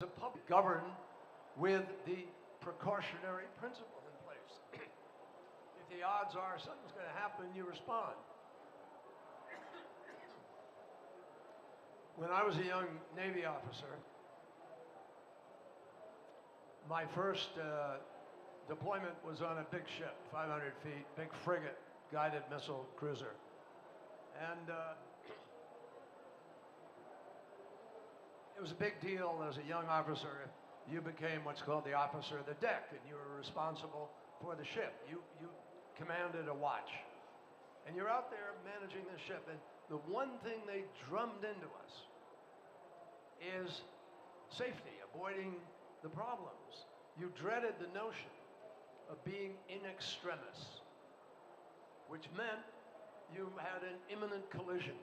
The public govern with the precautionary principle in place. If the odds are something's going to happen, you respond. When I was a young Navy officer, my first deployment was on a big ship, 500 feet, big frigate, guided missile cruiser. And it was a big deal as a young officer. You became what's called the officer of the deck, and you were responsible for the ship. You commanded a watch. And you're out there managing the ship, and the one thing they drummed into us is safety, avoiding the problems. You dreaded the notion of being in extremis, which meant you had an imminent collision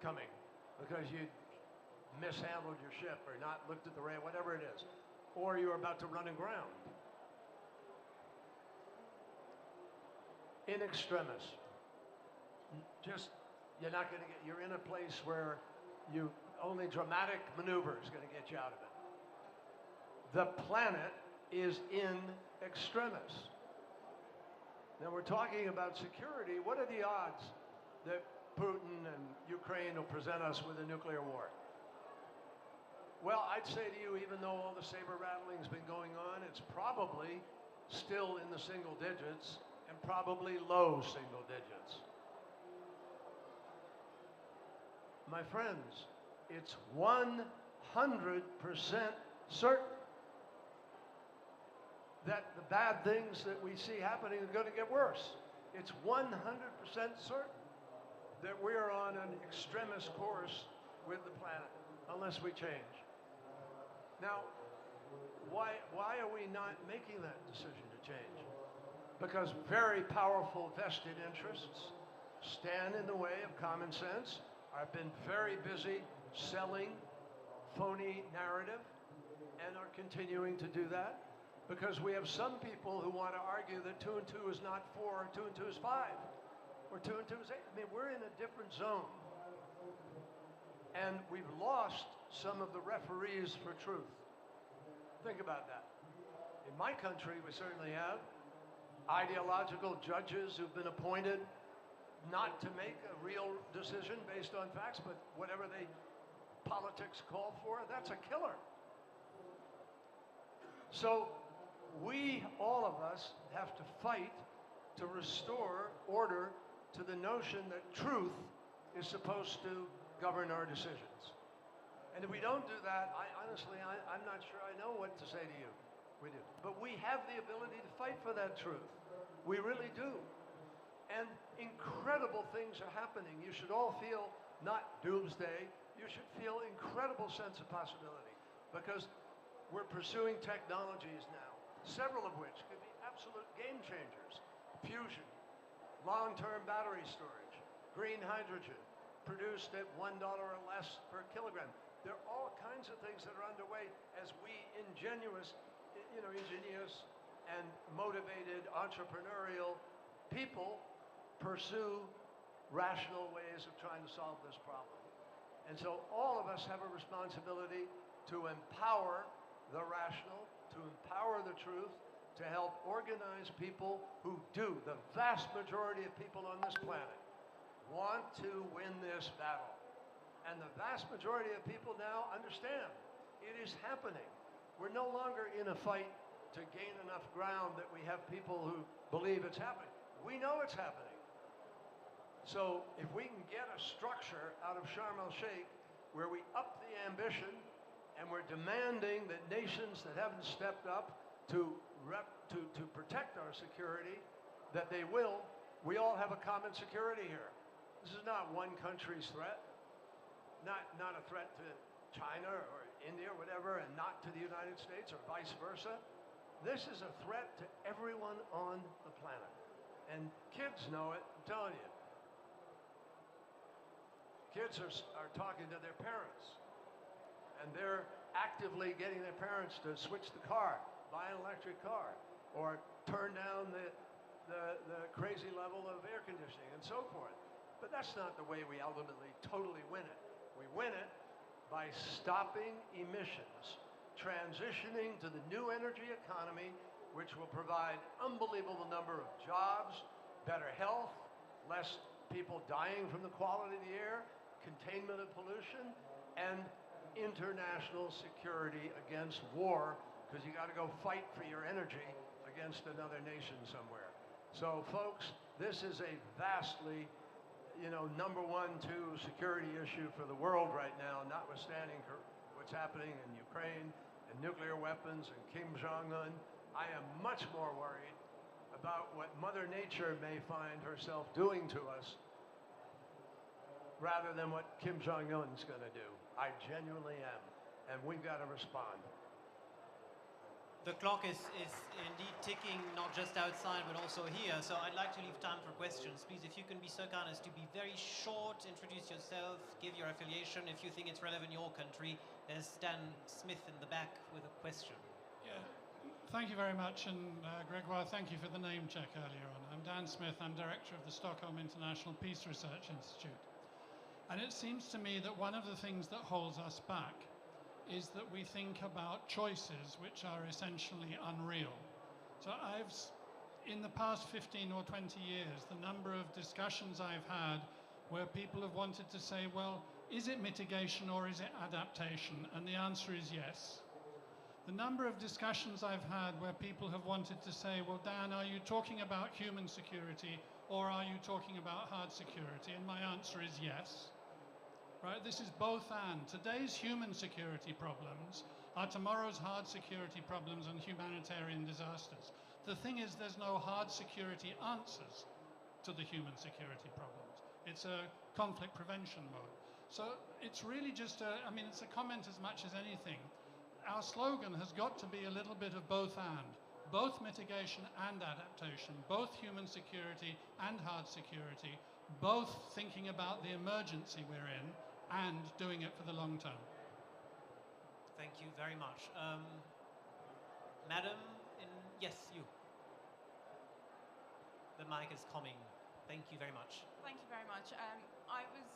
coming because you mishandled your ship or not looked at the radar, whatever it is, or you were about to run aground. In extremis. Just, you're in a place where only dramatic maneuver is going to get you out of it. The planet is in extremis. Now we're talking about security. What are the odds that Putin and Ukraine will present us with a nuclear war? Well, I'd say to you, even though all the saber rattling's been going on, it's probably still in the single digits and probably low single digits. My friends, it's 100% certain that the bad things that we see happening are going to get worse. It's 100% certain that we're on an extremist course with the planet, unless we change. Now, why are we not making that decision to change? Because very powerful vested interests stand in the way of common sense. I've been very busy selling phony narrative and are continuing to do that because we have some people who want to argue that 2 and 2 is not 4, or 2 and 2 is 5, or 2 and 2 is 8. I mean, we're in a different zone. And we've lost some of the referees for truth. Think about that. In my country, we certainly have ideological judges who've been appointed not to make a real decision based on facts, but whatever politics call for, that's a killer. So we, all of us, have to fight to restore order to the notion that truth is supposed to govern our decisions. And if we don't do that, I'm not sure I know what to say to you. We do. But we have the ability to fight for that truth. We really do. And incredible things are happening. You should all feel not doomsday. You should feel incredible sense of possibility because we're pursuing technologies now, several of which could be absolute game changers. Fusion, long-term battery storage, green hydrogen, produced at $1 or less per kilogram. There are all kinds of things that are underway as we ingenious and motivated entrepreneurial people pursue rational ways of trying to solve this problem. And so all of us have a responsibility to empower the rational, to empower the truth, to help organize people who do, the vast majority of people on this planet, want to win this battle. And the vast majority of people now understand it is happening. We're no longer in a fight to gain enough ground that we have people who believe it's happening. We know it's happening. So if we can get a structure out of Sharm el-Sheikh where we up the ambition and we're demanding that nations that haven't stepped up to protect our security, that they will, we all have a common security here. This is not one country's threat, not a threat to China or India or whatever, and not to the United States or vice versa. This is a threat to everyone on the planet. And kids know it, I'm telling you. Kids are talking to their parents, and they're actively getting their parents to switch the car, buy an electric car, or turn down the crazy level of air conditioning and so forth. But that's not the way we ultimately totally win it. We win it by stopping emissions transitioning to the new energy economy, which will provide unbelievable number of jobs, better health, less people dying from the quality of the air, containment of pollution, and international security against war, because you got to go fight for your energy against another nation somewhere. So folks, this is a vastly, number one, two security issue for the world right now, notwithstanding what's happening in Ukraine and nuclear weapons and Kim Jong-un. I am much more worried about what Mother Nature may find herself doing to us rather than what Kim Jong-un's going to do. I genuinely am, and we've got to respond. The clock is indeed ticking, not just outside, but also here. So I'd like to leave time for questions. Please, if you can be so kind as to be very short, introduce yourself, give your affiliation. If you think it's relevant in your country, there's Stan Smith in the back with a question. Yeah, thank you very much. And Gregoire, thank you for the name check earlier on. I'm Dan Smith. I'm director of the Stockholm International Peace Research Institute. And it seems to me that one of the things that holds us back is that we think about choices which are essentially unreal. So in the past 15 or 20 years, the number of discussions I've had where people have wanted to say, well, is it mitigation or is it adaptation? And the answer is yes. The number of discussions I've had where people have wanted to say, well, Dan, are you talking about human security or are you talking about hard security? And my answer is yes. Right? This is both and. Today's human security problems are tomorrow's hard security problems and humanitarian disasters. The thing is, there's no hard security answers to the human security problems. It's a conflict prevention mode. So it's really just it's a comment as much as anything. Our slogan has got to be a little bit of both and. Both mitigation and adaptation, both human security and hard security, both thinking about the emergency we're in, and doing it for the long term. Thank you very much. Madam, yes, you. The mic is coming. Thank you very much. Thank you very much. I was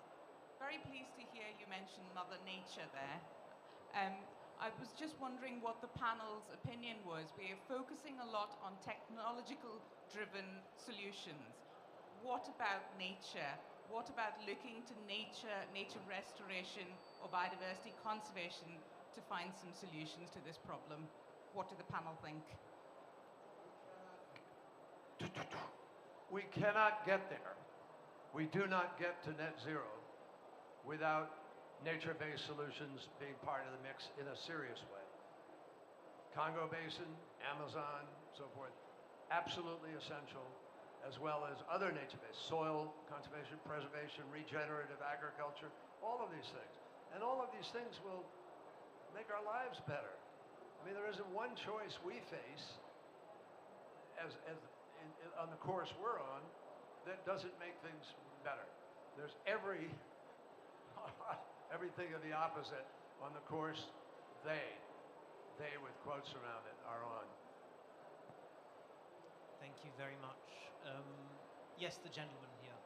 very pleased to hear you mention Mother Nature there. I was just wondering what the panel's opinion was. We are focusing a lot on technological-driven solutions. What about nature? What about looking to nature restoration or biodiversity conservation to find some solutions to this problem? What do the panel think? We cannot get there. We do not get to net zero without nature-based solutions being part of the mix in a serious way. Congo Basin, Amazon, so forth, absolutely essential, as well as other nature-based, soil conservation, preservation, regenerative agriculture, all of these things. And all of these things will make our lives better. I mean, there isn't one choice we face on the course we're on that doesn't make things better. There's everything of the opposite on the course they with quotes around it, are on. Thank you very much. Yes, the gentleman here.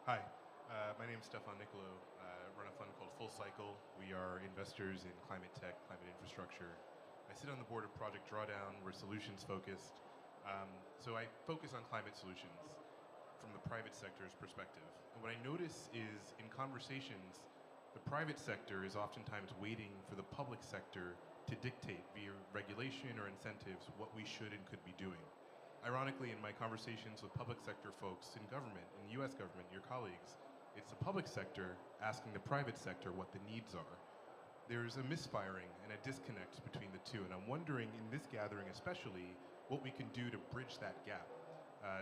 Hi, my name is Stefan Nicolo. I run a fund called Full Cycle. We are investors in climate tech, climate infrastructure. I sit on the board of Project Drawdown. We're solutions focused. So I focus on climate solutions from the private sector's perspective. And what I notice is in conversations, the private sector is oftentimes waiting for the public sector to dictate via regulation or incentives what we should and could be doing. Ironically, in my conversations with public sector folks in government, in the US government, your colleagues, it's the public sector asking the private sector what the needs are. There's a misfiring and a disconnect between the two, and I'm wondering in this gathering especially, what we can do to bridge that gap,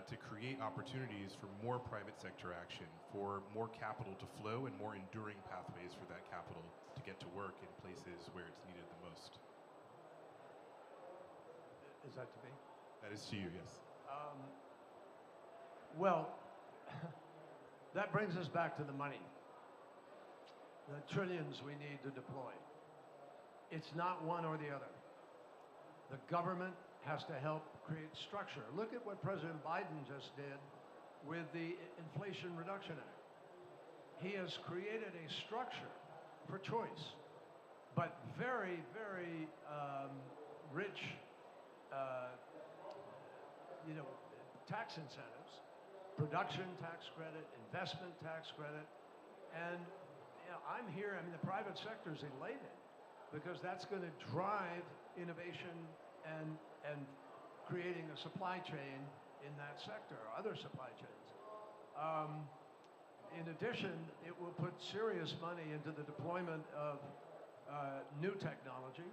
to create opportunities for more private sector action, for more capital to flow and more enduring pathways for that capital to get to work in places where it's needed the most. Is that to me? That is to you, yes. Well, that brings us back to the money. The trillions we need to deploy. It's not one or the other. The government has to help create structure. Look at what President Biden just did with the Inflation Reduction Act. He has created a structure for choice. but very, very rich, tax incentives, production tax credit, investment tax credit, and I'm here. I mean, the private sector is elated because that's going to drive innovation and creating a supply chain in that sector, or other supply chains. In addition, it will put serious money into the deployment of new technology,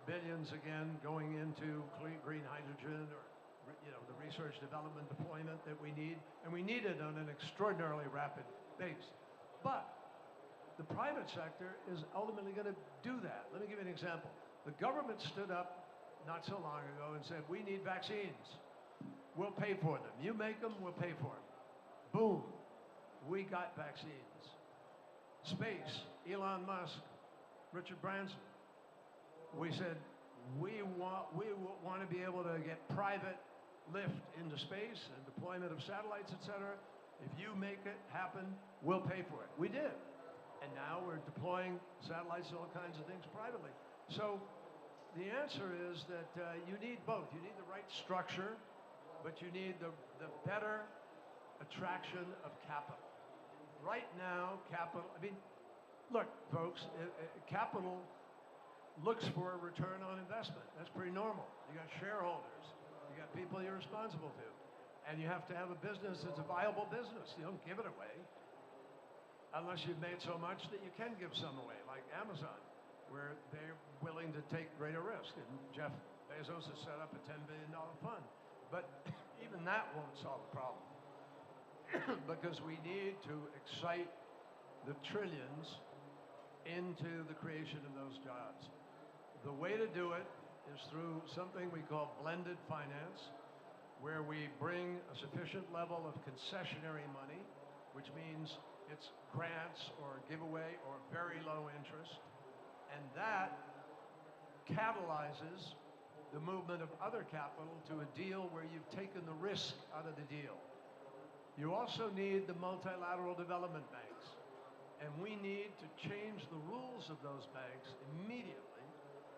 billions again going into green hydrogen, or the research development deployment that we need, and we need it on an extraordinarily rapid pace. But the private sector is ultimately going to do that. Let me give you an example. The government stood up not so long ago and said, we need vaccines. We'll pay for them. You make them, we'll pay for them. Boom. We got vaccines. Space, Elon Musk, Richard Branson. We said, we want to be able to get private lift into space and deployment of satellites, etc. If you make it happen, we'll pay for it. We did. And now we're deploying satellites and all kinds of things privately. So the answer is that you need both. You need the right structure, but you need the better attraction of capital. Right now, capital, look, folks, capital looks for a return on investment. That's pretty normal. You got shareholders. You got people you're responsible to. And you have to have a business that's a viable business. You don't give it away unless you've made so much that you can give some away, like Amazon, where they're willing to take greater risk. And Jeff Bezos has set up a $10 billion fund. But even that won't solve the problem because we need to excite the trillions into the creation of those jobs. The way to do it is through something we call blended finance, where we bring a sufficient level of concessionary money, which means it's grants or giveaway or very low interest, and that catalyzes the movement of other capital to a deal where you've taken the risk out of the deal. You also need the multilateral development banks, and we need to change the rules of those banks immediately,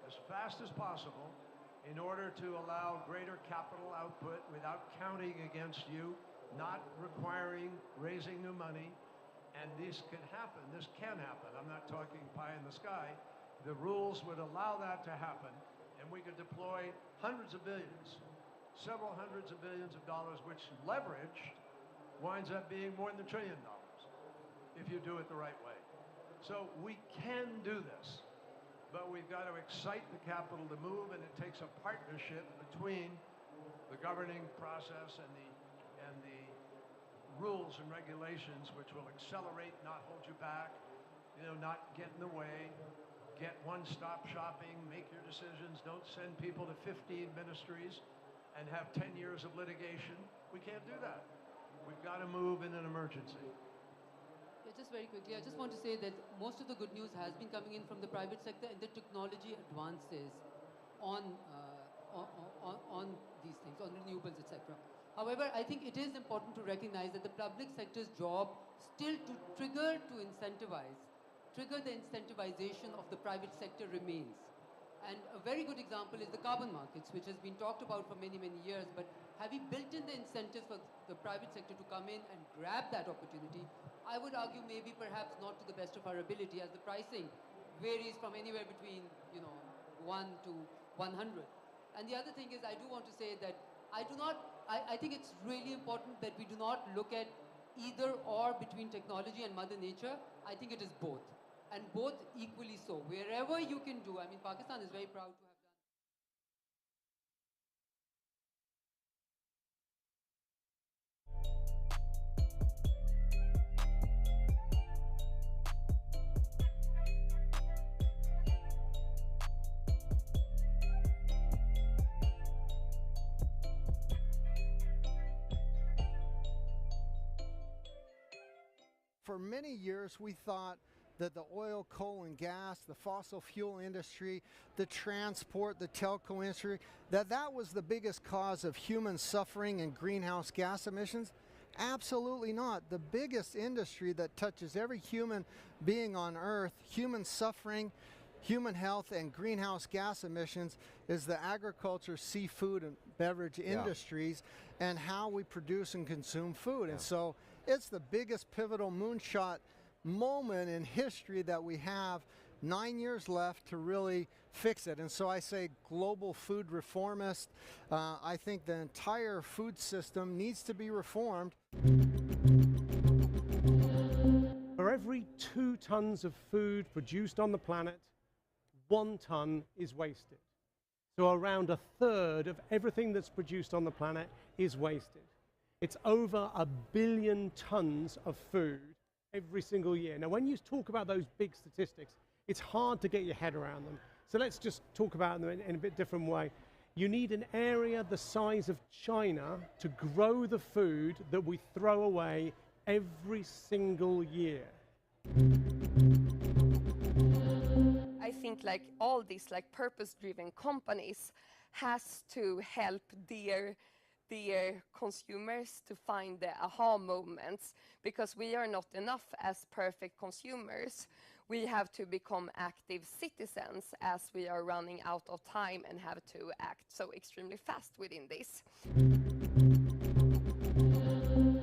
as fast as possible, in order to allow greater capital output without counting against you, not requiring raising new money. And this can happen. This can happen. I'm not talking pie in the sky. The rules would allow that to happen, and we could deploy hundreds of billions, several hundreds of billions of dollars, which leverage winds up being more than $1 trillion if you do it the right way. So we can do this. But we've got to excite the capital to move, and it takes a partnership between the governing process and the rules and regulations, which will accelerate, not hold you back, not get in the way, get one-stop shopping, make your decisions, don't send people to 15 ministries and have 10 years of litigation. We can't do that. We've got to move in an emergency. Just very quickly, I just want to say that most of the good news has been coming in from the private sector and the technology advances on these things, on renewables, etc. However, I think it is important to recognize that the public sector's job still to trigger the incentivization of the private sector remains. And a very good example is the carbon markets, which has been talked about for many, many years. But have we built in the incentives for the private sector to come in and grab that opportunity? I would argue maybe perhaps not to the best of our ability, as the pricing varies from anywhere between 1 to 100. And the other thing is, I do want to say that I think it's really important that we do not look at either or between technology and Mother Nature. I think it is both, and both equally so. Wherever you can do, Pakistan is very proud to have done. For many years, we thought that the oil, coal, and gas, the fossil fuel industry, the transport, the telco industry, that was the biggest cause of human suffering and greenhouse gas emissions. Absolutely not. The biggest industry that touches every human being on Earth, human suffering, human health and greenhouse gas emissions is the agriculture, seafood, and beverage industries and how we produce and consume food. And so it's the biggest pivotal moonshot moment in history that we have. 9 years left to really fix it. And so I say global food reformist. I think the entire food system needs to be reformed. For every 2 tons of food produced on the planet, 1 ton is wasted. So around 1/3 of everything that's produced on the planet is wasted. It's over 1 billion tons of food every single year. Now, when you talk about those big statistics, it's hard to get your head around them. So let's just talk about them in a bit different way. You need an area the size of China to grow the food that we throw away every single year. I think like all these like purpose-driven companies has to help their consumers to find the aha moments, because we are not enough as perfect consumers. We have to become active citizens as we are running out of time and have to act so extremely fast within this.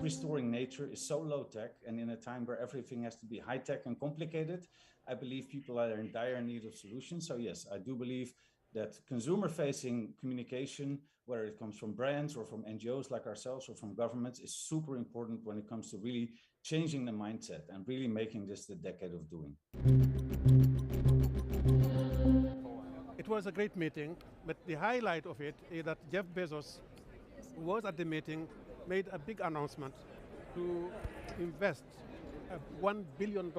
Restoring nature is so low tech, and in a time where everything has to be high tech and complicated, I believe people are in dire need of solutions. So yes, I do believe that consumer-facing communication, whether it comes from brands or from NGOs like ourselves or from governments, is super important when it comes to really changing the mindset and really making this the decade of doing. It was a great meeting, but the highlight of it is that Jeff Bezos was at the meeting, made a big announcement to invest $1 billion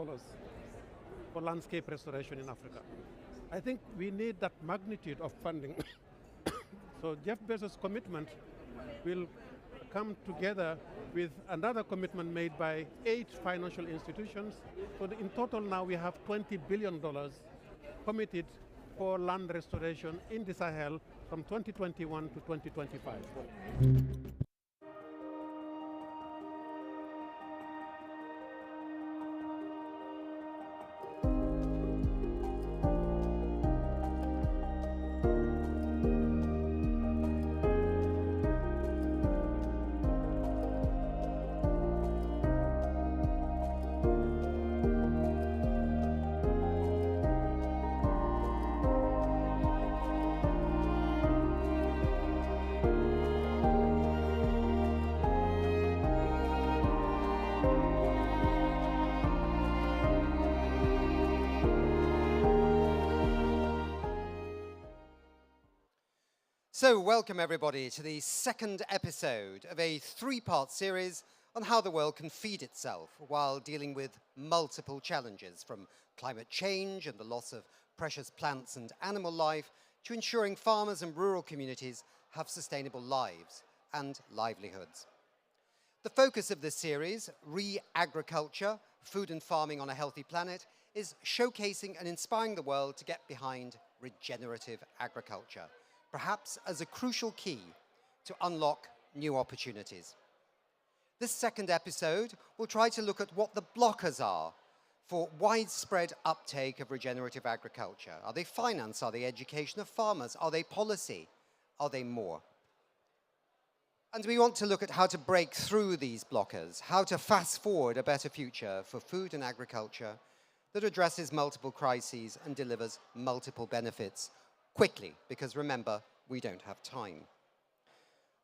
for landscape restoration in Africa. I think we need that magnitude of funding. So Jeff Bezos' commitment will come together with another commitment made by 8 financial institutions. So in total now we have $20 billion committed for land restoration in the Sahel from 2021 to 2025. So welcome everybody to the second episode of a 3-part series on how the world can feed itself while dealing with multiple challenges, from climate change and the loss of precious plants and animal life to ensuring farmers and rural communities have sustainable lives and livelihoods. The focus of this series, Re-Agriculture, Food and Farming on a Healthy Planet, is showcasing and inspiring the world to get behind regenerative agriculture, perhaps as a crucial key to unlock new opportunities. This second episode will try to look at what the blockers are for widespread uptake of regenerative agriculture. Are they finance? Are they education of farmers? Are they policy? Are they more? And we want to look at how to break through these blockers, how to fast forward a better future for food and agriculture that addresses multiple crises and delivers multiple benefits quickly, because remember, we don't have time.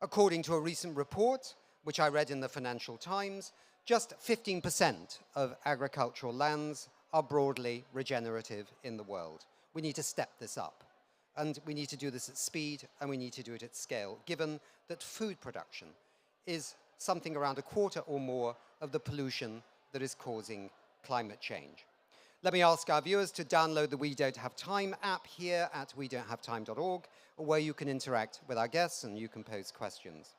According to a recent report, which I read in the Financial Times, just 15% of agricultural lands are broadly regenerative in the world. We need to step this up, and we need to do this at speed, and we need to do it at scale, given that food production is something around 1/4 or more of the pollution that is causing climate change. Let me ask our viewers to download the We Don't Have Time app here at wedon'thavetime.org, where you can interact with our guests and you can pose questions.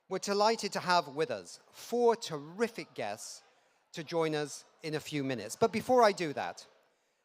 We're delighted to have with us 4 terrific guests to join us in a few minutes. But before I do that,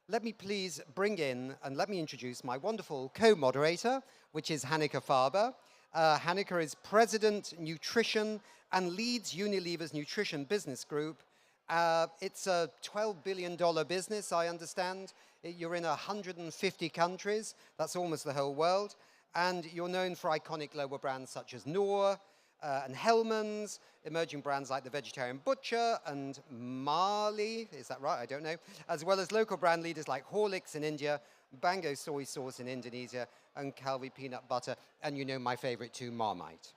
let me please bring in and let me introduce my wonderful co-moderator, which is Hanneke Faber. Hanneke is President Nutrition and leads Unilever's Nutrition Business Group. It's a $12 billion business, I understand. You're in 150 countries. That's almost the whole world. And you're known for iconic global brands such as Knorr and Hellmann's, emerging brands like the Vegetarian Butcher and Marley, is that right? I don't know. As well as local brand leaders like Horlicks in India, Bango soy sauce in Indonesia, and Calvi peanut butter, and you know my favorite too, Marmite.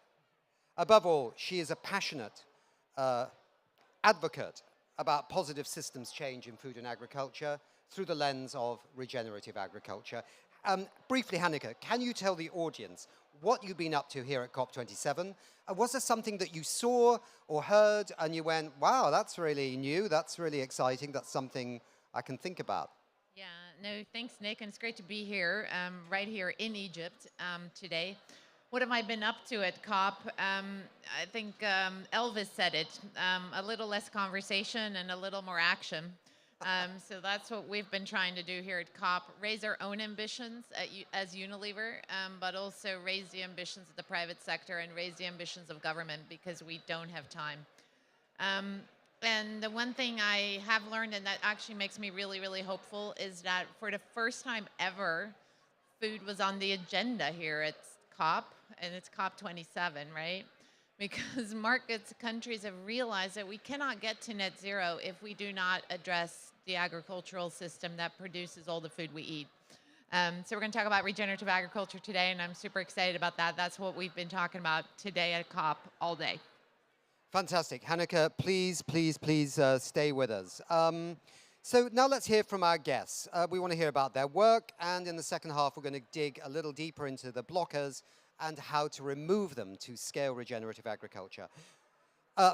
Above all, she is a passionate advocate about positive systems change in food and agriculture through the lens of regenerative agriculture. Briefly, Hanneke, can you tell the audience what you've been up to here at COP27? Was there something that you saw or heard and you went, wow, that's really new, that's really exciting, that's something I can think about? Yeah, no, thanks, Nick, and it's great to be here, right here in Egypt today. What have I been up to at COP? I think Elvis said it, a little less conversation and a little more action. So that's what we've been trying to do here at COP, raise our own ambitions as Unilever, but also raise the ambitions of the private sector and raise the ambitions of government because we don't have time. And the one thing I have learned, and that actually makes me really, really hopeful, is that for the first time ever, food was on the agenda here at COP, and it's COP27, right? Because markets, countries have realized that we cannot get to net zero if we do not address the agricultural system that produces all the food we eat. So we're going to talk about regenerative agriculture today, and I'm super excited about that. That's what we've been talking about today at COP all day. Fantastic. Hanneke, please, please, please stay with us. So now let's hear from our guests. We want to hear about their work, and in the second half, we're going to dig a little deeper into the blockers and how to remove them to scale regenerative agriculture.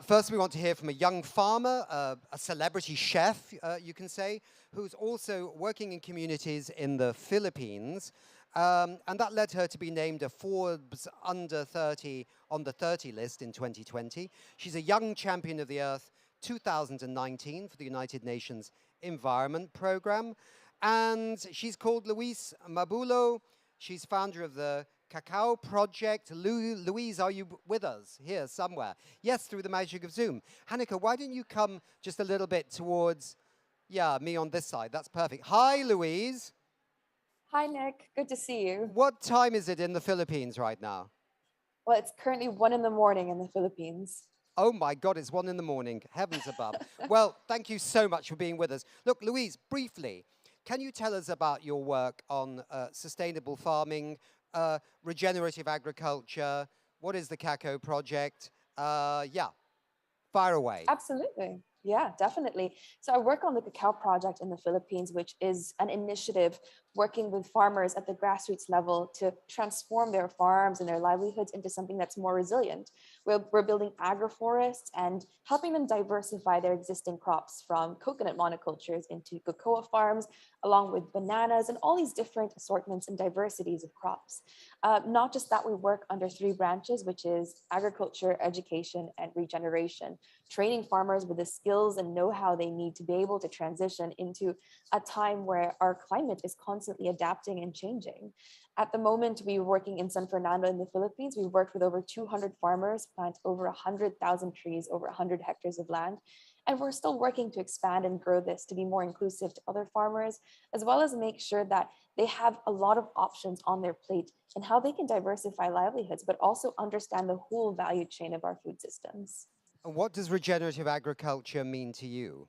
First, we want to hear from a young farmer, a celebrity chef, you can say, who's also working in communities in the Philippines. And that led her to be named a Forbes Under 30 on the 30 list in 2020. She's a Young Champion of the Earth 2019 for the United Nations Environment Programme. And she's called Louise Mabulo. She's founder of the Cacao Project. Louise, are you with us here somewhere? Yes, through the magic of Zoom. Hanneke, why don't you come just a little bit towards, me on this side. That's perfect. Hi, Louise. Hi, Nick. Good to see you. What time is it in the Philippines right now? Well, it's currently 1 in the morning in the Philippines. Oh my God, it's 1 in the morning. Heavens above. Well, thank you so much for being with us. Look, Louise, briefly, can you tell us about your work on sustainable farming, regenerative agriculture? What is the Cacao Project? Fire away. Absolutely. Yeah, definitely. So I work on the Cacao Project in the Philippines, which is an initiative working with farmers at the grassroots level to transform their farms and their livelihoods into something that's more resilient. We're building agroforests and helping them diversify their existing crops from coconut monocultures into cocoa farms, along with bananas and all these different assortments and diversities of crops. Not just that, we work under 3 branches, which is agriculture, education, and regeneration, training farmers with the skills and know-how they need to be able to transition into a time where our climate is constantly adapting and changing. At the moment, we're working in San Fernando in the Philippines. We've worked with over 200 farmers, plant over 100,000 trees, over 100 hectares of land. And we're still working to expand and grow this to be more inclusive to other farmers, as well as make sure that they have a lot of options on their plate and how they can diversify livelihoods, but also understand the whole value chain of our food systems. And what does regenerative agriculture mean to you?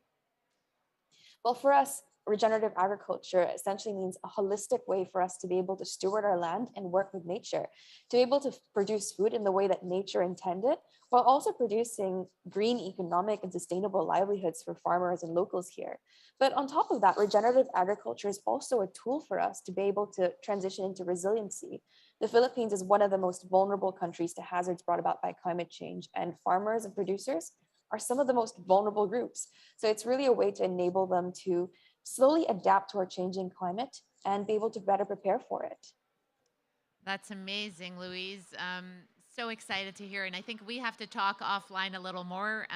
Well, for us, regenerative agriculture essentially means a holistic way for us to be able to steward our land and work with nature, to be able to produce food in the way that nature intended, while also producing green, economic, and sustainable livelihoods for farmers and locals here. But on top of that, regenerative agriculture is also a tool for us to be able to transition into resiliency. The Philippines is one of the most vulnerable countries to hazards brought about by climate change, and farmers and producers are some of the most vulnerable groups. So it's really a way to enable them to slowly adapt to our changing climate and be able to better prepare for it. That's amazing, Louise. So excited to hear. And I think we have to talk offline a little more.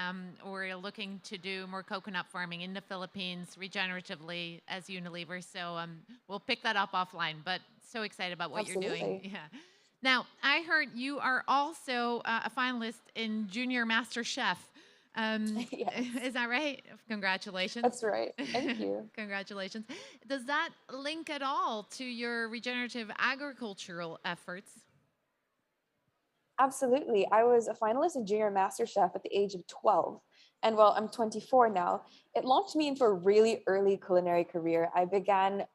We're looking to do more coconut farming in the Philippines regeneratively as Unilever. So we'll pick that up offline. But so excited about what you're doing. Yeah. Now, I heard you are also a finalist in Junior Master Chef. Yes. Is that right? Congratulations. That's right. Thank you. Congratulations. Does that link at all to your regenerative agricultural efforts? Absolutely. I was a finalist in Junior Master Chef at the age of 12. And well, I'm 24 now. It launched me into a really early culinary career. I began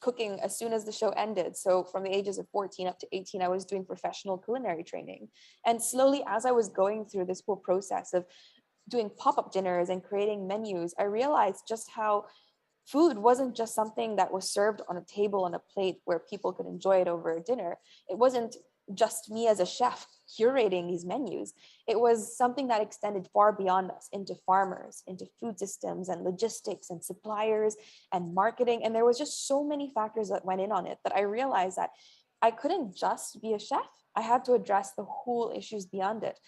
cooking as soon as the show ended. So from the ages of 14 up to 18, I was doing professional culinary training. And slowly, as I was going through this whole process of doing pop-up dinners and creating menus, I realized just how food wasn't just something that was served on a table on a plate where people could enjoy it over a dinner. It wasn't just me as a chef curating these menus. It was something that extended far beyond us into farmers, into food systems and logistics and suppliers and marketing. And there was just so many factors that went in on it that I realized that I couldn't just be a chef. I had to address the whole issues beyond it,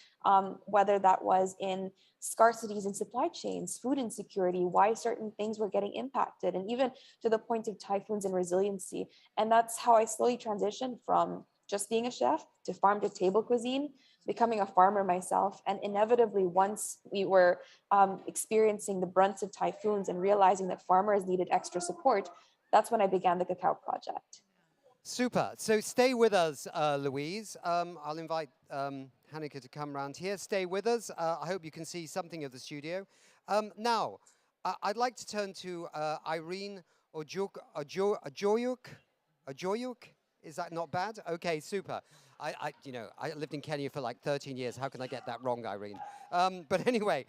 whether that was in scarcities in supply chains, food insecurity, why certain things were getting impacted, and even to the point of typhoons and resiliency. And that's how I slowly transitioned from just being a chef to farm to table cuisine, becoming a farmer myself. And inevitably, once we were experiencing the brunts of typhoons and realizing that farmers needed extra support, that's when I began the Cacao Project. Super. So stay with us, Louise. I'll invite Hanneke to come round here. Stay with us. I hope you can see something of the studio. Now, I'd like to turn to Irene Ajoyuk. Is that not bad? Okay, super. I lived in Kenya for like 13 years. How can I get that wrong, Irene? But anyway,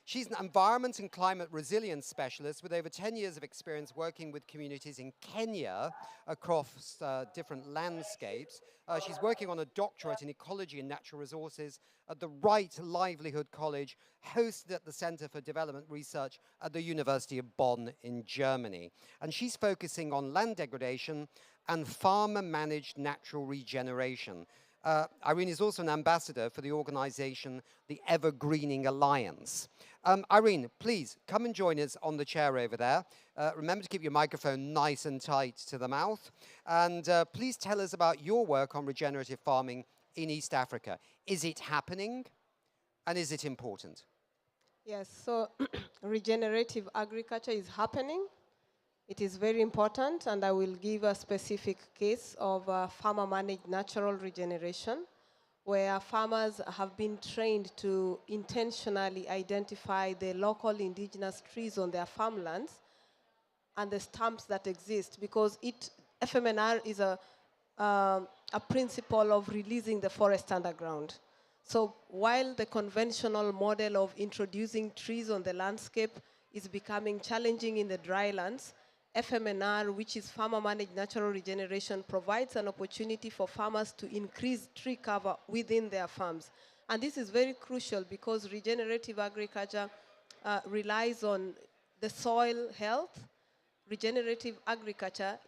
she's an environment and climate resilience specialist with over 10 years of experience working with communities in Kenya across different landscapes. She's working on a doctorate in ecology and natural resources at the Right Livelihood College, hosted at the Center for Development Research at the University of Bonn in Germany. And she's focusing on land degradation and farmer-managed natural regeneration. Irene is also an ambassador for the organization, the Evergreening Alliance. Irene, please come and join us on the chair over there. Remember to keep your microphone nice and tight to the mouth. And please tell us about your work on regenerative farming in East Africa. Is it happening? And is it important? Yes, so regenerative agriculture is happening. It is very important, and I will give a specific case of farmer-managed natural regeneration, where farmers have been trained to intentionally identify the local indigenous trees on their farmlands and the stumps that exist, because FMNR is a principle of releasing the forest underground. So while the conventional model of introducing trees on the landscape is becoming challenging in the drylands, FMNR, which is farmer-managed natural regeneration, provides an opportunity for farmers to increase tree cover within their farms. And this is very crucial because regenerative agriculture relies on the soil health. Regenerative agriculture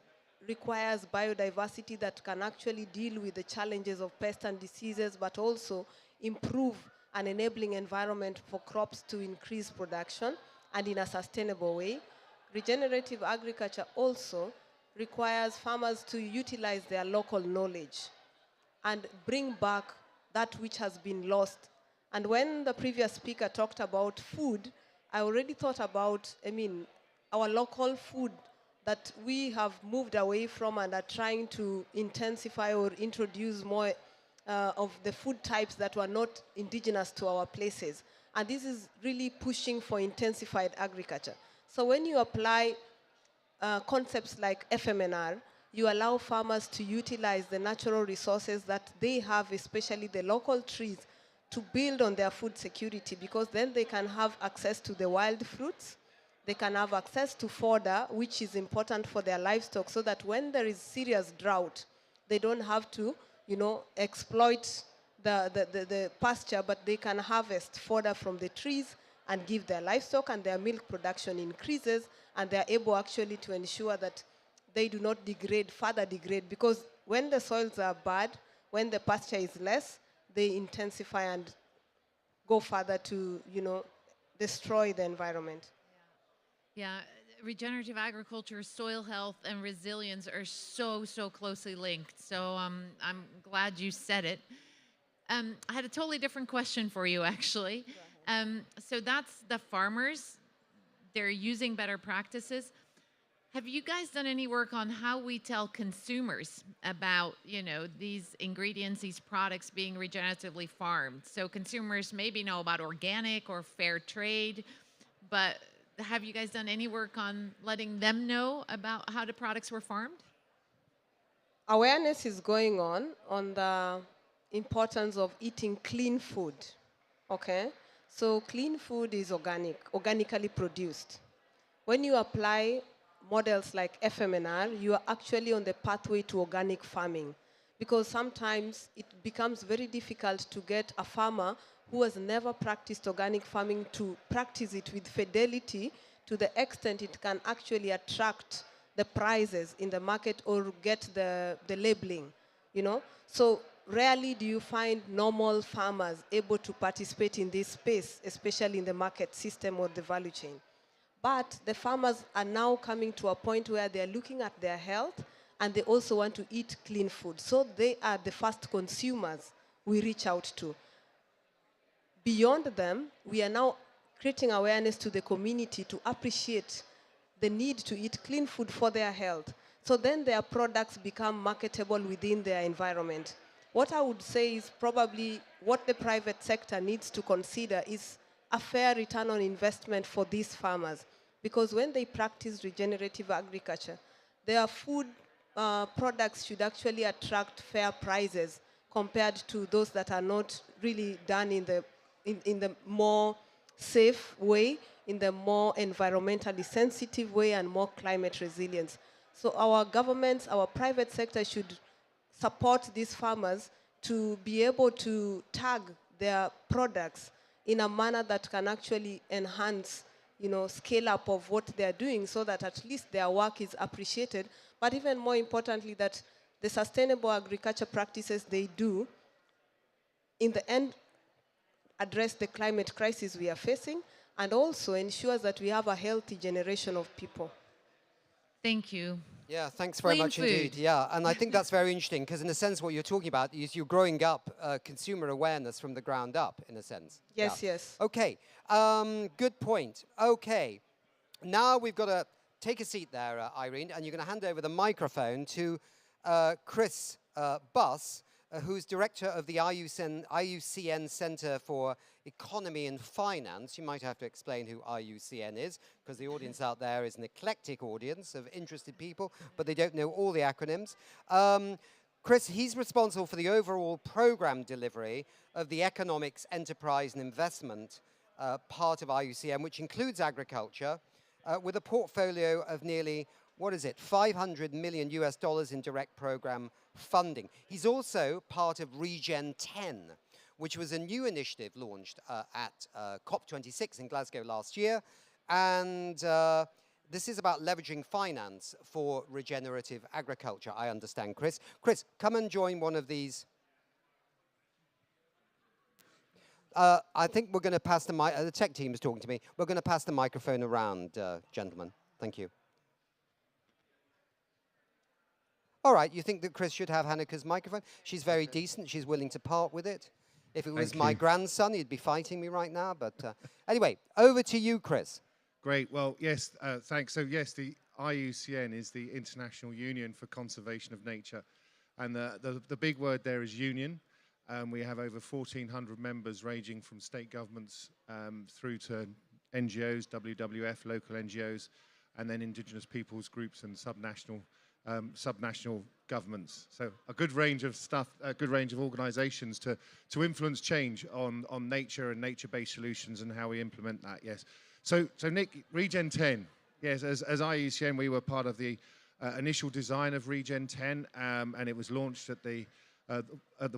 requires biodiversity that can actually deal with the challenges of pests and diseases, but also improve an enabling environment for crops to increase production and in a sustainable way. Regenerative agriculture also requires farmers to utilize their local knowledge and bring back that which has been lost. And when the previous speaker talked about food, I already thought about, our local food that we have moved away from and are trying to intensify or introduce more of the food types that were not indigenous to our places. And this is really pushing for intensified agriculture. So when you apply concepts like FMNR, you allow farmers to utilize the natural resources that they have, especially the local trees, to build on their food security, because then they can have access to the wild fruits, they can have access to fodder, which is important for their livestock, so that when there is serious drought, they don't have to, exploit the pasture, but they can harvest fodder from the trees and give their livestock, and their milk production increases, and they're able actually to ensure that they do not further degrade, because when the soils are bad, when the pasture is less, they intensify and go further to, destroy the environment. Yeah, regenerative agriculture, soil health, and resilience are so closely linked. So I'm glad you said it. I had a totally different question for you, actually. So that's the farmers. They're using better practices. Have you guys done any work on how we tell consumers about, these ingredients, these products being regeneratively farmed? So consumers maybe know about organic or fair trade, but have you guys done any work on letting them know about how the products were farmed? Awareness is going on the importance of eating clean food. Okay? So clean food is organically produced. When you apply models like FMNR, you are actually on the pathway to organic farming, because sometimes it becomes very difficult to get a farmer who has never practiced organic farming to practice it with fidelity to the extent it can actually attract the prices in the market or get the labeling, So rarely do you find normal farmers able to participate in this space, especially in the market system or the value chain. But the farmers are now coming to a point where they're looking at their health and they also want to eat clean food. So they are the first consumers we reach out to. Beyond them, we are now creating awareness to the community to appreciate the need to eat clean food for their health. So then their products become marketable within their environment. What I would say is probably what the private sector needs to consider is a fair return on investment for these farmers. Because when they practice regenerative agriculture, their food products should actually attract fair prices compared to those that are not really done in the more safe way, in the more environmentally sensitive way, and more climate resilience. So our governments, our private sector should support these farmers to be able to tag their products in a manner that can actually enhance, scale up of what they're doing, so that at least their work is appreciated. But even more importantly, that the sustainable agriculture practices they do, in the end, address the climate crisis we are facing, and also ensures that we have a healthy generation of people. Thank you. Yeah, thanks very Clean much food. indeed. Yeah, and I think that's very interesting, because in a sense what you're talking about is you're growing up consumer awareness from the ground up, in a sense. Yes, Yeah. yes. Okay, good point. Okay, now we've got to take a seat there, Irene, and you're going to hand over the microphone to Chris Buss, who's director of the IUCN Center for Economy and Finance. You might have to explain who IUCN is, because the audience out there is an eclectic audience of interested people, but they don't know all the acronyms. Chris, he's responsible for the overall program delivery of the economics, enterprise, and investment part of IUCN, which includes agriculture, with a portfolio of nearly, $500 million in direct program funding. He's also part of Regen 10, which was a new initiative launched at COP26 in Glasgow last year. And this is about leveraging finance for regenerative agriculture, I understand, Chris. Chris, come and join one of these. I think we're going to pass the tech team is talking to me. We're going to pass the microphone around, gentlemen. Thank you. All right, you think that Chris should have Hanneke's microphone? She's very decent. She's willing to part with it. If it was my grandson, he'd be fighting me right now. But anyway, over to you, Chris. Great. Well, yes, thanks. So, yes, the IUCN is the International Union for Conservation of Nature. And the big word there is union. We have over 1,400 members ranging from state governments through to NGOs, WWF, local NGOs, and then indigenous peoples groups and subnational governments. So a good range of stuff, a good range of organizations to influence change on nature and nature-based solutions and how we implement that, yes. So Nick, Regen 10, yes, as IUCN, we were part of the initial design of Regen 10, and it was launched at the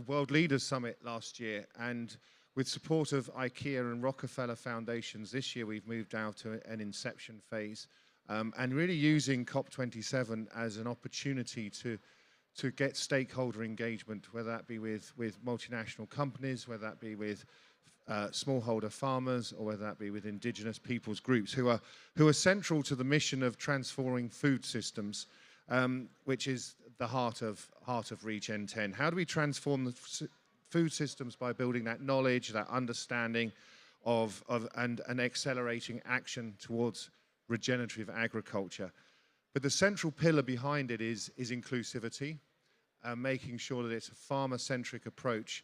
World Leaders Summit last year. And with support of IKEA and Rockefeller Foundations, this year we've moved out to an inception phase. And really using COP27 as an opportunity to get stakeholder engagement, whether that be with multinational companies, whether that be with smallholder farmers, or whether that be with indigenous peoples groups who are central to the mission of transforming food systems, which is the heart of Regen 10. How do we transform the food systems? By building that knowledge, that understanding and accelerating action towards regenerative agriculture. But the central pillar behind it is inclusivity, making sure that it's a farmer-centric approach,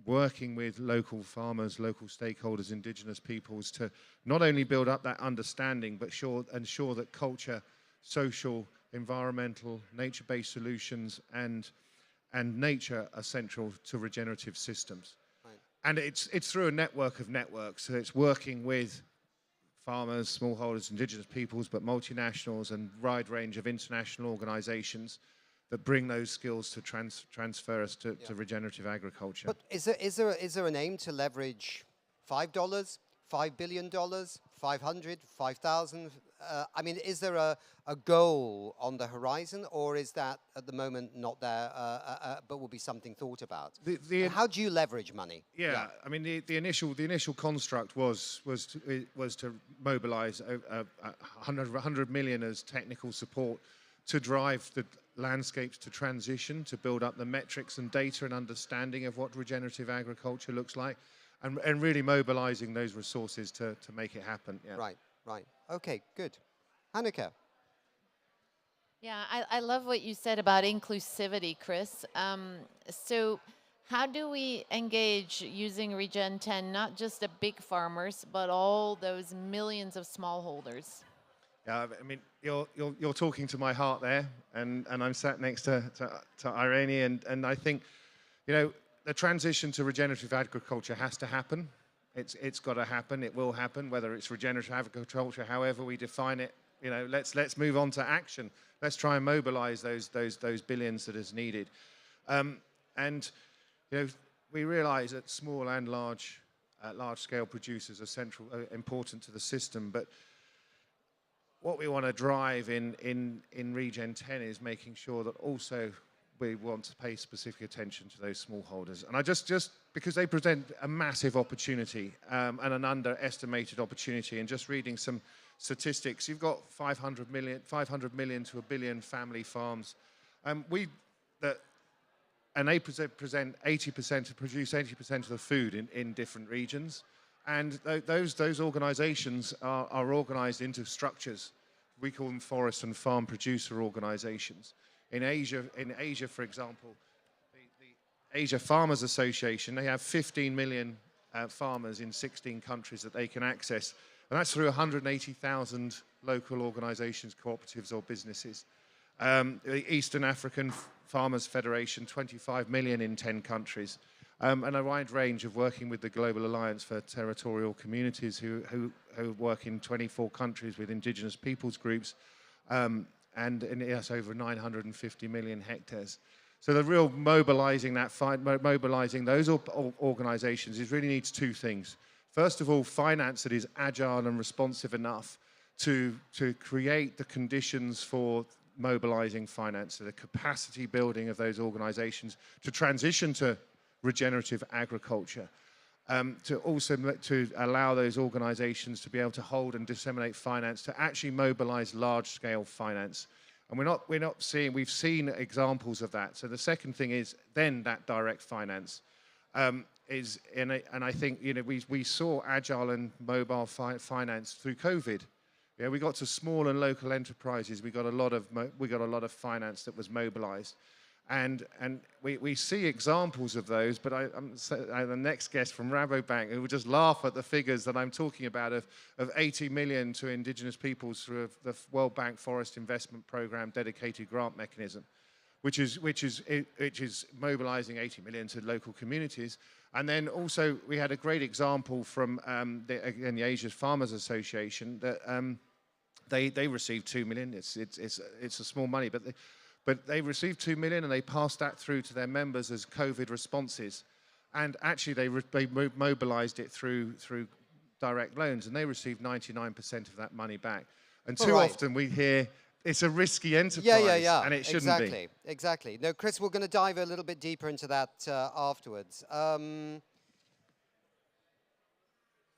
working with local farmers, local stakeholders, indigenous peoples to not only build up that understanding, but ensure that culture, social, environmental, nature-based solutions and nature are central to regenerative systems. Right. And it's through a network of networks. So it's working with farmers, smallholders, indigenous peoples, but multinationals and wide range of international organizations that bring those skills to transfer us to regenerative agriculture. But is there an aim to leverage $5, $5 billion, 500, 5,000? I mean, is there a goal on the horizon, or is that at the moment not there, but will be something thought about? And how do you leverage money? Yeah, I mean, the initial construct was to mobilize 100 million as technical support to drive the landscapes to transition, to build up the metrics and data and understanding of what regenerative agriculture looks like, and really mobilizing those resources to make it happen. Yeah. Right. Okay, good. Hanneke. Yeah, I love what you said about inclusivity, Chris. So how do we engage using Regen 10, not just the big farmers, but all those millions of smallholders? Yeah, I mean, you're talking to my heart there, and I'm sat next to Irene, and I think, you know, the transition to regenerative agriculture has to happen. It's got to happen. It will happen, whether it's regenerative agriculture, however we define it. You know, let's move on to action. Let's try and mobilize those billions that is needed. And you know, we realize that small and large scale producers are important to the system, but what we want to drive in Regen 10 is making sure that also we want to pay specific attention to those smallholders. And I just because they present a massive opportunity and an underestimated opportunity. And just reading some statistics, you've got 500 million to 1 billion family farms. And they present 80% to produce 80% of the food in different regions. And those organizations are organized into structures. We call them forest and farm producer organizations. In Asia, for example, the Asia Farmers Association, they have 15 million farmers in 16 countries that they can access. And that's through 180,000 local organizations, cooperatives or businesses. The Eastern African Farmers Federation, 25 million in 10 countries. And a wide range of working with the Global Alliance for Territorial Communities who work in 24 countries with indigenous peoples groups, and yes, over 950 million hectares. So the real mobilizing those organizations really needs two things. First of all, finance that is agile and responsive enough to create the conditions for mobilizing finance, so the capacity building of those organizations to transition to regenerative agriculture, to allow those organizations to be able to hold and disseminate finance, to actually mobilize large-scale finance. And we've seen examples of that. So the second thing is then that direct finance and I think, you know, we saw agile and mobile finance through COVID. Yeah, we got to small and local enterprises. We got a lot of finance that was mobilized. And we see examples of those, but I'm the next guest from Rabobank who would just laugh at the figures that I'm talking about of 80 million to indigenous peoples through the World Bank Forest Investment Program dedicated grant mechanism, which is mobilizing 80 million to local communities. And then also we had a great example from the Asia Farmers Association that they received 2 million. It's a small money, but they received 2 million and they passed that through to their members as COVID responses. And actually they mobilized it through direct loans, and they received 99% of that money back. And too often we hear it's a risky enterprise, and it shouldn't be. Exactly. No, Chris, we're going to dive a little bit deeper into that afterwards.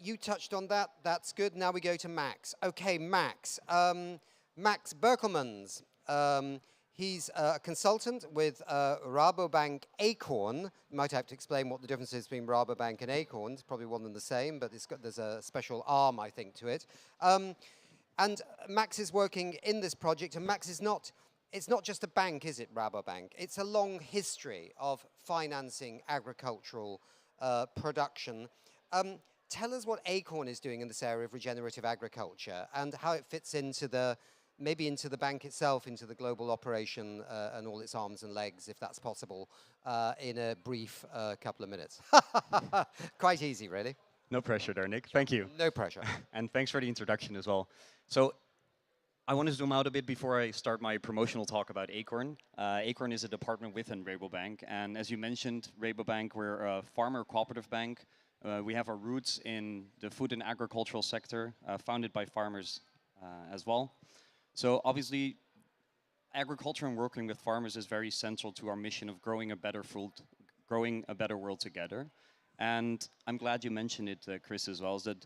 You touched on that. That's good. Now we go to Max. Okay, Max. Max Berkelmans. He's a consultant with Rabobank Acorn. You might have to explain what the difference is between Rabobank and Acorn. It's probably one and the same, but there's a special arm, I think, to it. And Max is working in this project, and Max is not, it's not just a bank, is it, Rabobank? It's a long history of financing agricultural production. Tell us what Acorn is doing in this area of regenerative agriculture and how it fits into maybe into the bank itself, into the global operation and all its arms and legs, if that's possible, in a brief couple of minutes. Quite easy, really. No pressure there, Nick. Thank you. No pressure. And thanks for the introduction as well. So I want to zoom out a bit before I start my promotional talk about Acorn. Acorn is a department within Rabobank. And as you mentioned, Rabobank, we're a farmer cooperative bank. We have our roots in the food and agricultural sector, founded by farmers as well. So obviously, agriculture and working with farmers is very central to our mission of growing a better world together. And I'm glad you mentioned it, Chris, as well, is that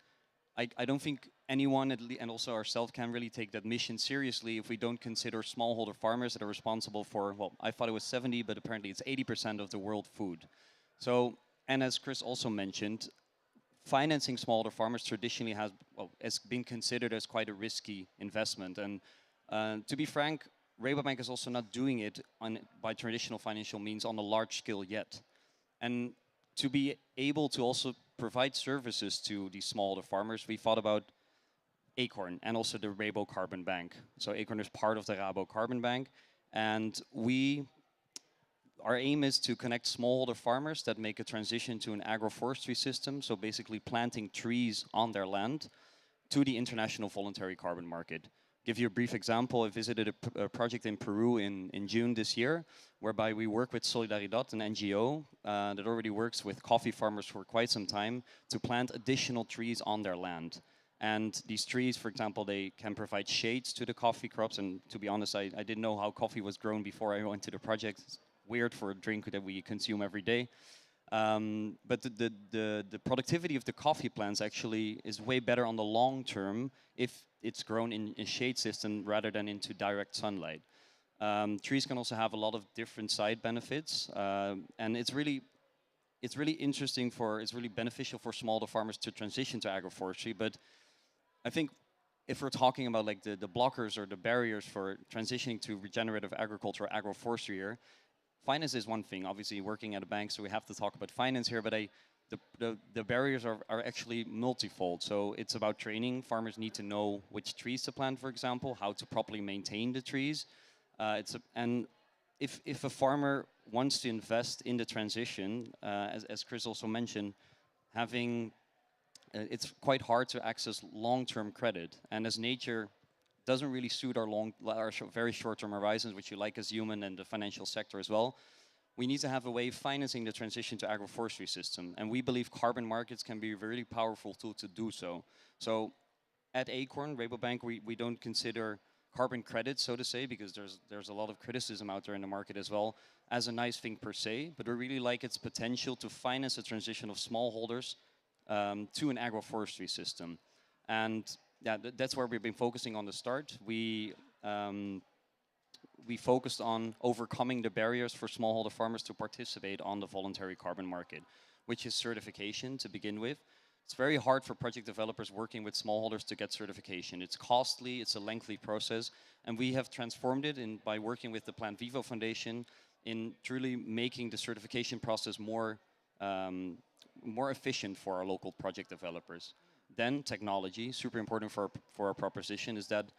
I don't think anyone, and also ourselves, can really take that mission seriously if we don't consider smallholder farmers that are responsible for, well, I thought it was 70, but apparently it's 80% of the world food. So, and as Chris also mentioned, financing smallholder farmers traditionally has been considered as quite a risky investment. And to be frank, Rabobank is also not doing it by traditional financial means on a large scale yet. And to be able to also provide services to these smallholder farmers, we thought about Acorn and also the Rabo Carbon Bank. So Acorn is part of the Rabo Carbon Bank, and our aim is to connect smallholder farmers that make a transition to an agroforestry system, so basically planting trees on their land, to the international voluntary carbon market. Give you a brief example. I visited a project in Peru in June this year, whereby we work with Solidaridad, an NGO that already works with coffee farmers for quite some time to plant additional trees on their land. And these trees, for example, they can provide shades to the coffee crops. And to be honest, I didn't know how coffee was grown before I went to the project. It's weird for a drink that we consume every day. But the productivity of the coffee plants actually is way better on the long term if it's grown in a shade system rather than into direct sunlight. Trees can also have a lot of different side benefits, and it's really interesting it's really beneficial for smallholder farmers to transition to agroforestry. But I think if we're talking about like the blockers or the barriers for transitioning to regenerative agriculture or agroforestry here, finance is one thing. Obviously, working at a bank, so we have to talk about finance here, but the barriers are actually multifold. So it's about training. Farmers need to know which trees to plant, for example, how to properly maintain the trees. And if a farmer wants to invest in the transition, as Chris also mentioned, it's quite hard to access long-term credit. And as nature doesn't really suit our very short-term horizons, which you like as human and the financial sector as well, we need to have a way of financing the transition to agroforestry system. And we believe carbon markets can be a really powerful tool to do so. So at Acorn, Rabobank, we don't consider carbon credits, so to say, because there's a lot of criticism out there in the market as well, as a nice thing per se, but we really like its potential to finance the transition of smallholders to an agroforestry system. And yeah, that's where we've been focusing on the start. We focused on overcoming the barriers for smallholder farmers to participate on the voluntary carbon market, which is certification to begin with. It's very hard for project developers working with smallholders to get certification. It's costly, it's a lengthy process, and we have transformed it by working with the Plant Vivo Foundation in truly making the certification process more efficient for our local project developers. Then technology, super important for our proposition, is that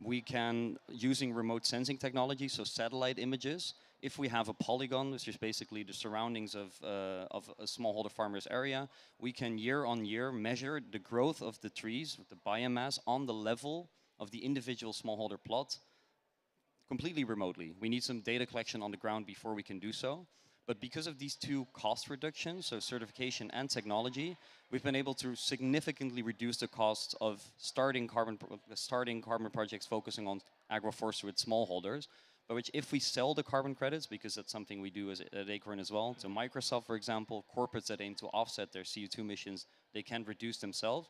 we can, using remote sensing technology, so satellite images, if we have a polygon, which is basically the surroundings of a smallholder farmer's area, we can year on year measure the growth of the trees, the biomass, on the level of the individual smallholder plot, completely remotely. We need some data collection on the ground before we can do so. But because of these two cost reductions, so certification and technology, we've been able to significantly reduce the costs of starting carbon projects focusing on agroforestry with smallholders, by which if we sell the carbon credits, because that's something we do at Acorn as well, to Microsoft, for example, corporates that aim to offset their CO2 emissions, they can reduce themselves.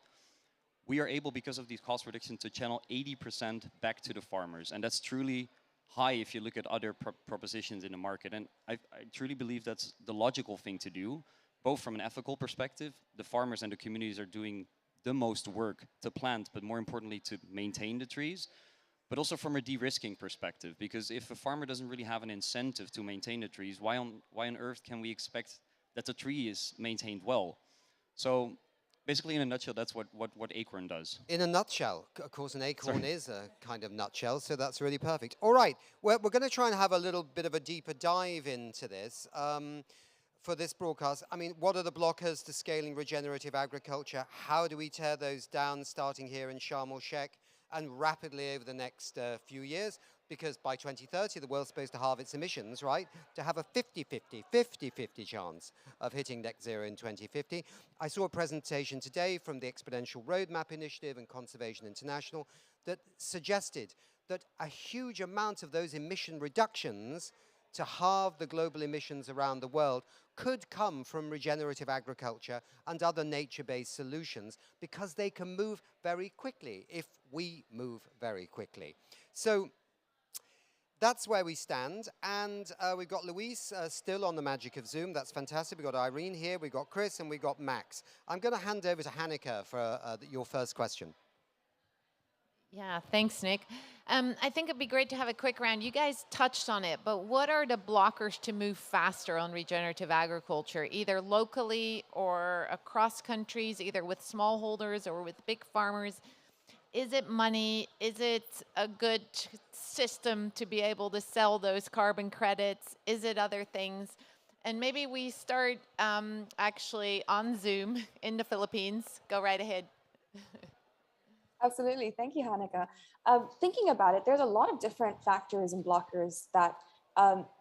We are able, because of these cost reductions, to channel 80% back to the farmers. And that's truly high if you look at other propositions in the market. And I truly believe that's the logical thing to do, both from an ethical perspective. The farmers and the communities are doing the most work to plant, but more importantly to maintain the trees, but also from a de-risking perspective, because if a farmer doesn't really have an incentive to maintain the trees, why on earth can we expect that the tree is maintained well? So basically, in a nutshell, that's what Acorn does. In a nutshell, of course, an acorn is a kind of nutshell, so that's really perfect. All right, we're going to try and have a little bit of a deeper dive into this. For this broadcast, I mean, what are the blockers to scaling regenerative agriculture? How do we tear those down, starting here in Sharm el-Sheikh and rapidly over the next few years? Because by 2030, the world's supposed to halve its emissions, right? To have a 50-50 chance of hitting net zero in 2050. I saw a presentation today from the Exponential Roadmap Initiative and Conservation International that suggested that a huge amount of those emission reductions to halve the global emissions around the world could come from regenerative agriculture and other nature-based solutions, because they can move very quickly if we move very quickly. So that's where we stand, and we've got Luis still on the magic of Zoom. That's fantastic. We've got Irene here, we've got Chris, and we've got Max. I'm going to hand over to Hanneke for your first question. Yeah, thanks, Nick. I think it'd be great to have a quick round. You guys touched on it, but what are the blockers to move faster on regenerative agriculture, either locally or across countries, either with smallholders or with big farmers? Is it money? Is it a good system to be able to sell those carbon credits? Is it other things? And maybe we start actually on Zoom in the Philippines. Go right ahead. Absolutely. Thank you, Hanneke. Thinking about it, there's a lot of different factors and blockers that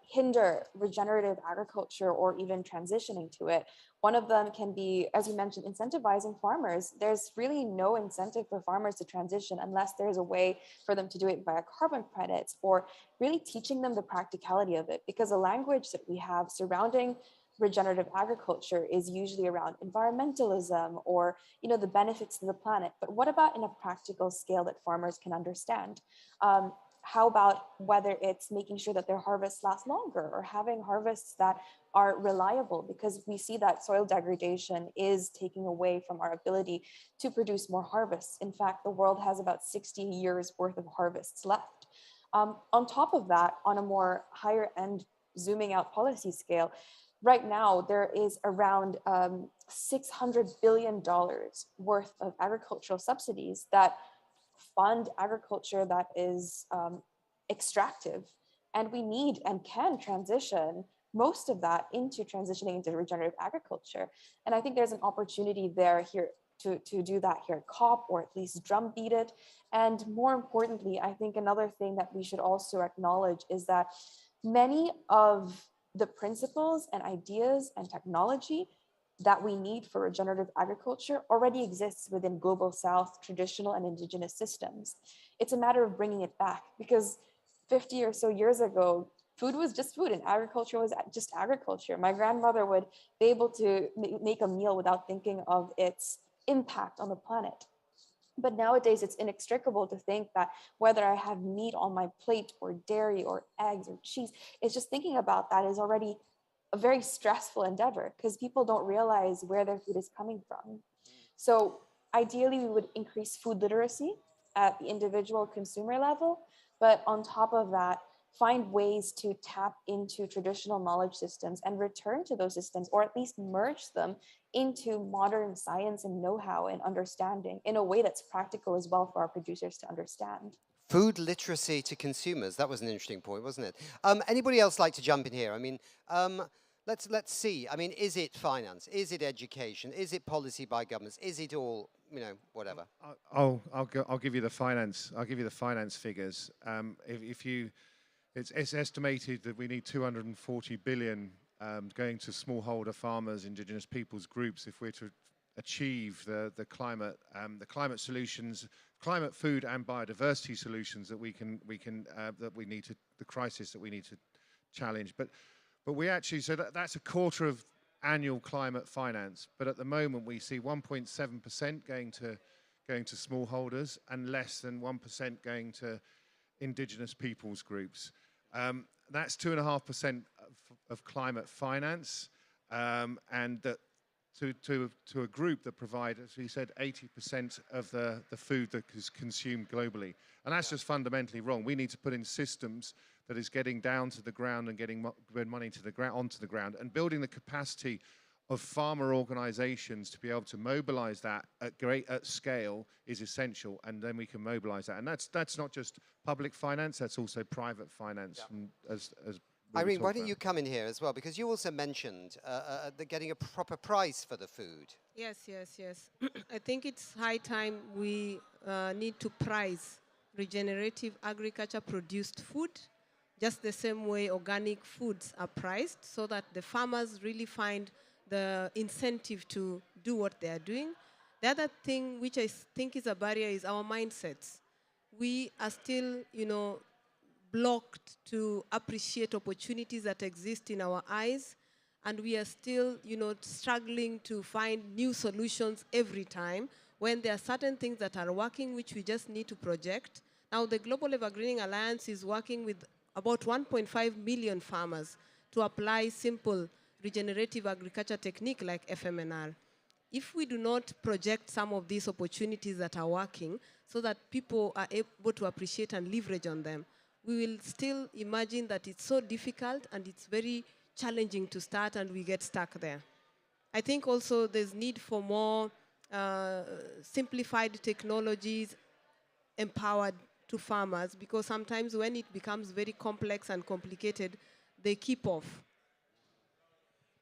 hinder regenerative agriculture or even transitioning to it. One of them can be, as you mentioned, incentivizing farmers. There's really no incentive for farmers to transition unless there's a way for them to do it via carbon credits, or really teaching them the practicality of it, because the language that we have surrounding regenerative agriculture is usually around environmentalism or, you know, the benefits to the planet. But what about in a practical scale that farmers can understand? How about whether it's making sure that their harvests last longer, or having harvests that are reliable, because we see that soil degradation is taking away from our ability to produce more harvests. In fact, the world has about 60 years worth of harvests left. On top of that, on a more higher end zooming out policy scale, right now, there is around $600 billion worth of agricultural subsidies that fund agriculture that is extractive. And we need and can transition most of that into transitioning into regenerative agriculture. And I think there's an opportunity there here to do that here at COP, or at least drumbeat it. And more importantly, I think another thing that we should also acknowledge is that many of the principles and ideas and technology that we need for regenerative agriculture already exists within Global South traditional and indigenous systems. It's a matter of bringing it back, because 50 or so years ago, food was just food and agriculture was just agriculture. My grandmother would be able to make a meal without thinking of its impact on the planet. But nowadays, it's inextricable to think that whether I have meat on my plate or dairy or eggs or cheese, it's just thinking about that is already a very stressful endeavor, because people don't realize where their food is coming from. So ideally, we would increase food literacy at the individual consumer level, but on top of that, find ways to tap into traditional knowledge systems and return to those systems, or at least merge them into modern science and know-how and understanding in a way that's practical as well for our producers to understand. Food literacy to consumers. That was an interesting point, wasn't it? Anybody else like to jump in here? I mean, let's see. I mean, is it finance? Is it education? Is it policy by governments? Is it all, you know, whatever? I'll give you the finance. I'll give you the finance figures. It's estimated that we need 240 billion going to smallholder farmers, indigenous peoples groups, if we're to achieve the climate solutions, climate, food, and biodiversity solutions that we need to, the crisis that we need to challenge. But we actually, so that's a quarter of annual climate finance. But at the moment, we see 1.7% going to smallholders, and less than 1% going to indigenous peoples groups. That's 2.5% of climate finance, and that to a group that provide, as we said, 80% of the food that is consumed globally. And that's just fundamentally wrong. We need to put in systems that is getting down to the ground and getting money to the onto the ground, and building the capacity of farmer organizations to be able to mobilize that at scale is essential, and then we can mobilize that. And that's not just public finance, that's also private finance. As Irene, why don't you come in here as well? Because you also mentioned getting a proper price for the food. Yes. I think it's high time we need to price regenerative agriculture produced food just the same way organic foods are priced, so that the farmers really find the incentive to do what they are doing. The other thing which I think is a barrier is our mindsets. We are still, blocked to appreciate opportunities that exist in our eyes, and we are still, struggling to find new solutions every time when there are certain things that are working which we just need to project. Now, the Global Evergreening Alliance is working with about 1.5 million farmers to apply simple regenerative agriculture technique like FMNR. If we do not project some of these opportunities that are working so that people are able to appreciate and leverage on them, we will still imagine that it's so difficult and it's very challenging to start, and we get stuck there. I think also there's need for more simplified technologies empowered to farmers, because sometimes when it becomes very complex and complicated, they keep off.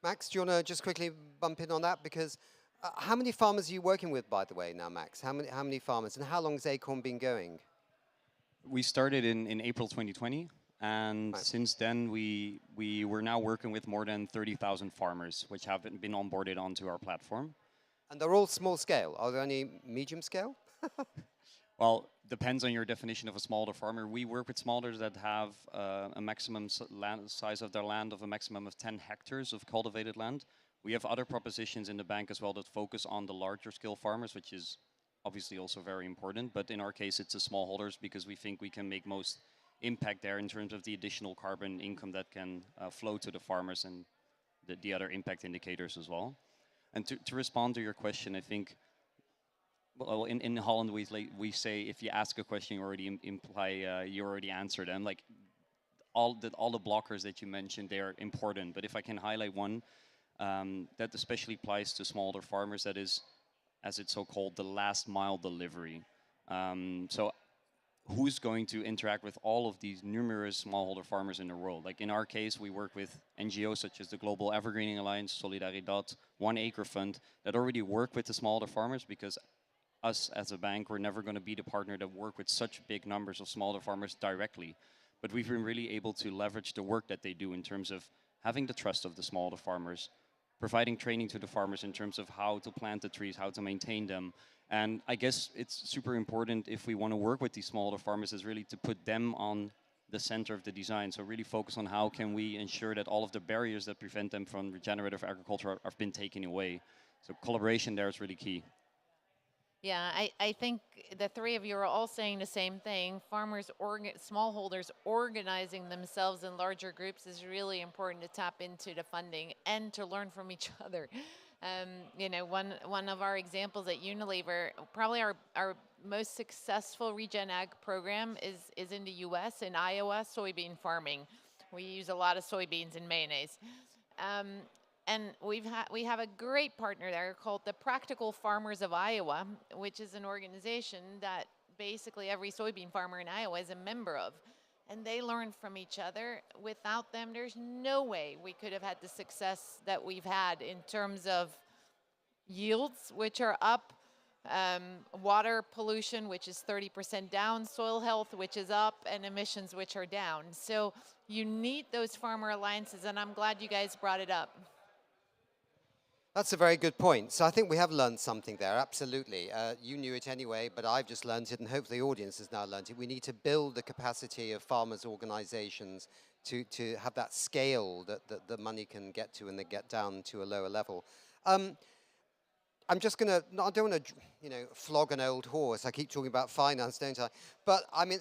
Max, do you want to just quickly bump in on that? Because how many farmers are you working with, by the way, now, Max? How many farmers, and how long has Acorn been going? We started in April 2020, and since then we were now working with more than 30,000 farmers, which have been onboarded onto our platform. And they're all small scale. Are there any medium scale? Well, depends on your definition of a smallholder farmer. We work with smallholders that have a maximum size of their land of a maximum of 10 hectares of cultivated land. We have other propositions in the bank as well that focus on the larger scale farmers, which is obviously also very important. But in our case, it's the smallholders because we think we can make most impact there in terms of the additional carbon income that can flow to the farmers and the other impact indicators as well. And to respond to your question, I think, well, in Holland, we say if you ask a question, you already imply you already answered them. Like all the blockers that you mentioned, they are important. But if I can highlight one that especially applies to smallholder farmers, that is, as it's so called, the last mile delivery. So who's going to interact with all of these numerous smallholder farmers in the world? Like in our case, we work with NGOs such as the Global Evergreening Alliance, Solidaridad, 1 Acre Fund, that already work with the smallholder farmers, because us as a bank, we're never going to be the partner that work with such big numbers of smallholder farmers directly. But we've been really able to leverage the work that they do in terms of having the trust of the smallholder farmers, providing training to the farmers in terms of how to plant the trees, how to maintain them. And I guess it's super important if we want to work with these smallholder farmers is really to put them on the center of the design. So really focus on how can we ensure that all of the barriers that prevent them from regenerative agriculture have been taken away. So collaboration there is really key. Yeah, I think the three of you are all saying the same thing. Farmers, smallholders organizing themselves in larger groups is really important to tap into the funding and to learn from each other. One of our examples at Unilever, probably our most successful Regen Ag program is in the US, in Iowa, soybean farming. We use a lot of soybeans in mayonnaise. And we have a great partner there called the Practical Farmers of Iowa, which is an organization that basically every soybean farmer in Iowa is a member of. And they learn from each other. Without them, there's no way we could have had the success that we've had in terms of yields, which are up, water pollution, which is 30% down, soil health, which is up, and emissions, which are down. So you need those farmer alliances, and I'm glad you guys brought it up. That's a very good point. So I think we have learned something there, absolutely. You knew it anyway, but I've just learned it, and hopefully the audience has now learned it. We need to build the capacity of farmers' organizations to have that scale that the money can get to and then get down to a lower level. I'm just going to, I don't want to, flog an old horse. I keep talking about finance, don't I? But I mean,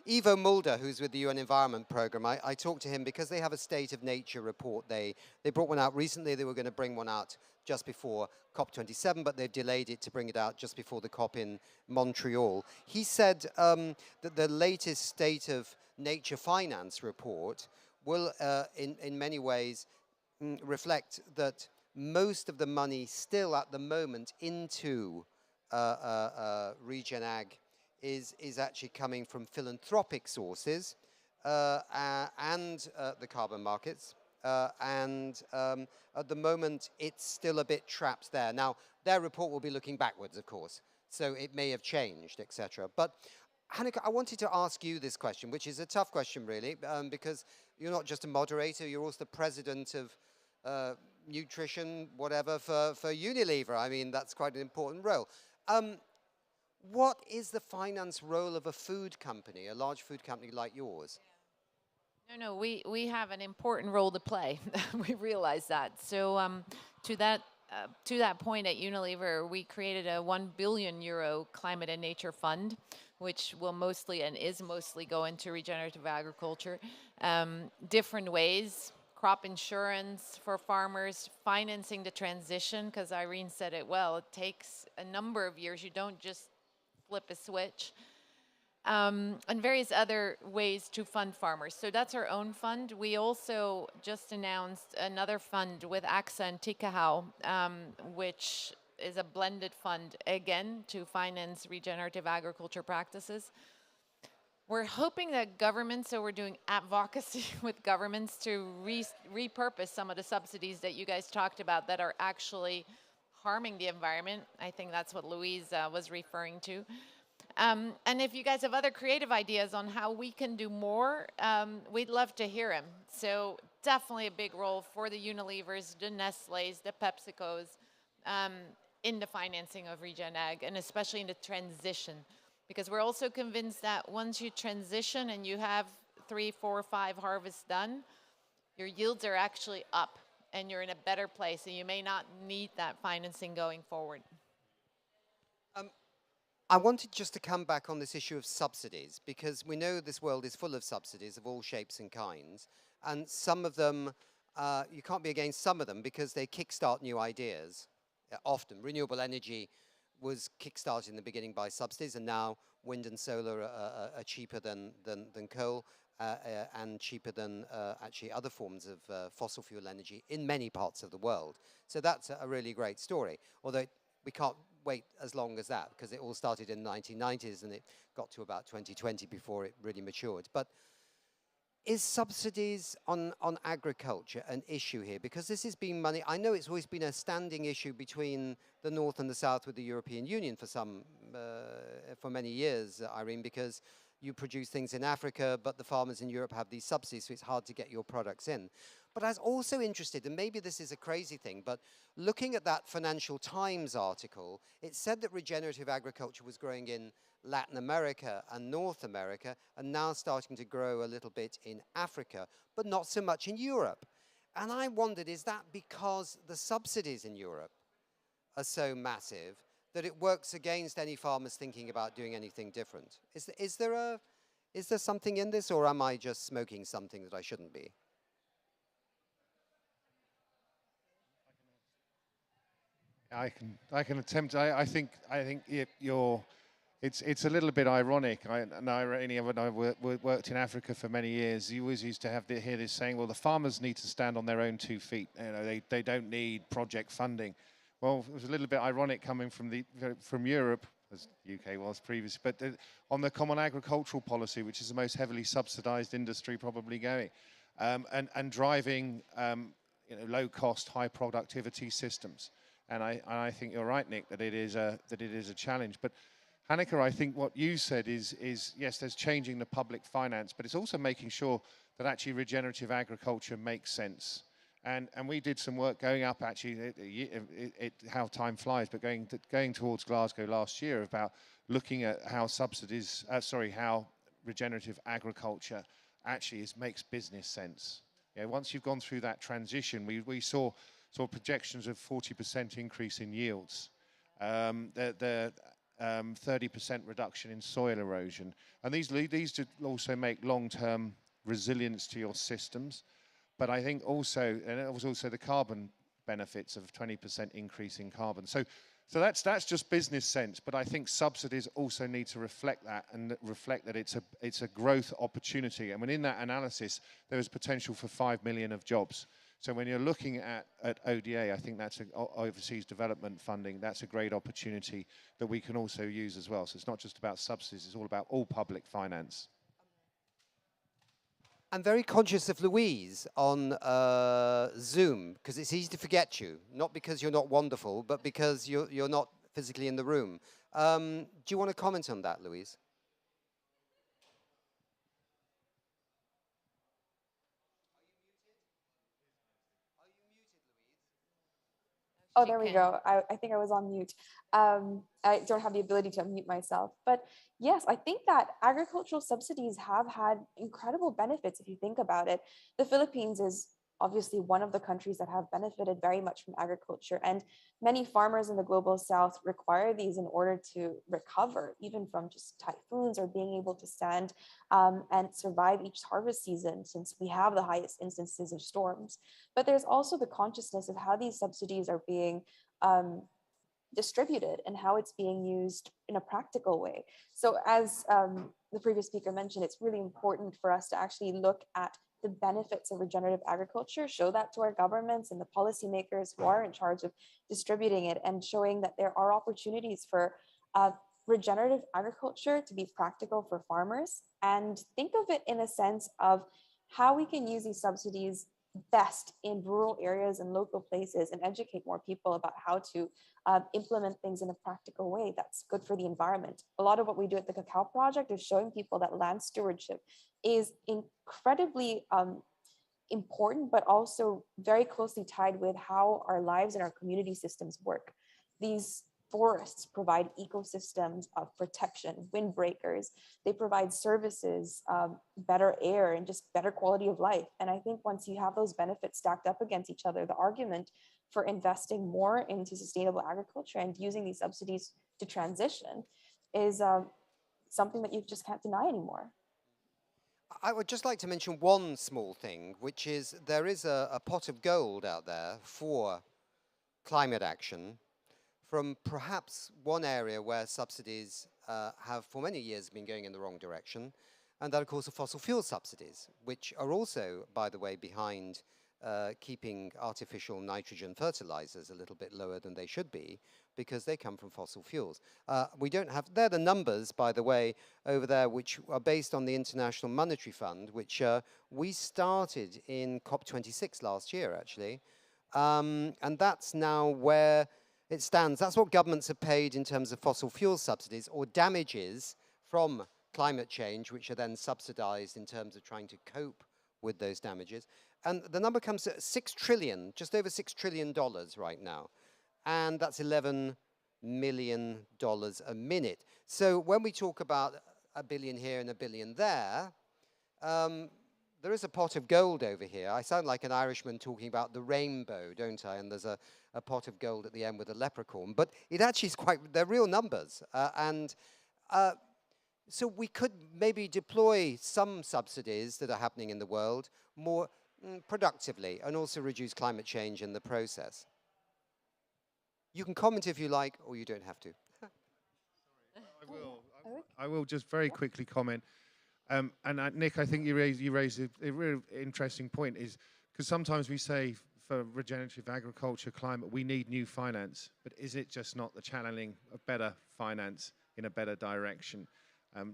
Ivo Mulder, who's with the UN Environment Programme, I talked to him because they have a State of Nature report. They brought one out recently. They were going to bring one out just before COP27, but they've delayed it to bring it out just before the COP in Montreal. He said that the latest State of Nature Finance report will, in many ways, reflect that most of the money still at the moment into Regen Ag is actually coming from philanthropic sources and the carbon markets. And at the moment, it's still a bit trapped there. Now, their report will be looking backwards, of course, so it may have changed, etc. But Hanneke, I wanted to ask you this question, which is a tough question, really, because you're not just a moderator, you're also the president of nutrition, whatever, for Unilever. I mean, that's quite an important role. What is the finance role of a food company, a large food company like yours? No, we have an important role to play. We realize that. So to that point at Unilever, we created a €1 billion climate and nature fund, which will mostly and is mostly go into regenerative agriculture. Different ways. Crop insurance for farmers, financing the transition, because Irene said it well, it takes a number of years. You don't just flip a switch. And various other ways to fund farmers. So that's our own fund. We also just announced another fund with AXA and Tikehau, which is a blended fund, again, to finance regenerative agriculture practices. We're hoping that governments, so we're doing advocacy with governments to repurpose some of the subsidies that you guys talked about that are actually harming the environment. I think that's what Louise was referring to. And if you guys have other creative ideas on how we can do more, we'd love to hear them. So definitely a big role for the Unilevers, the Nestle's, the PepsiCos in the financing of Regen Ag, and especially in the transition. Because we're also convinced that once you transition and you have 3, 4, 5 harvests done, your yields are actually up and you're in a better place, and you may not need that financing going forward. I wanted just to come back on this issue of subsidies, because we know this world is full of subsidies of all shapes and kinds, and some of them, you can't be against some of them because they kickstart new ideas. Often, renewable energy was kickstarted in the beginning by subsidies, and now wind and solar are cheaper than coal and cheaper than actually other forms of fossil fuel energy in many parts of the world. So that's a really great story, although we can't wait as long as that, because it all started in the 1990s and it got to about 2020 before it really matured. But is subsidies on agriculture an issue here? Because this has been money, I know it's always been a standing issue between the North and the South with the European Union for many years, Irene, because you produce things in Africa, but the farmers in Europe have these subsidies, so it's hard to get your products in. But I was also interested, and maybe this is a crazy thing, but looking at that Financial Times article, it said that regenerative agriculture was growing in Latin America and North America, and now starting to grow a little bit in Africa, but not so much in Europe. And I wondered, is that because the subsidies in Europe are so massive that it works against any farmers thinking about doing anything different? Is there something in this, or am I just smoking something that I shouldn't be? I can attempt. I think it's a little bit ironic. When I worked in Africa for many years, you always used to hear this saying, well, the farmers need to stand on their own 2 feet. You know, they don't need project funding. Well, it was a little bit ironic coming from Europe, as the UK was previously, but on the Common Agricultural Policy, which is the most heavily subsidised industry probably going, and driving low cost, high productivity systems. And I think you're right, Nick, that it is a challenge. But Hanneke, I think what you said is yes, there's changing the public finance, but it's also making sure that actually regenerative agriculture makes sense. And we did some work going up actually, how time flies, but going towards Glasgow last year about looking at how how regenerative agriculture actually makes business sense. Once you've gone through that transition, we saw sort of projections of 40% increase in yields. 30% reduction in soil erosion. And these also make long-term resilience to your systems. But I think also, and it was also the carbon benefits of 20% increase in carbon. So that's just business sense, but I think subsidies also need to reflect that and reflect that it's a growth opportunity. And within that analysis, there is potential for 5 million of jobs. So when you're looking at ODA, I think that's overseas development funding. That's a great opportunity that we can also use as well. So it's not just about subsidies, it's all about all public finance. I'm very conscious of Louise on Zoom, because it's easy to forget you, not because you're not wonderful, but because you're not physically in the room. Do you want to comment on that, Louise? Oh, there we go. I think I was on mute. I don't have the ability to unmute myself. But yes, I think that agricultural subsidies have had incredible benefits if you think about it. The Philippines is obviously one of the countries that have benefited very much from agriculture. And many farmers in the global south require these in order to recover, even from just typhoons or being able to stand and survive each harvest season, since we have the highest instances of storms. But there's also the consciousness of how these subsidies are being distributed and how it's being used in a practical way. So as the previous speaker mentioned, it's really important for us to actually look at the benefits of regenerative agriculture, show that to our governments and the policymakers who are in charge of distributing it, and showing that there are opportunities for regenerative agriculture to be practical for farmers. And think of it in a sense of how we can use these subsidies best in rural areas and local places, and educate more people about how to implement things in a practical way that's good for the environment. A lot of what we do at the Cacao Project is showing people that land stewardship is incredibly important, but also very closely tied with how our lives and our community systems work. These forests provide ecosystems of protection, windbreakers. They provide services, better air, and just better quality of life. And I think once you have those benefits stacked up against each other, the argument for investing more into sustainable agriculture and using these subsidies to transition is something that you just can't deny anymore. I would just like to mention one small thing, which is there is a pot of gold out there for climate action from perhaps one area where subsidies have for many years been going in the wrong direction, and that of course are fossil fuel subsidies, which are also, by the way, behind keeping artificial nitrogen fertilizers a little bit lower than they should be, because they come from fossil fuels. We don't have, they're the numbers, by the way, over there, which are based on the International Monetary Fund, which we started in COP26 last year, actually. And that's now where it stands. That's what governments have paid in terms of fossil fuel subsidies or damages from climate change, which are then subsidized in terms of trying to cope with those damages. And the number comes to 6 trillion, just over $6 trillion right now. And that's $11 million a minute. So when we talk about $1 billion here and $1 billion there, there is a pot of gold over here. I sound like an Irishman talking about the rainbow, don't I? And there's a pot of gold at the end with a leprechaun. But it actually is quite, they're real numbers. So we could maybe deploy some subsidies that are happening in the world more productively and also reduce climate change in the process. You can comment if you like, or you don't have to. I will just very quickly comment. And Nick, I think you raised a really interesting point, is because sometimes we say for regenerative agriculture, climate, we need new finance, but is it just not the channeling of better finance in a better direction?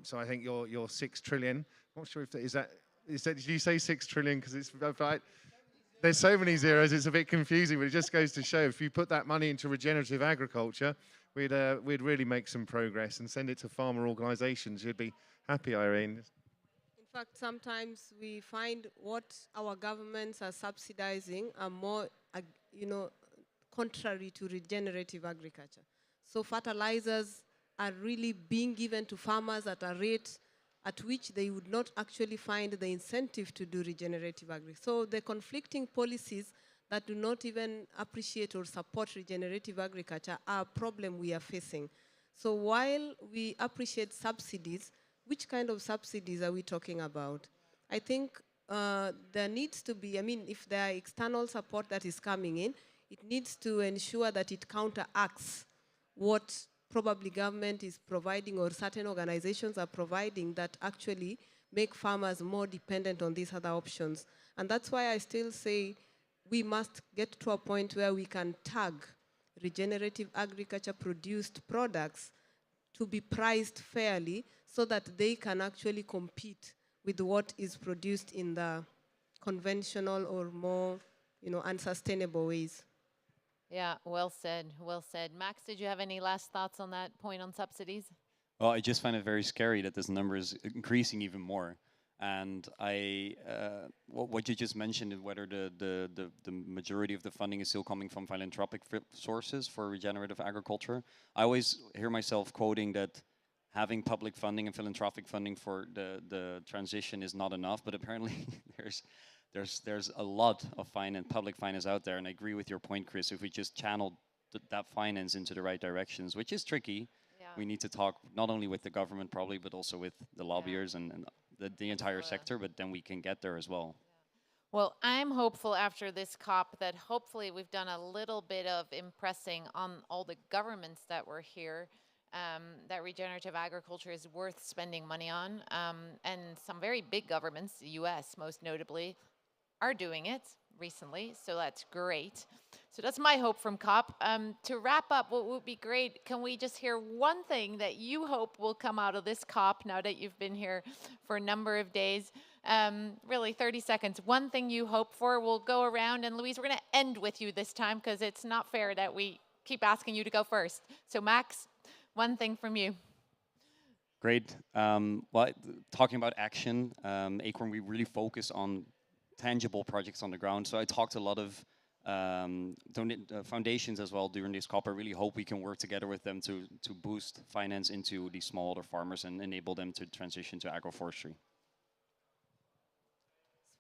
So I think your 6 trillion, I'm not sure if that, is that, did you say 6 trillion? Because it's right. There's so many zeros, it's a bit confusing, but it just goes to show if you put that money into regenerative agriculture, we'd really make some progress and send it to farmer organizations. You'd be happy, Irene. In fact, sometimes we find what our governments are subsidizing are more, contrary to regenerative agriculture. So fertilizers are really being given to farmers at a rate at which they would not actually find the incentive to do regenerative agriculture. So the conflicting policies that do not even appreciate or support regenerative agriculture are a problem we are facing. So while we appreciate subsidies, which kind of subsidies are we talking about? I think there needs to be, I mean, if there are external support that is coming in, it needs to ensure that it counteracts what probably government is providing or certain organizations are providing that actually make farmers more dependent on these other options. And that's why I still say we must get to a point where we can tag regenerative agriculture produced products to be priced fairly so that they can actually compete with what is produced in the conventional or more, unsustainable ways. Yeah, well said, well said. Max, did you have any last thoughts on that point on subsidies? Well, I just find it very scary that this number is increasing even more. And what you just mentioned, whether the majority of the funding is still coming from philanthropic sources for regenerative agriculture. I always hear myself quoting that having public funding and philanthropic funding for the transition is not enough, but apparently there's a lot of public finance out there, and I agree with your point, Chris. If we just channel that finance into the right directions, which is tricky, we need to talk not only with the government probably, but also with the lobbyers and the entire sector, but then we can get there as well. Well, I'm hopeful after this COP that hopefully we've done a little bit of impressing on all the governments that were here, that regenerative agriculture is worth spending money on. And some very big governments, the US most notably, are doing it recently, so that's great. So that's my hope from COP. To wrap up, what would be great, can we just hear one thing that you hope will come out of this COP now that you've been here for a number of days? Really, 30 seconds. One thing you hope for. We'll go around, and Louise, we're going to end with you this time because it's not fair that we keep asking you to go first. So Max, one thing from you. Great. Well, talking about action, Acorn, we really focus on tangible projects on the ground. So I talked to a lot of foundations as well during this COP. I really hope we can work together with them to boost finance into these smallholder farmers and enable them to transition to agroforestry.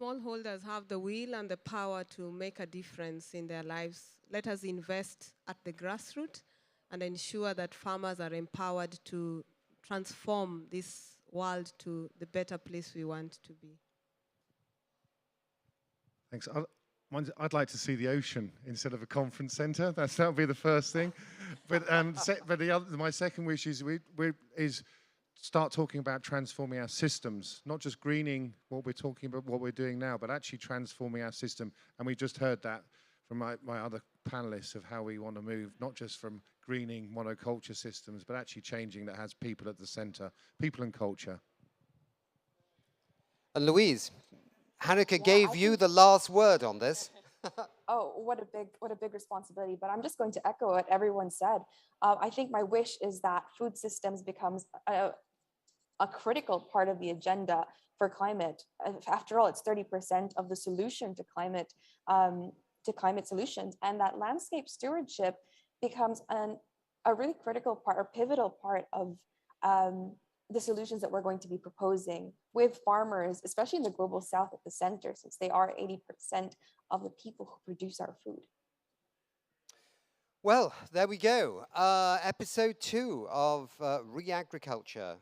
Smallholders have the will and the power to make a difference in their lives. Let us invest at the grassroots and ensure that farmers are empowered to transform this world to the better place we want to be. Thanks. I'd like to see the ocean instead of a conference centre. That would be the first thing. But my second wish is is start talking about transforming our systems, not just greening what we're talking about, what we're doing now, but actually transforming our system. And we just heard that from my other panelists of how we want to move, not just from greening monoculture systems, but actually changing that has people at the centre, people and culture. And Louise, Hanneke gave you the last word on this. Oh, what a big responsibility. But I'm just going to echo what everyone said. I think my wish is that food systems becomes a critical part of the agenda for climate. After all, it's 30% of the solution to climate solutions, and that landscape stewardship becomes a really critical part or pivotal part of the solutions that we're going to be proposing with farmers, especially in the global south at the center, since they are 80% of the people who produce our food. Well, there we go. Episode 2 of Re-Agriculture,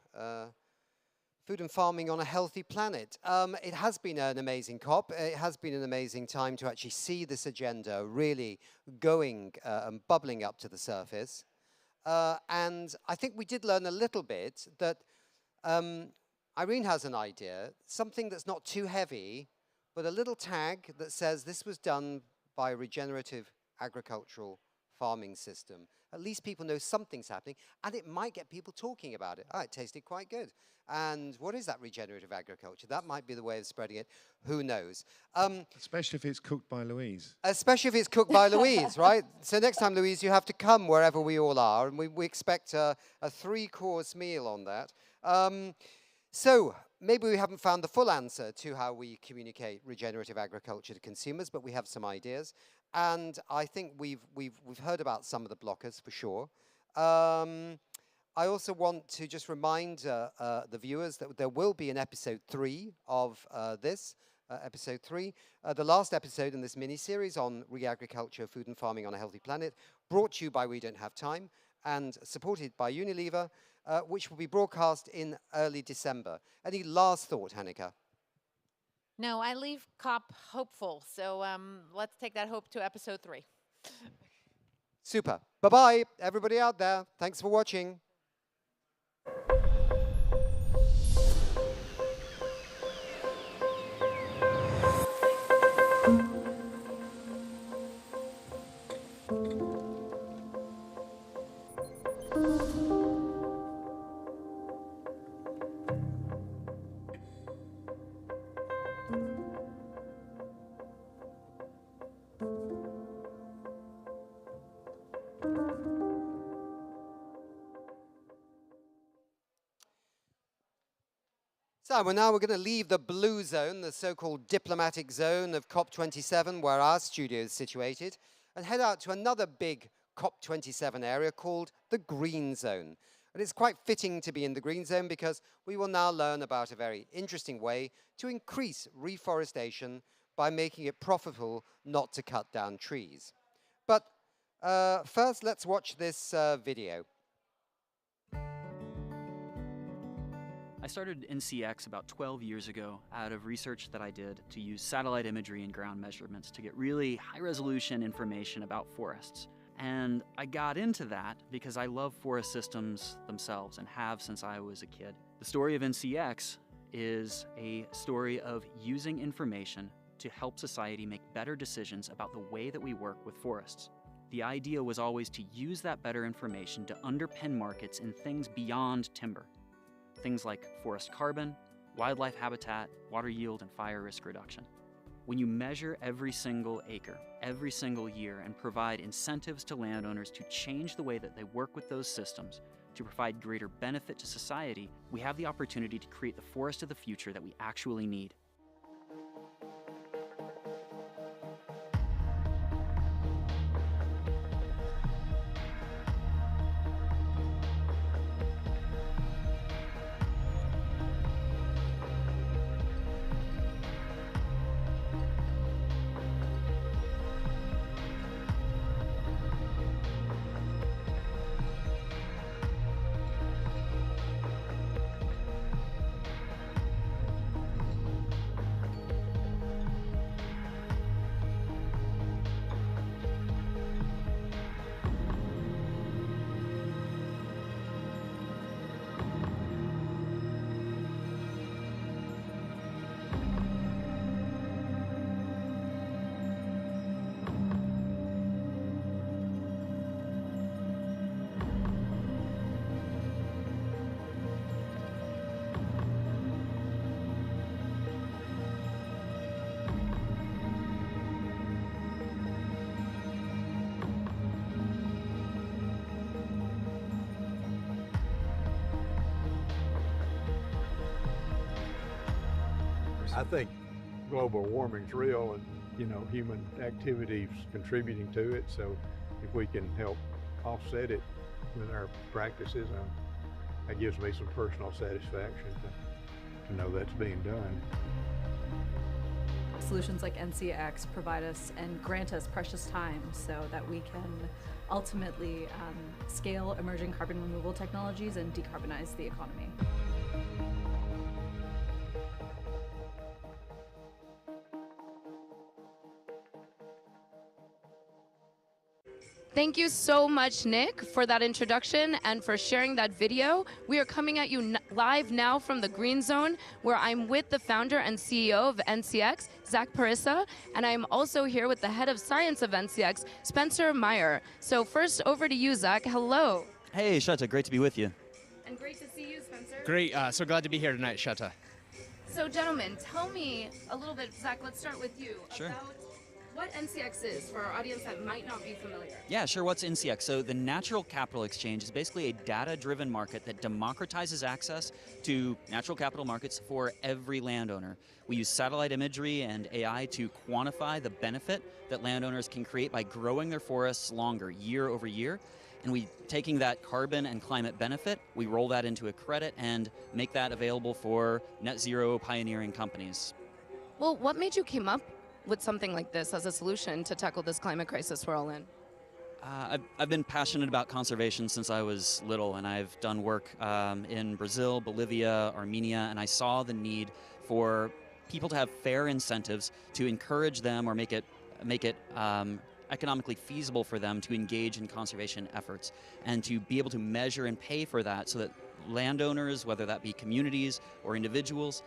Food and Farming on a Healthy Planet. It has been an amazing COP. It has been an amazing time to actually see this agenda really going and bubbling up to the surface. And I think we did learn a little bit that Irene has an idea, something that's not too heavy, but a little tag that says this was done by a regenerative agricultural farming system. At least people know something's happening, and it might get people talking about it. Oh, it tasted quite good. And what is that regenerative agriculture? That might be the way of spreading it. Who knows? Especially if it's cooked by Louise. Especially if it's cooked by Louise, right? So next time, Louise, you have to come wherever we all are, and we expect a 3-course meal on that. So maybe we haven't found the full answer to how we communicate regenerative agriculture to consumers, but we have some ideas. And I think we've heard about some of the blockers for sure. I also want to just remind the viewers that there will be an episode 3 of this. episode 3, the last episode in this mini-series on re-agriculture, food and farming on a healthy planet, brought to you by We Don't Have Time and supported by Unilever, which will be broadcast in early December. Any last thought, Hanneke? No, I leave COP hopeful, so let's take that hope to episode 3. Super. Bye-bye, everybody out there. Thanks for watching. So we're going to leave the blue zone, the so-called diplomatic zone of COP27, where our studio is situated, and head out to another big COP27 area called the green zone. And it's quite fitting to be in the green zone because we will now learn about a very interesting way to increase reforestation by making it profitable not to cut down trees. But first, let's watch this video. I started NCX about 12 years ago out of research that I did to use satellite imagery and ground measurements to get really high-resolution information about forests. And I got into that because I love forest systems themselves and have since I was a kid. The story of NCX is a story of using information to help society make better decisions about the way that we work with forests. The idea was always to use that better information to underpin markets in things beyond timber. Things like forest carbon, wildlife habitat, water yield, and fire risk reduction. When you measure every single acre, every single year, and provide incentives to landowners to change the way that they work with those systems to provide greater benefit to society, we have the opportunity to create the forest of the future that we actually need. I think global warming's real, and human activities contributing to it. So if we can help offset it with our practices, that gives me some personal satisfaction to know that's being done. Solutions like NCX provide us and grant us precious time so that we can ultimately scale emerging carbon removal technologies and decarbonize the economy. Thank you so much, Nick, for that introduction and for sharing that video. We are coming at you live now from the Green Zone, where I'm with the founder and CEO of NCX, Zach Parissa, and I'm also here with the head of science of NCX, Spencer Meyer. So first, over to you, Zach. Hello. Hey, Shata, great to be with you. And great to see you, Spencer. Great, so glad to be here tonight, Shata. So gentlemen, tell me a little bit, Zach, let's start with you, Sure. about what NCX is for our audience that might not be familiar. Yeah, sure. What's NCX? So the Natural Capital Exchange is basically a data-driven market that democratizes access to natural capital markets for every landowner. We use satellite imagery and AI to quantify the benefit that landowners can create by growing their forests longer, year over year. And we, taking that carbon and climate benefit, we roll that into a credit and make that available for net zero pioneering companies. Well, what made you came up with something like this as a solution to tackle this climate crisis we're all in? I've been passionate about conservation since I was little, and I've done work in Brazil, Bolivia, Armenia, and I saw the need for people to have fair incentives to encourage them or make it economically feasible for them to engage in conservation efforts and to be able to measure and pay for that so that landowners, whether that be communities or individuals,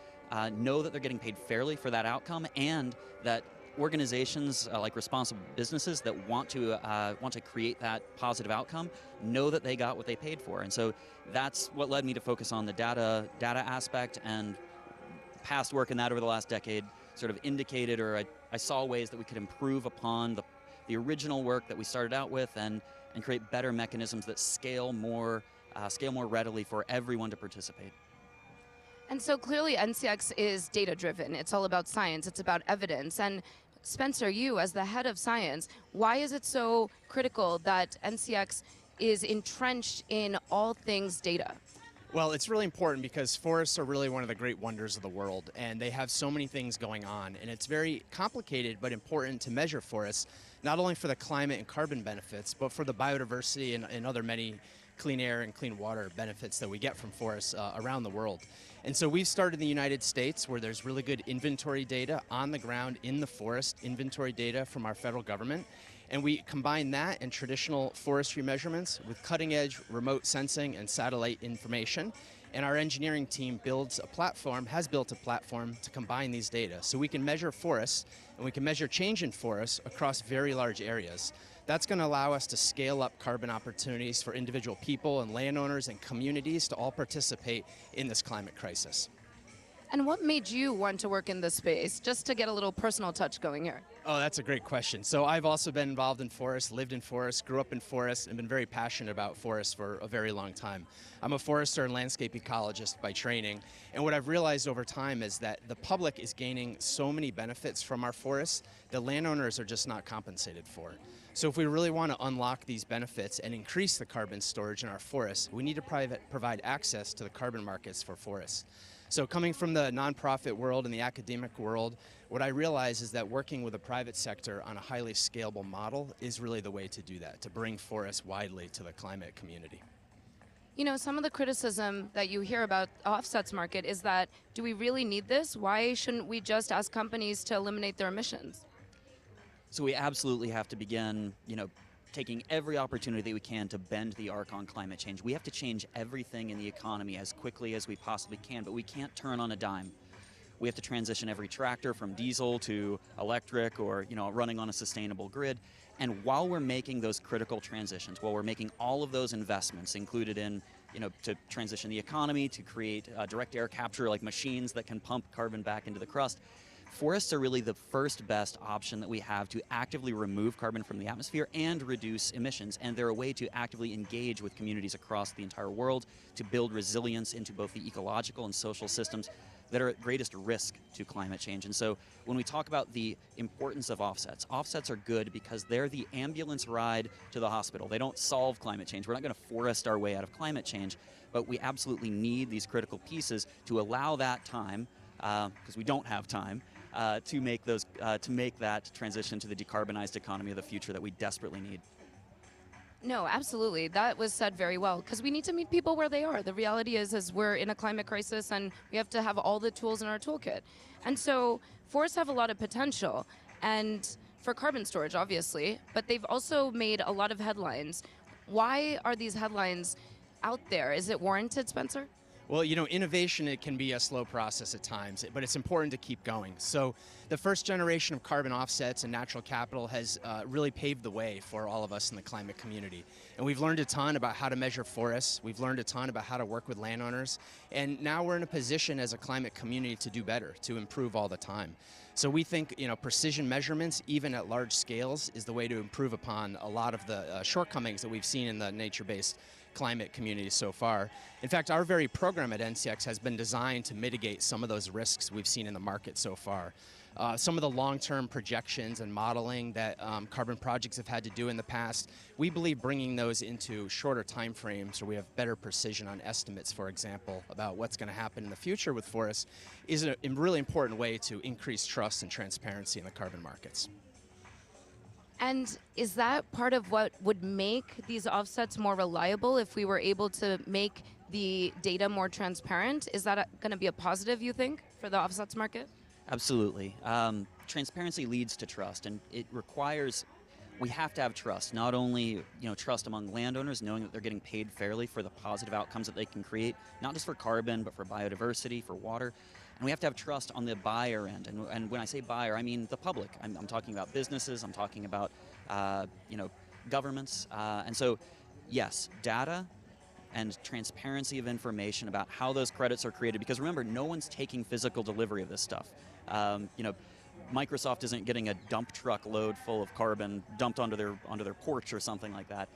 know that they're getting paid fairly for that outcome, and that organizations like responsible businesses that want to create that positive outcome know that they got what they paid for. And so that's what led me to focus on the data aspect, and past work in that over the last decade sort of indicated, or I saw ways that we could improve upon the original work that we started out with and create better mechanisms that scale more readily for everyone to participate. And so clearly NCX is data-driven. It's all about science. It's about evidence. And Spencer, you as the head of science, why is it so critical that NCX is entrenched in all things data? Well, it's really important because forests are really one of the great wonders of the world, and they have so many things going on, and it's very complicated but important to measure forests, not only for the climate and carbon benefits, but for the biodiversity and other many clean air and clean water benefits that we get from forests around the world. And so we've started in the United States, where there's really good inventory data on the ground in the forest, inventory data from our federal government. And we combine that and traditional forestry measurements with cutting-edge remote sensing and satellite information. And our engineering team has built a platform to combine these data. So we can measure forests, and we can measure change in forests across very large areas. That's going to allow us to scale up carbon opportunities for individual people and landowners and communities to all participate in this climate crisis. And what made you want to work in this space, just to get a little personal touch going here? Oh, that's a great question. So I've also been involved in forests, lived in forests, grew up in forests, and been very passionate about forests for a very long time. I'm a forester and landscape ecologist by training, and what I've realized over time is that the public is gaining so many benefits from our forests that landowners are just not compensated for. So if we really want to unlock these benefits and increase the carbon storage in our forests, we need to provide access to the carbon markets for forests. So coming from the nonprofit world and the academic world, what I realize is that working with the private sector on a highly scalable model is really the way to do that, to bring forests widely to the climate community. You know, some of the criticism that you hear about the offsets market is that, do we really need this? Why shouldn't we just ask companies to eliminate their emissions? So we absolutely have to begin, taking every opportunity that we can to bend the arc on climate change. We have to change everything in the economy as quickly as we possibly can, but we can't turn on a dime. We have to transition every tractor from diesel to electric or, running on a sustainable grid. And while we're making those critical transitions, while we're making all of those investments included in, to transition the economy, to create direct air capture like machines that can pump carbon back into the crust, forests are really the first best option that we have to actively remove carbon from the atmosphere and reduce emissions. And they're a way to actively engage with communities across the entire world to build resilience into both the ecological and social systems that are at greatest risk to climate change. And so when we talk about the importance of offsets, offsets are good because they're the ambulance ride to the hospital. They don't solve climate change. We're not going to forest our way out of climate change, but we absolutely need these critical pieces to allow that time, because we don't have time, to make that transition to the decarbonized economy of the future that we desperately need. No, absolutely. That was said very well, because we need to meet people where they are. The reality is we're in a climate crisis and we have to have all the tools in our toolkit. And so forests have a lot of potential, and for carbon storage, obviously, but they've also made a lot of headlines. Why are these headlines out there? Is it warranted, Spencer? Well, innovation, it can be a slow process at times, but it's important to keep going. So the first generation of carbon offsets and natural capital has really paved the way for all of us in the climate community. And we've learned a ton about how to measure forests. We've learned a ton about how to work with landowners. And now we're in a position as a climate community to do better, to improve all the time. So we think, precision measurements, even at large scales, is the way to improve upon a lot of the shortcomings that we've seen in the nature-based climate community so far. In fact, our very program at NCX has been designed to mitigate some of those risks we've seen in the market so far. Some of the long-term projections and modeling that carbon projects have had to do in the past, we believe bringing those into shorter time frames where we have better precision on estimates, for example, about what's going to happen in the future with forests is a really important way to increase trust and transparency in the carbon markets. And is that part of what would make these offsets more reliable if we were able to make the data more transparent? Is that going to be a positive, you think, for the offsets market? Absolutely. Transparency leads to trust, and it requires, we have to have trust, not only trust among landowners, knowing that they're getting paid fairly for the positive outcomes that they can create, not just for carbon, but for biodiversity, for water. And we have to have trust on the buyer end. And when I say buyer, I mean the public. I'm talking about businesses, I'm talking about governments. And so, yes, data and transparency of information about how those credits are created. Because remember, no one's taking physical delivery of this stuff. Microsoft isn't getting a dump truck load full of carbon dumped onto their porch or something like that.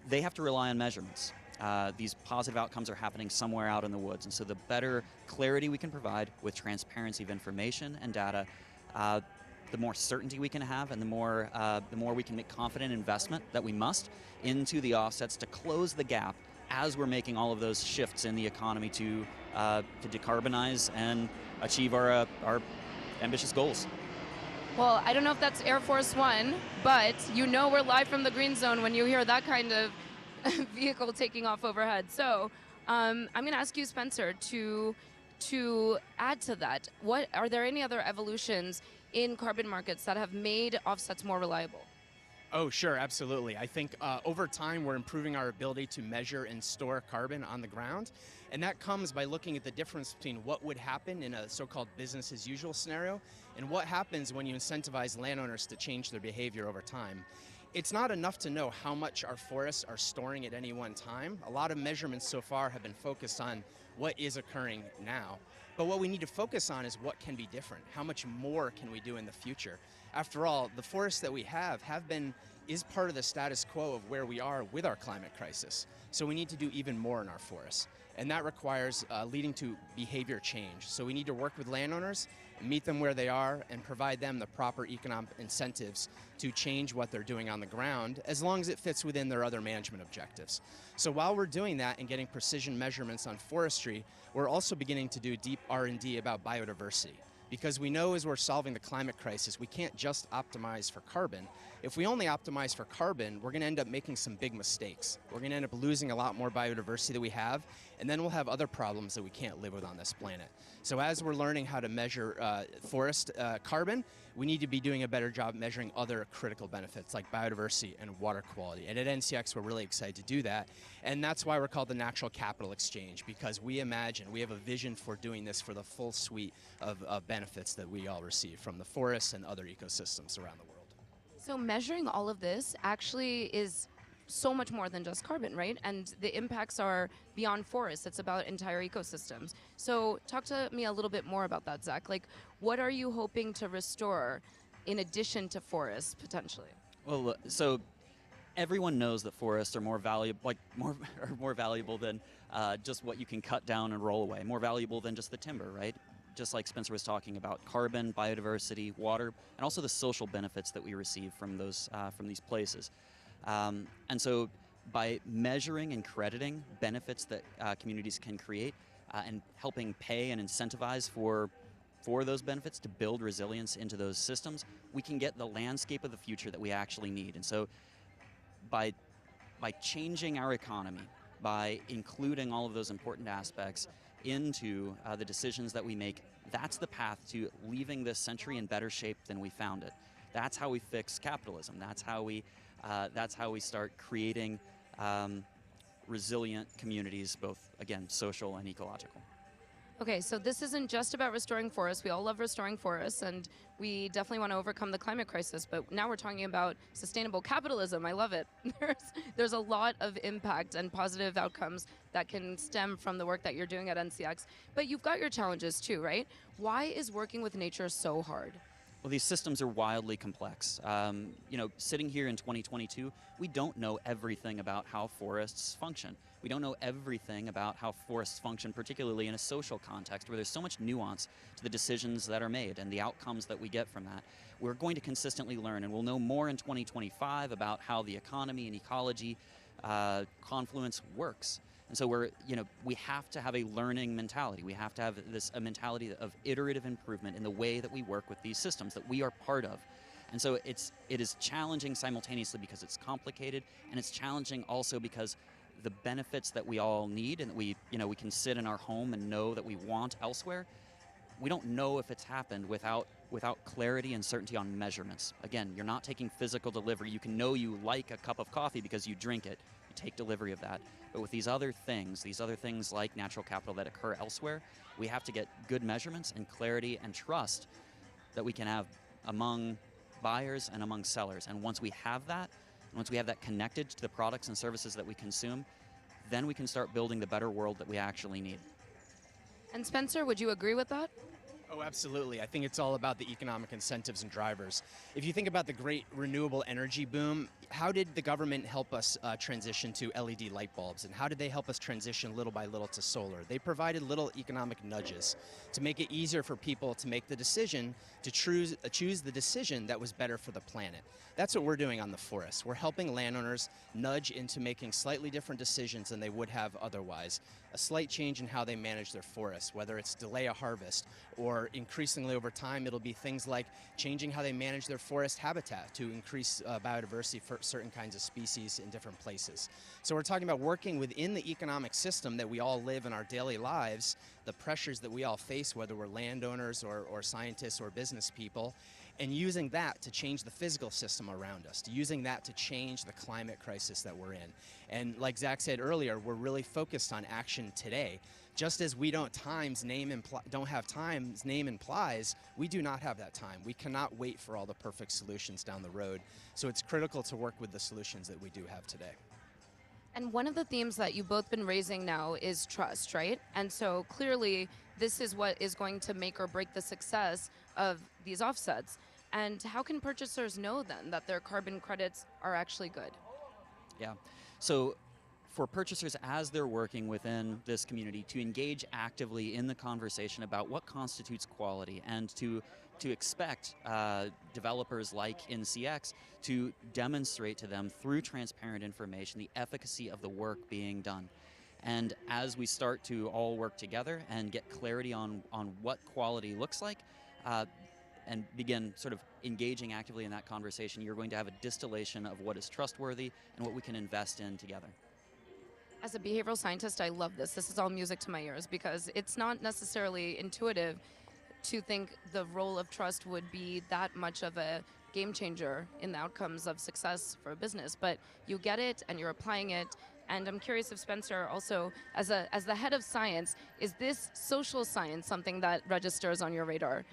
They have to rely on measurements. These positive outcomes are happening somewhere out in the woods. And so the better clarity we can provide with transparency of information and data, the more certainty we can have, and the more we can make confident investment that we must into the offsets to close the gap as we're making all of those shifts in the economy to decarbonize and achieve our ambitious goals. Well, I don't know if that's Air Force One, but we're live from the green zone when you hear that kind of vehicle taking off overhead. So I'm going to ask you, Spencer, to add to that. Are there any other evolutions in carbon markets that have made offsets more reliable? Oh, sure, absolutely. I think over time we're improving our ability to measure and store carbon on the ground. And that comes by looking at the difference between what would happen in a so-called business as usual scenario and what happens when you incentivize landowners to change their behavior over time. It's not enough to know how much our forests are storing at any one time. A lot of measurements so far have been focused on what is occurring now. But what we need to focus on is what can be different. How much more can we do in the future? After all, the forests that we is part of the status quo of where we are with our climate crisis. So we need to do even more in our forests. And that requires leading to behavior change. So we need to work with landowners, meet them where they are, and provide them the proper economic incentives to change what they're doing on the ground, as long as it fits within their other management objectives. So while we're doing that and getting precision measurements on forestry, we're also beginning to do deep R&D about biodiversity. Because we know as we're solving the climate crisis, we can't just optimize for carbon. If we only optimize for carbon, we're going to end up making some big mistakes. We're going to end up losing a lot more biodiversity that we have, and then we'll have other problems that we can't live with on this planet. So as we're learning how to measure forest carbon, we need to be doing a better job measuring other critical benefits like biodiversity and water quality. And at NCX, we're really excited to do that. And that's why we're called the Natural Capital Exchange, because we have a vision for doing this for the full suite of benefits that we all receive from the forests and other ecosystems around the world. So measuring all of this actually is so much more than just carbon, right? And the impacts are beyond forests. It's about entire ecosystems. So talk to me a little bit more about that, Zach. Like, what are you hoping to restore in addition to forests, potentially? Well, so everyone knows that forests are more valuable, more valuable than just what you can cut down and roll away. More valuable than just the timber, right? Just like Spencer was talking about, carbon, biodiversity, water, and also the social benefits that we receive from these places. And so by measuring and crediting benefits that communities can create and helping pay and incentivize for those benefits to build resilience into those systems, we can get the landscape of the future that we actually need. And so by changing our economy, by including all of those important aspects into the decisions that we make, that's the path to leaving this century in better shape than we found it. That's how we fix capitalism. That's how we start creating resilient communities, both, again, social and ecological. Okay, so this isn't just about restoring forests. We all love restoring forests, and we definitely want to overcome the climate crisis, but now we're talking about sustainable capitalism. I love it. There's a lot of impact and positive outcomes that can stem from the work that you're doing at NCX, but you've got your challenges too, right? Why is working with nature so hard? Well, these systems are wildly complex. You know, sitting here in 2022, we don't know everything about how forests function. We don't know everything about how forests function, particularly in a social context where there's so much nuance to the decisions that are made and the outcomes that we get from that. We're going to consistently learn, and we'll know more in 2025 about how the economy and ecology confluence works. And so we have to have a learning mentality. We have to have a mentality of iterative improvement in the way that we work with these systems that we are part of. And so it is challenging simultaneously because it's complicated, and it's challenging also because the benefits that we all need and that we can sit in our home and know that we want elsewhere, we don't know if it's happened without clarity and certainty on measurements. Again, you're not taking physical delivery. You can know you like a cup of coffee because you drink it. You take delivery of that. But with these other things like natural capital that occur elsewhere, we have to get good measurements and clarity and trust that we can have among buyers and among sellers. And once we have that connected to the products and services that we consume, then we can start building the better world that we actually need. And Spencer, would you agree with that? Oh, absolutely. I think it's all about the economic incentives and drivers. If you think about the great renewable energy boom, how did the government help us transition to LED light bulbs? And how did they help us transition little by little to solar? They provided little economic nudges to make it easier for people to make the decision to choose the decision that was better for the planet. That's what we're doing on the forest. We're helping landowners nudge into making slightly different decisions than they would have otherwise. A slight change in how they manage their forests, whether it's delay a harvest or increasingly over time, it'll be things like changing how they manage their forest habitat to increase biodiversity for certain kinds of species in different places. So we're talking about working within the economic system that we all live in our daily lives, the pressures that we all face, whether we're landowners or scientists or business people, and using that to change the physical system around us, using that to change the climate crisis that we're in. And like Zach said earlier, we're really focused on action today. Just as we don't have time's name implies, we do not have that time. We cannot wait for all the perfect solutions down the road. So it's critical to work with the solutions that we do have today. And one of the themes that you've both been raising now is trust, right? And so clearly this is what is going to make or break the success of these offsets. And how can purchasers know then that their carbon credits are actually good? Yeah. So for purchasers, as they're working within this community, to engage actively in the conversation about what constitutes quality and to expect developers like NCX to demonstrate to them through transparent information the efficacy of the work being done. And as we start to all work together and get clarity on what quality looks like, and begin sort of engaging actively in that conversation, you're going to have a distillation of what is trustworthy and what we can invest in together. As a behavioral scientist, I love this. This is all music to my ears because it's not necessarily intuitive to think the role of trust would be that much of a game changer in the outcomes of success for a business. But you get it and you're applying it. And I'm curious if Spencer also, as the head of science, is this social science something that registers on your radar?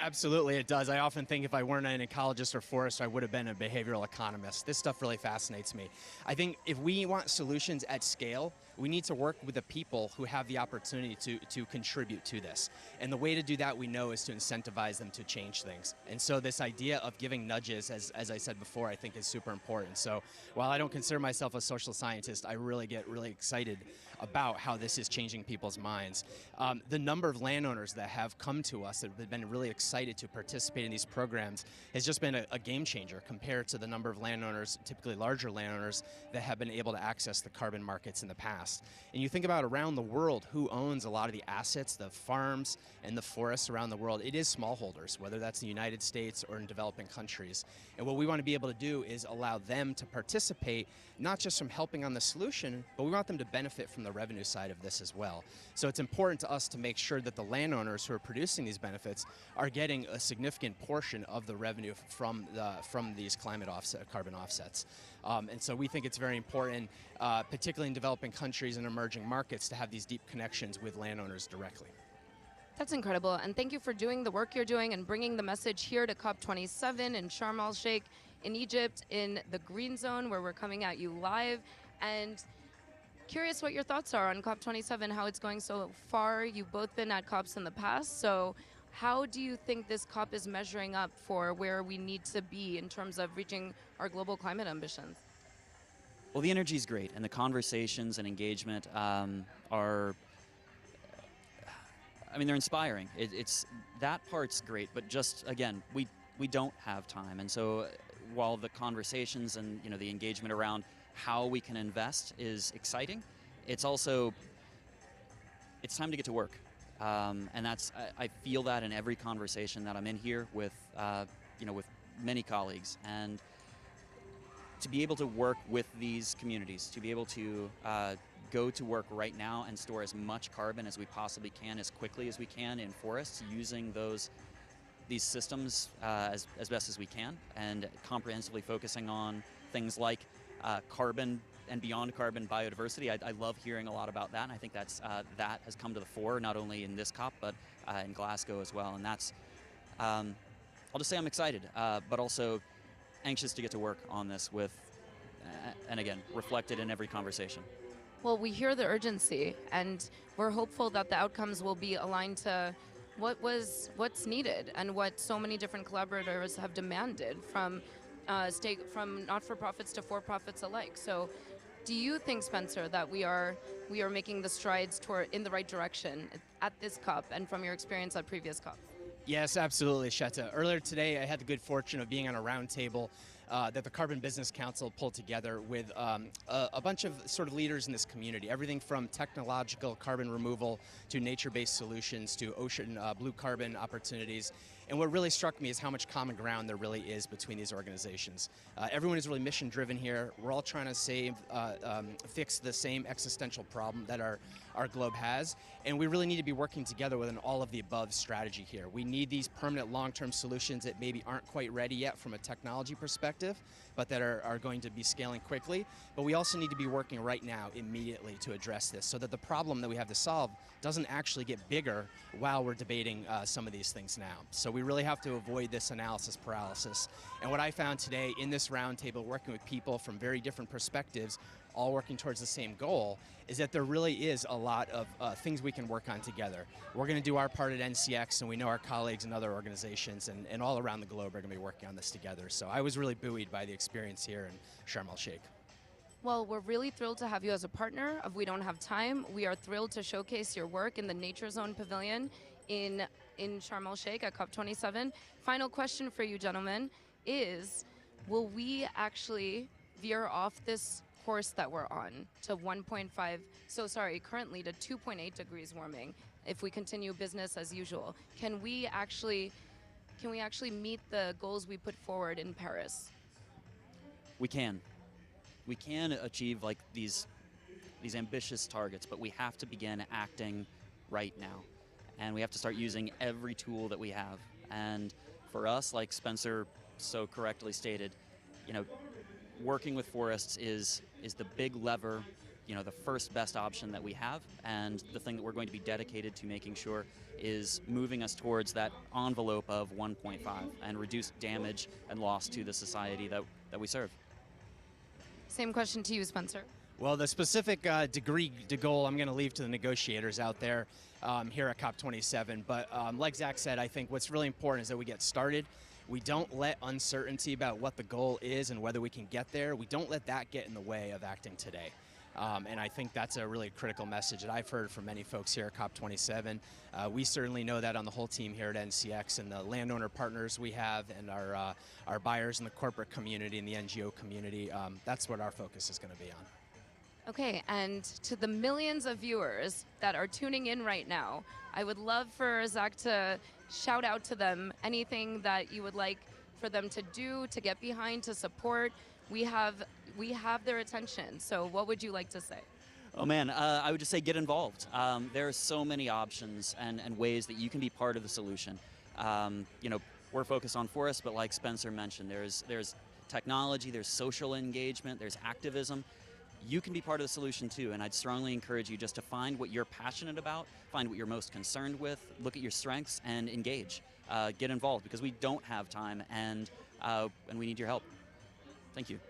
Absolutely, it does. I often think if I weren't an ecologist or forester, I would have been a behavioral economist. This stuff really fascinates me. I think if we want solutions at scale, we need to work with the people who have the opportunity to contribute to this. And the way to do that, we know, is to incentivize them to change things. And so this idea of giving nudges, as I said before, I think is super important. So while I don't consider myself a social scientist, I really get really excited about how this is changing people's minds. The number of landowners that have come to us that have been really excited to participate in these programs has just been a game changer compared to the number of landowners, typically larger landowners, that have been able to access the carbon markets in the past. And you think about around the world, who owns a lot of the assets, the farms and the forests around the world. It is smallholders, whether that's in the United States or in developing countries. And what we want to be able to do is allow them to participate, not just from helping on the solution, but we want them to benefit from the revenue side of this as well. So it's important to us to make sure that the landowners who are producing these benefits are getting a significant portion of the revenue from these carbon offsets. And so we think it's very important, particularly in developing countries and emerging markets, to have these deep connections with landowners directly. That's incredible, and thank you for doing the work you're doing and bringing the message here to COP27 in Sharm el-Sheikh in Egypt, in the Green Zone, where we're coming at you live. And curious what your thoughts are on COP27, how it's going so far. You've both been at COPs in the past, so How do you think this COP is measuring up for where we need to be in terms of reaching our global climate ambitions? Well, the energy is great, and the conversations and engagement are, I mean, they're inspiring. It's that part's great, but just again, we don't have time, and so while the conversations and the engagement around how we can invest is exciting, it's also it's time to get to work, and that's I feel that in every conversation that I'm in here with with many colleagues, and to be able to work with these communities, to be able to go to work right now and store as much carbon as we possibly can, as quickly as we can in forests, using these systems as best as we can, and comprehensively focusing on things like carbon and beyond carbon biodiversity. I love hearing a lot about that, and I think that has come to the fore, not only in this COP, but in Glasgow as well. And that's, I'll just say I'm excited, but also anxious to get to work on this with, and again, reflected in every conversation. Well, we hear the urgency, and we're hopeful that the outcomes will be aligned to what's needed and what so many different collaborators have demanded from from not-for-profits to for-profits alike. So, do you think, Spencer, that we are making the strides in the right direction at this COP, and from your experience at previous COPs? Yes, absolutely, Sheta. Earlier today, I had the good fortune of being on a roundtable that the Carbon Business Council pulled together with a bunch of sort of leaders in this community, everything from technological carbon removal to nature-based solutions to ocean blue carbon opportunities. And what really struck me is how much common ground there really is between these organizations. Everyone is really mission-driven here. We're all trying to fix the same existential problem that our globe has, and we really need to be working together with an all-of-the-above strategy here. We need these permanent long-term solutions that maybe aren't quite ready yet from a technology perspective, but that are going to be scaling quickly. But we also need to be working right now, immediately, to address this, so that the problem that we have to solve doesn't actually get bigger while we're debating some of these things now. So we really have to avoid this analysis paralysis. And what I found today in this roundtable, working with people from very different perspectives, all working towards the same goal, is that there really is a lot of things we can work on together. We're going to do our part at NCX, and we know our colleagues in other organizations and all around the globe are going to be working on this together. So I was really buoyed by the experience here in Sharm el-Sheikh. Well, we're really thrilled to have you as a partner of We Don't Have Time. We are thrilled to showcase your work in the Nature Zone Pavilion in Sharm el-Sheikh at COP27. Final question for you, gentlemen, is will we actually veer off this course that we're on to currently to 2.8 degrees warming if we continue business as usual? Can we actually meet the goals we put forward in Paris? We can achieve like these ambitious targets, but we have to begin acting right now, and we have to start using every tool that we have. And for us, like Spencer so correctly stated, working with forests is the big lever, the first best option that we have, and the thing that we're going to be dedicated to making sure is moving us towards that envelope of 1.5 and reduce damage and loss to the society that we serve. Same question to you, Spencer. Well, the specific degree to goal I'm going to leave to the negotiators out there here at COP27. But like Zach said, I think what's really important is that we get started. We don't let uncertainty about what the goal is and whether we can get there, we don't let that get in the way of acting today. And I think that's a really critical message that I've heard from many folks here at COP27. We certainly know that on the whole team here at NCX, and the landowner partners we have, and our buyers in the corporate community and the NGO community. That's what our focus is going to be on. Okay, and to the millions of viewers that are tuning in right now, I would love for Zach to shout out to them anything that you would like for them to do, to get behind, to support. We have their attention. So what would you like to say? Oh man, I would just say get involved. There are so many options and ways that you can be part of the solution. We're focused on forests, but like Spencer mentioned, there's technology, there's social engagement, there's activism. You can be part of the solution too, and I'd strongly encourage you just to find what you're passionate about, find what you're most concerned with, look at your strengths, and engage. Get involved, because we don't have time, and we need your help. Thank you.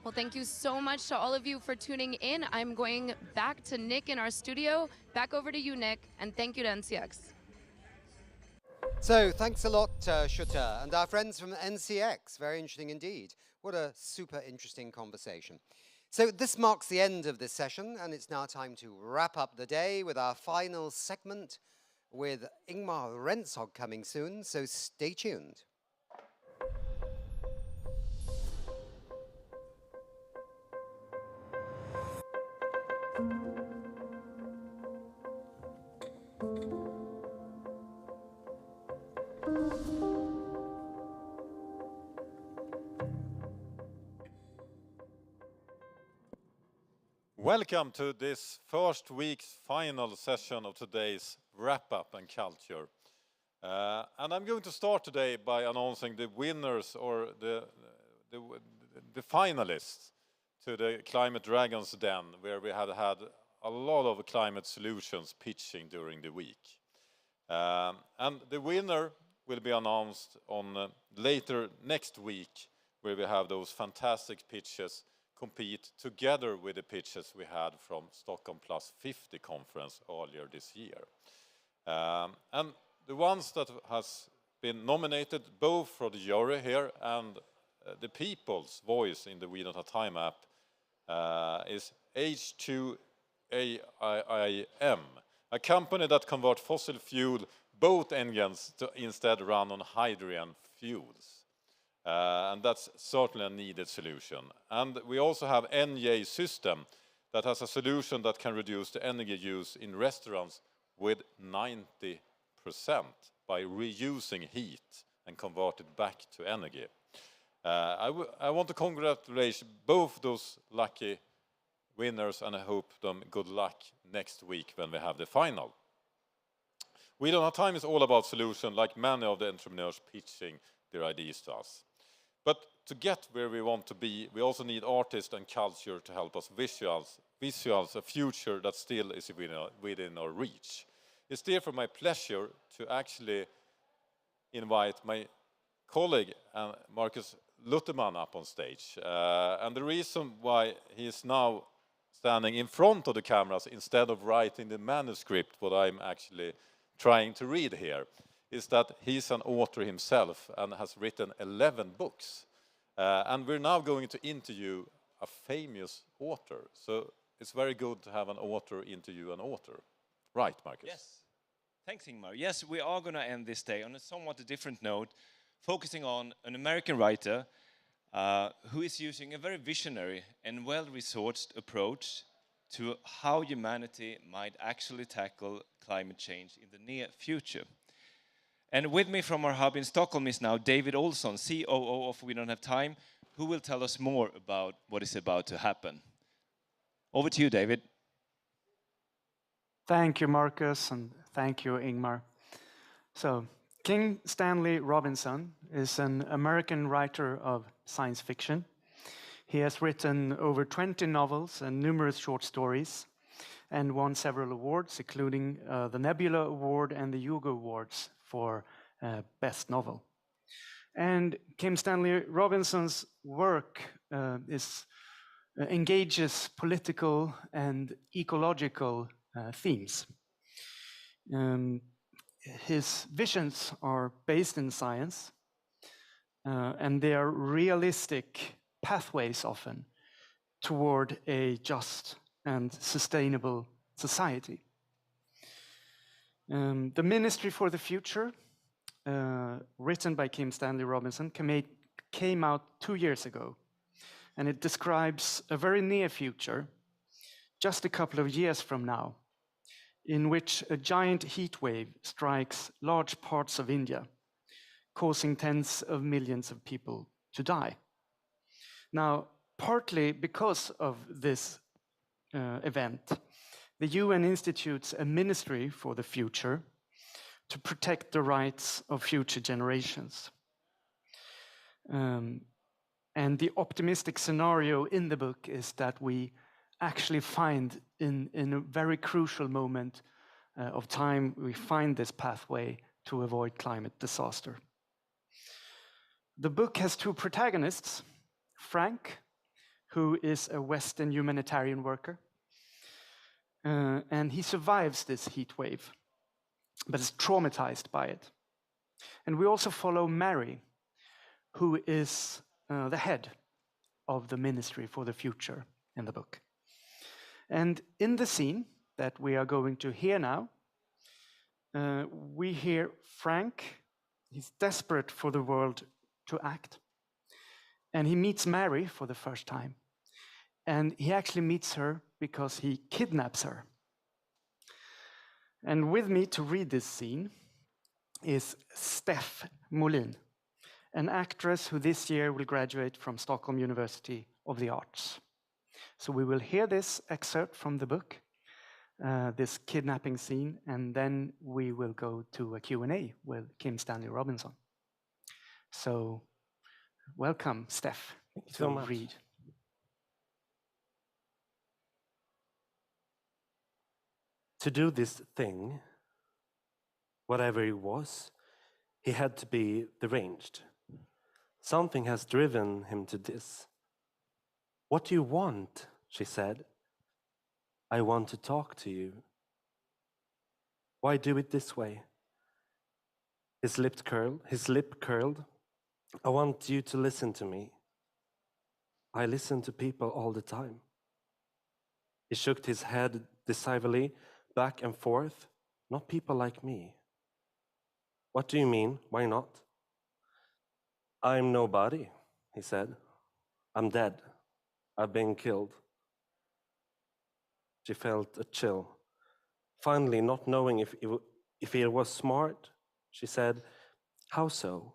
Well, thank you so much to all of you for tuning in. I'm going back to Nick in our studio. Back over to you, Nick, and thank you to NCX. So thanks a lot, Shuta, and our friends from NCX. Very interesting indeed. What a super interesting conversation. So this marks the end of this session, and it's now time to wrap up the day with our final segment with Ingmar Rentzhog coming soon, so stay tuned. Welcome to this first week's final session of today's wrap-up and culture. And I'm going to start today by announcing the winners or the finalists to the Climate Dragons Den, where we had a lot of climate solutions pitching during the week. And the winner will be announced on later next week, where we have those fantastic pitches compete together with the pitches we had from Stockholm Plus 50 conference earlier this year. And the ones that has been nominated both for the jury here and the people's voice in the We Don't Have Time app is H2AIM, a company that converts fossil fuel boat engines to instead run on hydrogen fuels. And that's certainly a needed solution. And we also have NJ System that has a solution that can reduce the energy use in restaurants with 90% by reusing heat and convert it back to energy. I want to congratulate both those lucky winners, and I hope them good luck next week when we have the final. We Don't Have Time is all about solution, like many of the entrepreneurs pitching their ideas to us. But to get where we want to be, we also need artists and culture to help us visualize a future that still is within our reach. It's therefore my pleasure to actually invite my colleague Marcus Lutterman up on stage. And the reason why he is now standing in front of the cameras instead of writing the manuscript, what I'm actually trying to read here, is that he's an author himself and has written 11 books. And we're now going to interview a famous author. So it's very good to have an author interview an author. Right, Marcus? Yes. Thanks, Ingmar. Yes, we are going to end this day on a somewhat different note, focusing on an American writer who is using a very visionary and well-resourced approach to how humanity might actually tackle climate change in the near future. And with me from our hub in Stockholm is now David Olsson, COO of We Don't Have Time, who will tell us more about what is about to happen. Over to you, David. Thank you, Marcus, and thank you, Ingmar. So, King Stanley Robinson is an American writer of science fiction. He has written over 20 novels and numerous short stories, and won several awards, including the Nebula Award and the Hugo Awards for Best Novel. And Kim Stanley Robinson's work engages political and ecological themes. His visions are based in science, and they are realistic pathways often toward a just and sustainable society. The Ministry for the Future, written by Kim Stanley Robinson, came out 2 years ago, and it describes a very near future, just a couple of years from now, in which a giant heat wave strikes large parts of India, causing tens of millions of people to die. Now, partly because of this event, the UN institutes a ministry for the future to protect the rights of future generations. And the optimistic scenario in the book is that we actually find in a very crucial moment of time, we find this pathway to avoid climate disaster. The book has two protagonists, Frank, who is a Western humanitarian worker, and he survives this heat wave, but is traumatized by it. And we also follow Mary, who is the head of the ministry for the future in the book. And in the scene that we are going to hear now, we hear Frank. He's desperate for the world to act. And he meets Mary for the first time. And he actually meets her because he kidnaps her. And with me to read this scene is Steph Molin, an actress who this year will graduate from Stockholm University of the Arts. So we will hear this excerpt from the book, this kidnapping scene, and then we will go to a Q&A with Kim Stanley Robinson. So welcome, Steph, Thank you so much. Read. To do this thing, whatever it was, he had to be deranged. Something has driven him to this. What do you want? She said. I want to talk to you. Why do it this way? His lip curled. I want you to listen to me. I listen to people all the time. He shook his head decisively, back and forth. Not people like me. What do you mean? Why not? I'm nobody, he said. I'm dead. I've been killed. She felt a chill. Finally, not knowing if he was smart, she said, how so?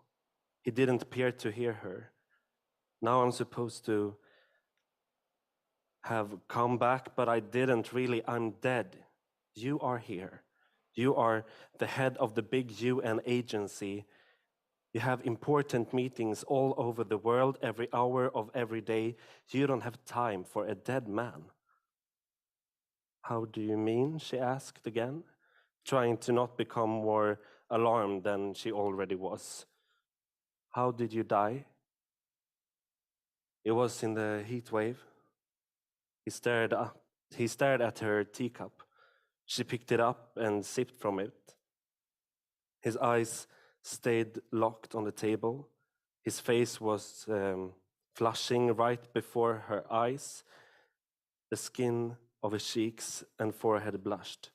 He didn't appear to hear her. Now I'm supposed to have come back, but I didn't really. I'm dead. You are here. You are the head of the big UN agency. You have important meetings all over the world, every hour of every day. You don't have time for a dead man. How do you mean? She asked again, trying to not become more alarmed than she already was. How did you die? It was in the heat wave. He stared at her teacup. She picked it up and sipped from it. His eyes stayed locked on the table. His face was flushing right before her eyes. The skin of his cheeks and forehead blushed.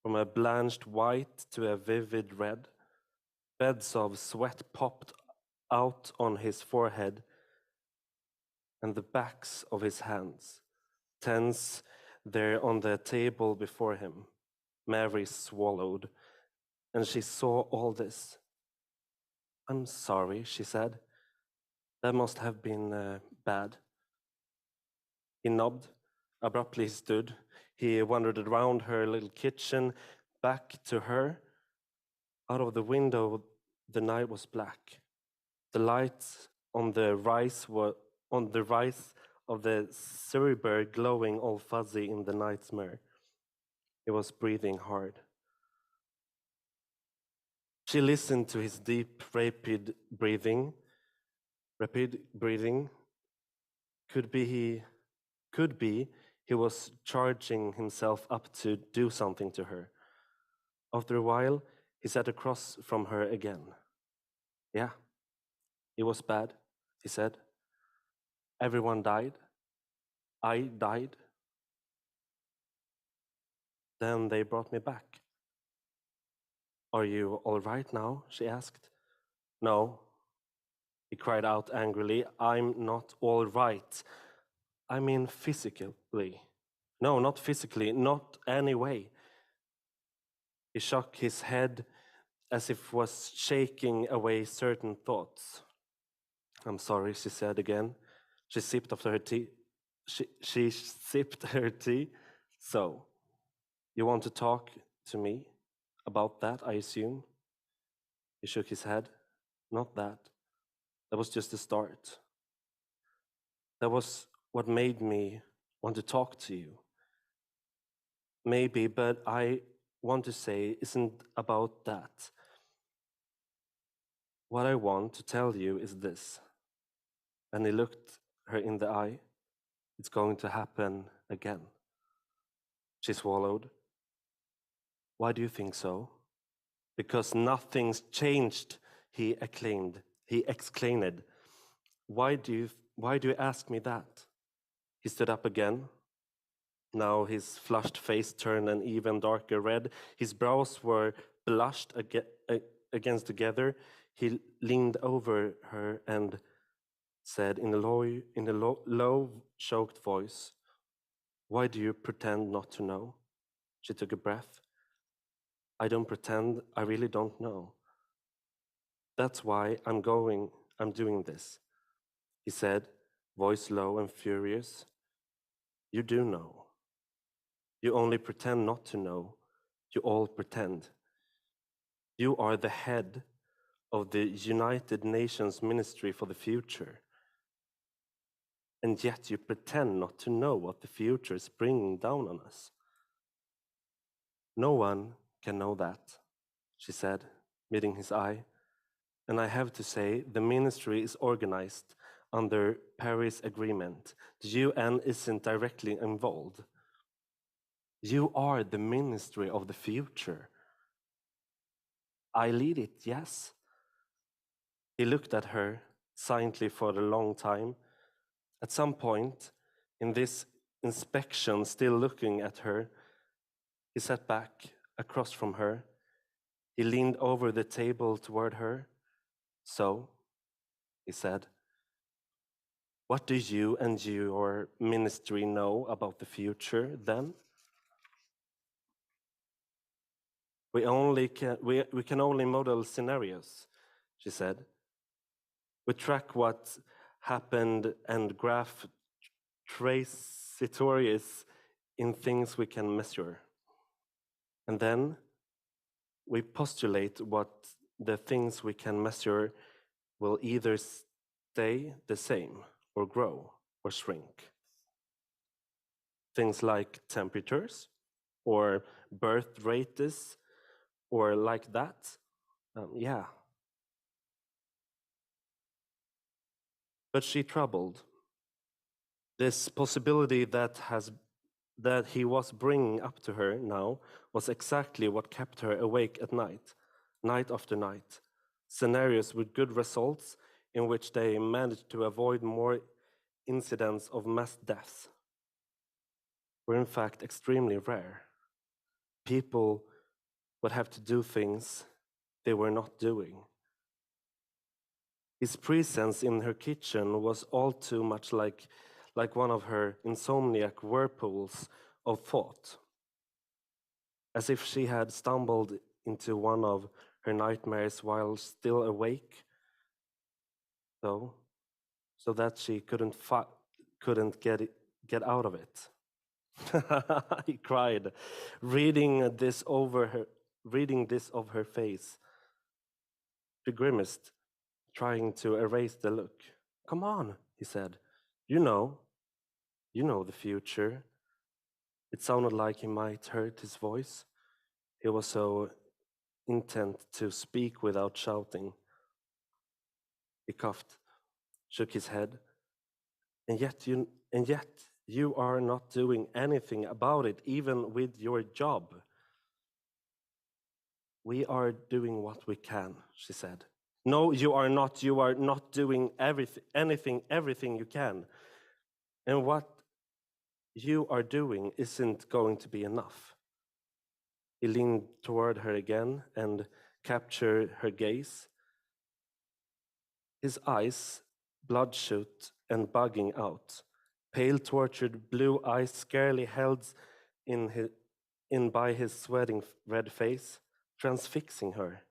From a blanched white to a vivid red, beds of sweat popped out on his forehead and the backs of his hands, tense there on the table before him. Mary swallowed, and she saw all this. I'm sorry, she said. That must have been bad. He nodded. Abruptly he stood. He wandered around her little kitchen, back to her. Out of the window, the night was black. The lights on the rise of the Surreyberg glowing all fuzzy in the night's mirror. He was breathing hard. She listened to his deep, rapid breathing. Could be he was charging himself up to do something to her. After a while, he sat across from her again. Yeah, it was bad, he said. Everyone died. I died. Then they brought me back. Are you all right now? She asked. No, he cried out angrily. I'm not all right. I mean physically. No, not physically, not any way. He shook his head as if was shaking away certain thoughts. I'm sorry, she said again. She sipped after her tea. She sipped her tea. So, you want to talk to me about that, I assume? He shook his head. Not that. That was just the start. That was what made me want to talk to you. Maybe, but I want to say isn't about that. What I want to tell you is this. And he looked her in the eye. It's going to happen again. She swallowed. Why do you think so? Because nothing's changed, he exclaimed. Why do you ask me that? He stood up again. Now his flushed face turned an even darker red. His brows were blushed against together. He leaned over her and said in a low, choked voice, "Why do you pretend not to know?" She took a breath. "I don't pretend, I really don't know. That's why I'm doing this," he said, voice low and furious. "You do know. You only pretend not to know. You all pretend. You are the head of the United Nations Ministry for the Future. And yet you pretend not to know what the future is bringing down on us. No one can know that," she said, meeting his eye. "And I have to say, the ministry is organized under Paris Agreement. The UN isn't directly involved. You are the ministry of the future." "I lead it, yes." He looked at her silently for a long time. At some point, in this inspection, still looking at her, he sat back across from her. He leaned over the table toward her. "So," he said, "what do you and your ministry know about the future then?" We can only model scenarios," she said. "We track what happened and graph trajectories in things we can measure. And then we postulate what the things we can measure will either stay the same or grow or shrink. Things like temperatures or birth rates or like that. Yeah." But she troubled. This possibility that he was bringing up to her now was exactly what kept her awake at night, night after night. Scenarios with good results in which they managed to avoid more incidents of mass deaths were in fact extremely rare. People would have to do things they were not doing. His presence in her kitchen was all too much like one of her insomniac whirlpools of thought, as if she had stumbled into one of her nightmares while still awake, so that she couldn't get out of it. He cried, reading this of her face. She grimaced, trying to erase the look. "Come on," he said. You know the future." It sounded like he might hurt his voice. He was so intent to speak without shouting. He coughed, shook his head. And yet you are not doing anything about it, even with your job." "We are doing what we can," she said. "No, you are not. You are not doing everything you can. And what you are doing isn't going to be enough." He leaned toward her again and captured her gaze. His eyes, bloodshot and bugging out, pale, tortured blue eyes scarcely held in by his sweating red face, transfixing her.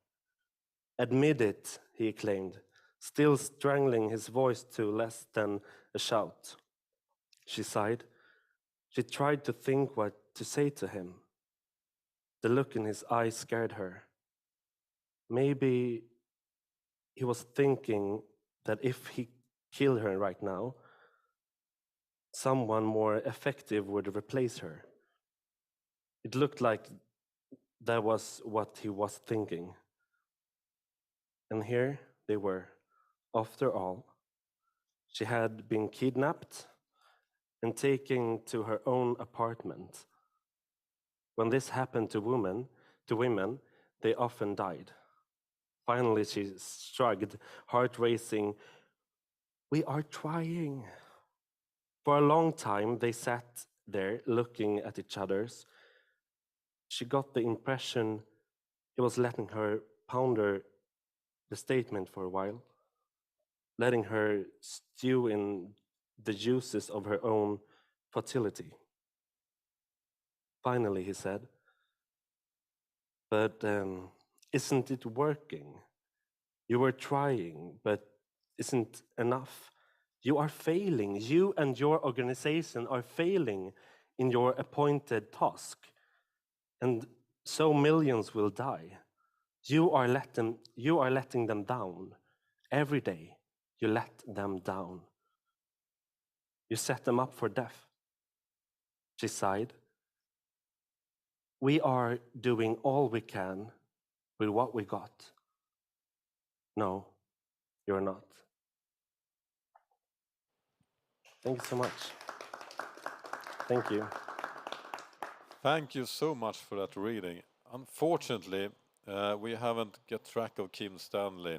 "Admit it," he exclaimed, still strangling his voice to less than a shout. She sighed. She tried to think what to say to him. The look in his eyes scared her. Maybe he was thinking that if he killed her right now, someone more effective would replace her. It looked like that was what he was thinking. And here they were. After all, she had been kidnapped and taken to her own apartment. When this happened to women, they often died. Finally, she shrugged, heart racing. We are trying. For a long time, they sat there looking at each other's. She got the impression he was letting her ponder the statement for a while, letting her stew in the juices of her own fertility. Finally, he said, but isn't it working? You were trying, but isn't enough. You are failing. You and your organization are failing in your appointed task. And so millions will die. You are letting them down. Every day, you let them down. You set them up for death. She sighed. We are doing all we can with what we got. No, you're not. Thank you so much. Thank you. Thank you so much for that reading. Unfortunately, we haven't got track of Kim Stanley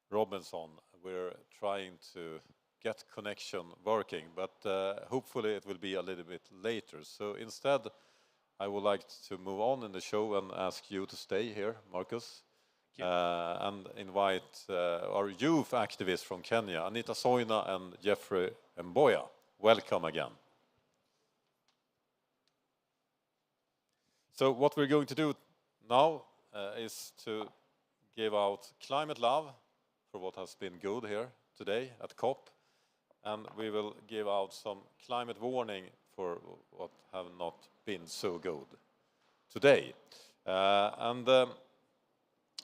Robinson. We're trying to get connection working, but hopefully it will be a little bit later. So instead, I would like to move on in the show and ask you to stay here, Marcus, and invite our youth activists from Kenya, Anita Soina and Jeffrey Mboya. Welcome again. So what we're going to do now is to give out climate love for what has been good here today at COP, and we will give out some climate warning for what have not been so good today. I'm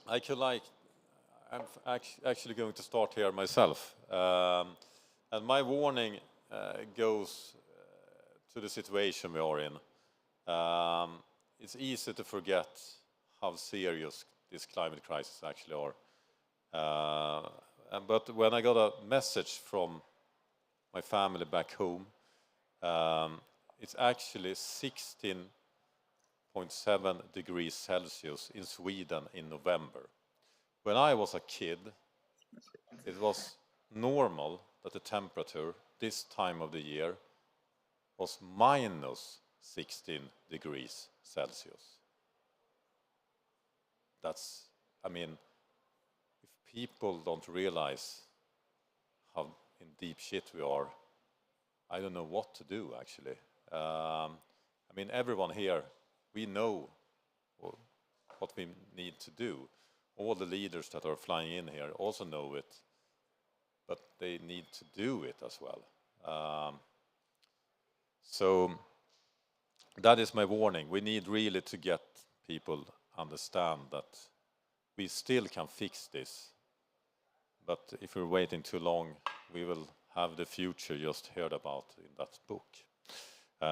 actually going to start here myself, and my warning goes to the situation we are in. It's easy to forget how serious this climate crisis actually are. But when I got a message from my family back home, it's actually 16.7 degrees Celsius in Sweden in November. When I was a kid, it was normal that the temperature this time of the year was minus 16 degrees Celsius. That's, I mean, if people don't realize how in deep shit we are, I don't know what to do actually. I mean, everyone here, we know what we need to do. All the leaders that are flying in here also know it, but they need to do it as well. So that is my warning. We need really to get people understand that we still can fix this. But if we're waiting too long, we will have the future just heard about in that book.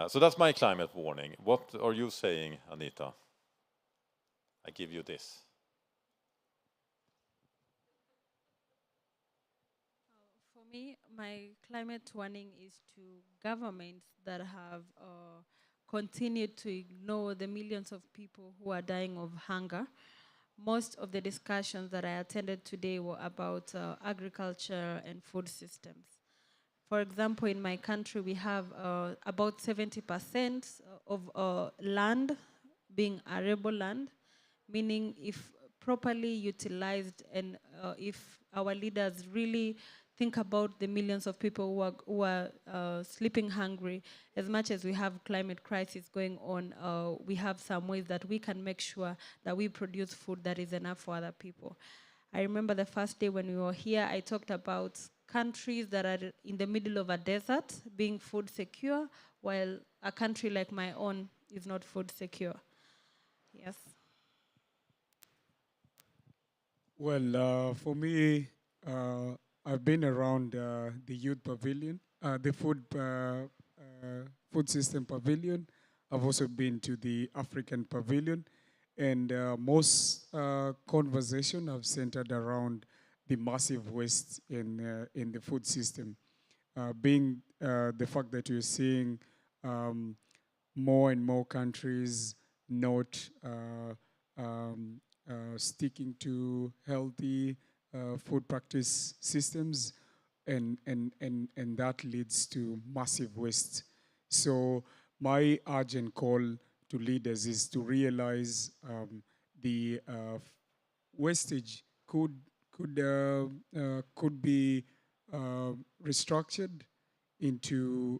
So that's my climate warning. What are you saying, Anita? I give you this. For me, my climate warning is to governments that have continued to ignore the millions of people who are dying of hunger. Most of the discussions that I attended today were about agriculture and food systems. For example, in my country, we have about 70% of land being arable land, meaning if properly utilized and if our leaders really think about the millions of people who are sleeping hungry, as much as we have climate crisis going on, we have some ways that we can make sure that we produce food that is enough for other people. I remember the first day when we were here, I talked about countries that are in the middle of a desert being food secure, while a country like my own is not food secure. Yes. Well, for me, I've been around the youth pavilion, the food system pavilion. I've also been to the African pavilion, and most conversation have centered around the massive waste in the food system, being the fact that you're seeing more and more countries not sticking to healthy food practice systems, and that leads to massive waste. So my urgent call to leaders is to realize the wastage could be restructured into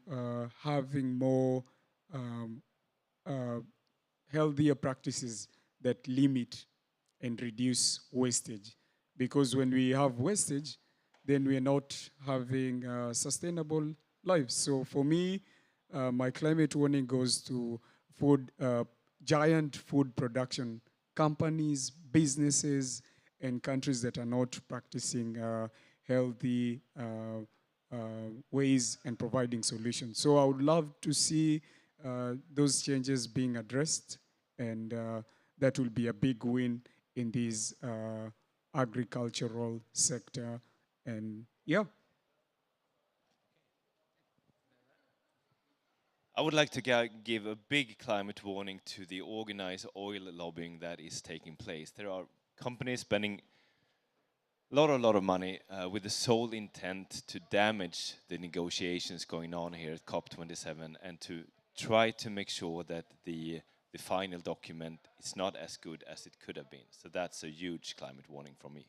having more um, uh, healthier practices that limit and reduce wastage. Because when we have wastage, then we're not having sustainable lives. So for me, my climate warning goes to giant food production companies, businesses, and countries that are not practicing healthy ways and providing solutions. So I would love to see those changes being addressed, and that will be a big win in this agricultural sector. And yeah. I would like to give a big climate warning to the organized oil lobbying that is taking place. There are companies spending a lot of money with the sole intent to damage the negotiations going on here at COP27 and to try to make sure that the final document is not as good as it could have been. So that's a huge climate warning from me.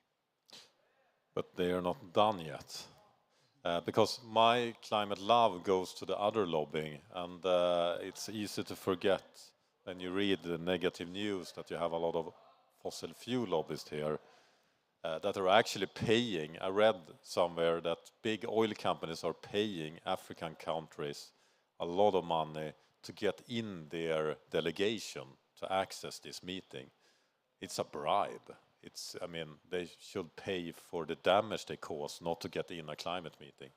But they are not done yet. Because my climate love goes to the other lobbying, and it's easy to forget when you read the negative news that you have a lot of fossil fuel lobbyists here that are actually paying. I read somewhere that big oil companies are paying African countries a lot of money to get in their delegation to access this meeting. It's a bribe. I mean, they should pay for the damage they cause not to get in a climate meeting.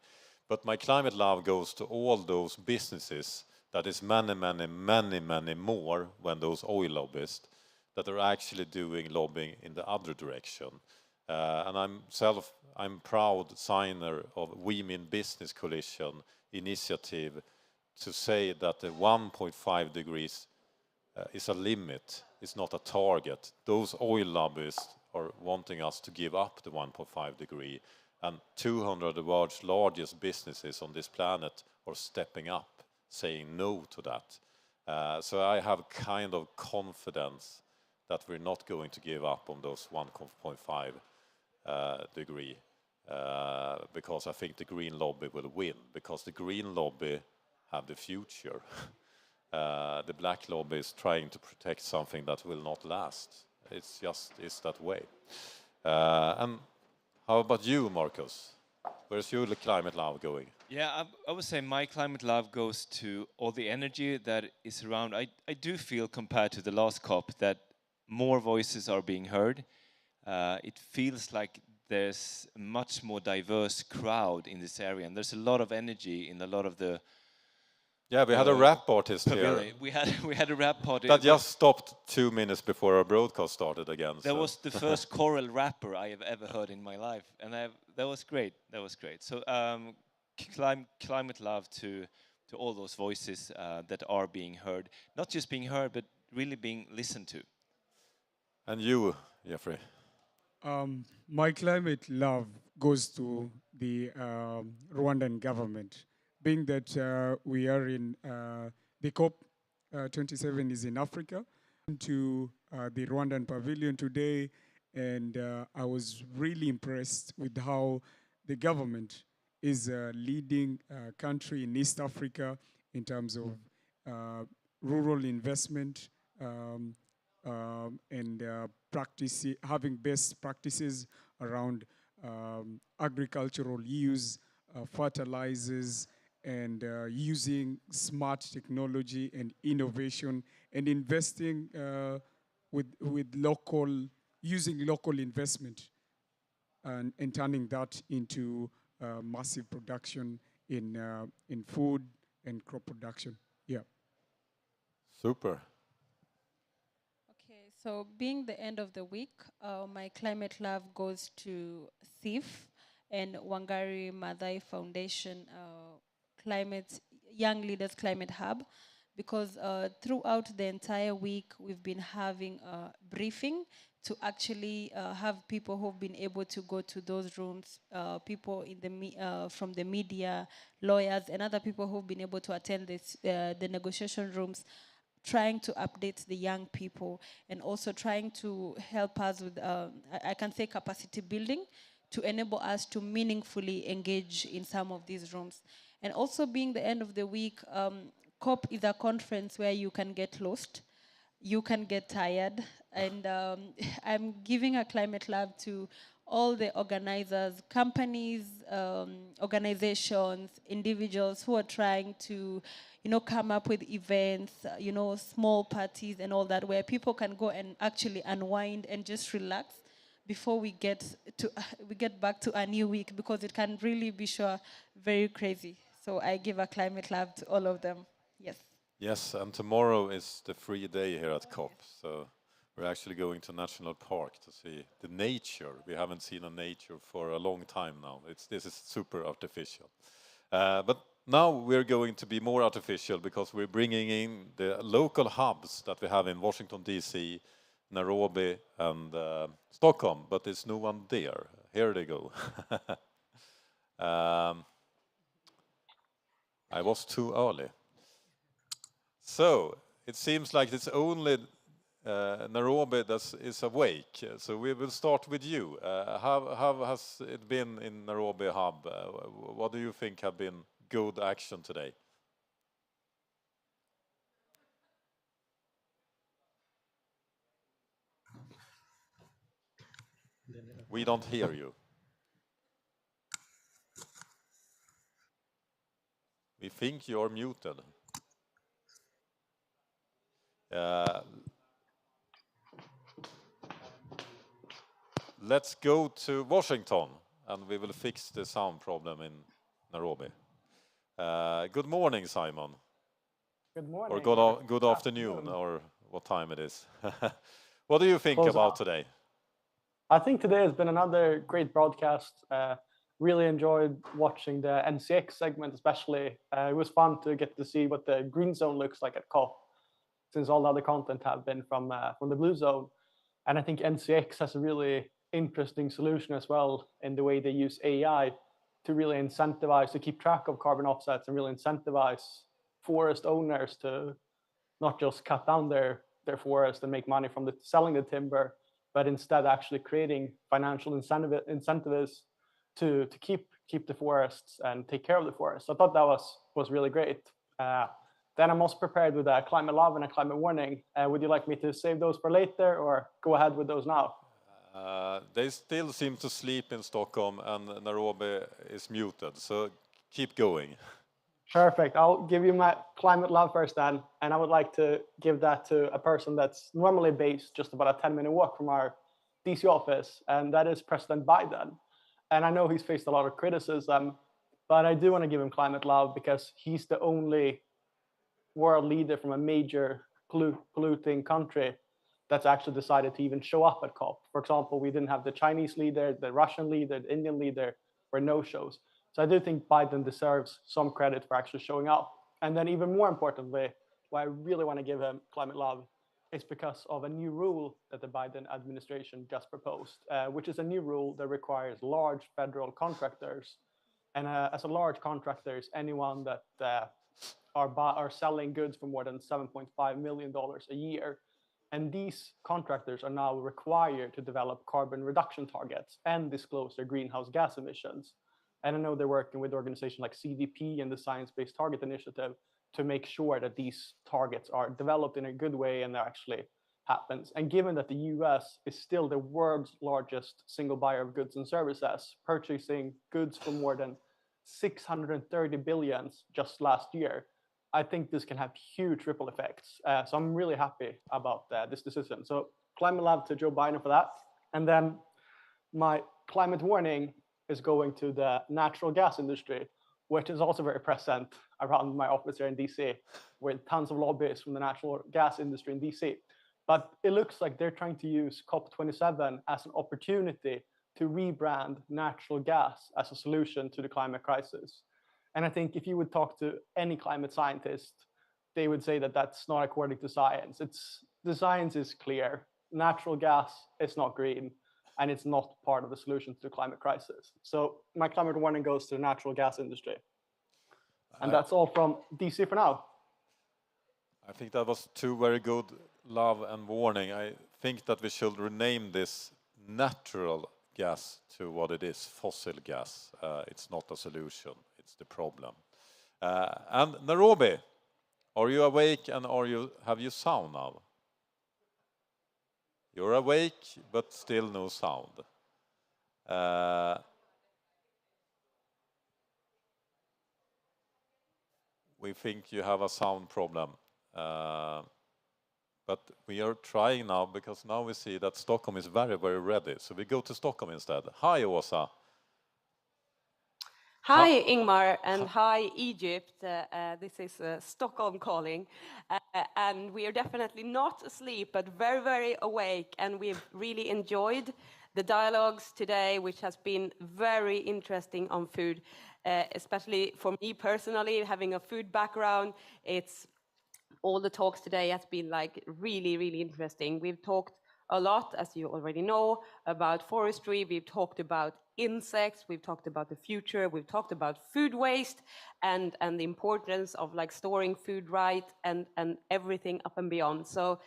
But my climate love goes to all those businesses that is many more than those oil lobbyists that are actually doing lobbying in the other direction. And I'm proud signer of Women Business Coalition initiative to say that the 1.5 degrees is a limit, it's not a target. Those oil lobbyists are wanting us to give up the 1.5 degree, and 200 of the world's largest businesses on this planet are stepping up, saying no to that. So I have kind of confidence that we're not going to give up on those 1.5 degree, because I think the green lobby will win, because the green lobby have the future. The black lobby is trying to protect something that will not last. It's that way. And how about you, Marcus? Where's your climate love going? Yeah, I would say my climate love goes to all the energy that is around. I do feel, compared to the last COP, that more voices are being heard. It feels like there's a much more diverse crowd in this area, and there's a lot of energy in a lot of the. Yeah, we had a rap artist here. We had a rap party that just stopped 2 minutes before our broadcast started again. That was the first choral rapper I have ever heard in my life, and that was great. That was great. So climate love to all those voices that are being heard, not just being heard, but really being listened to. And you, Jeffrey? My climate love goes to the Rwandan government. Being that we are in the COP 27 is in Africa, to the Rwandan pavilion today, and I was really impressed with how the government is a leading country in East Africa in terms of rural investment and having best practices around agricultural use, fertilizers, and using smart technology and innovation, and investing using local investment, and turning that into massive production in food and crop production. Yeah. Super. Okay, so being the end of the week, my climate love goes to SIF and Wangari Maathai Foundation Young Leaders Climate Hub. because throughout the entire week, we've been having a briefing to actually have people who've been able to go to those rooms, people in the from the media, lawyers, and other people who've been able to attend the negotiation rooms, trying to update the young people and also trying to help us with, I can say, capacity building to enable us to meaningfully engage in some of these rooms. And also being the end of the week, COP is a conference where you can get lost, you can get tired, and I'm giving a climate lab to all the organizers, companies, organizations, individuals who are trying to, come up with events, small parties and all that, where people can go and actually unwind and just relax before we get back to a new week, because it can really be very crazy. So I give a climate lab to all of them. Yes. Yes, and tomorrow is the free day here at COP, so we're actually going to National Park to see the nature. We haven't seen a nature for a long time now. This is super artificial. But now we're going to be more artificial because we're bringing in the local hubs that we have in Washington, D.C., Nairobi, and Stockholm, but there's no one there. Here they go. I was too early. So it seems like it's only Nairobi that is awake. So we will start with you. How has it been in Nairobi Hub? What do you think have been good action today? We don't hear you. We think you're muted. Let's go to Washington, and we will fix the sound problem in Nairobi. Good morning, Simon. Good morning. Or good afternoon, or what time it is. What do you think about today? I think today has been another great broadcast. Really enjoyed watching the NCX segment, especially. It was fun to get to see what the green zone looks like at COP, since all the other content have been from the blue zone. And I think NCX has a really interesting solution as well in the way they use AI to really incentivize, to keep track of carbon offsets and really incentivize forest owners to not just cut down their forest and make money from selling the timber, but instead actually creating financial incentives to keep the forests and take care of the forests. So I thought that was really great. Then I'm also prepared with a climate love and a climate warning. Would you like me to save those for later or go ahead with those now? They still seem to sleep in Stockholm and Nairobi is muted, so keep going. Perfect. I'll give you my climate love first then. And I would like to give that to a person that's normally based just about a 10-minute walk from our DC office, and that is President Biden. And I know he's faced a lot of criticism, but I do want to give him climate love because he's the only world leader from a major polluting country that's actually decided to even show up at COP. For example, we didn't have the Chinese leader, the Russian leader, the Indian leader were no-shows. So I do think Biden deserves some credit for actually showing up. And then even more importantly, why I really want to give him climate love is because of a new rule that the Biden administration just proposed, which is a new rule that requires large federal contractors. And as a large contractor is anyone that are selling goods for more than $7.5 million a year. And these contractors are now required to develop carbon reduction targets and disclose their greenhouse gas emissions. And I know they're working with organizations like CDP and the Science Based Target Initiative to make sure that these targets are developed in a good way and that actually happens. And given that the US is still the world's largest single buyer of goods and services, purchasing goods for more than 630 billion just last year, I think this can have huge ripple effects. So I'm really happy about this decision. So climate love to Joe Biden for that. And then my climate warning is going to the natural gas industry, which is also very present around my office here in DC, with tons of lobbyists from the natural gas industry in DC. But it looks like they're trying to use COP27 as an opportunity to rebrand natural gas as a solution to the climate crisis. And I think if you would talk to any climate scientist, they would say that that's not according to science. The science is clear. Natural gas is not green, and it's not part of the solution to the climate crisis. So my climate warning goes to the natural gas industry. And that's all from DC for now. I think that was two very good love and warning. I think that we should rename this natural gas to what it is, fossil gas. It's not a solution, it's the problem. And Nairobi, are you awake and have you sound now? You're awake, but still no sound. We think you have a sound problem. But we are trying now because now we see that Stockholm is very, very ready. So we go to Stockholm instead. Hi, Åsa. Hi, Ingmar, and hi, Egypt. This is Stockholm calling. And we are definitely not asleep, but very, very awake. And we've really enjoyed the dialogues today, which has been very interesting on food, especially for me personally, having a food background. All the talks today has been like really, really interesting. We've talked a lot, as you already know, about forestry. We've talked about insects. We've talked about the future. We've talked about food waste and the importance of like storing food right and everything up and beyond. So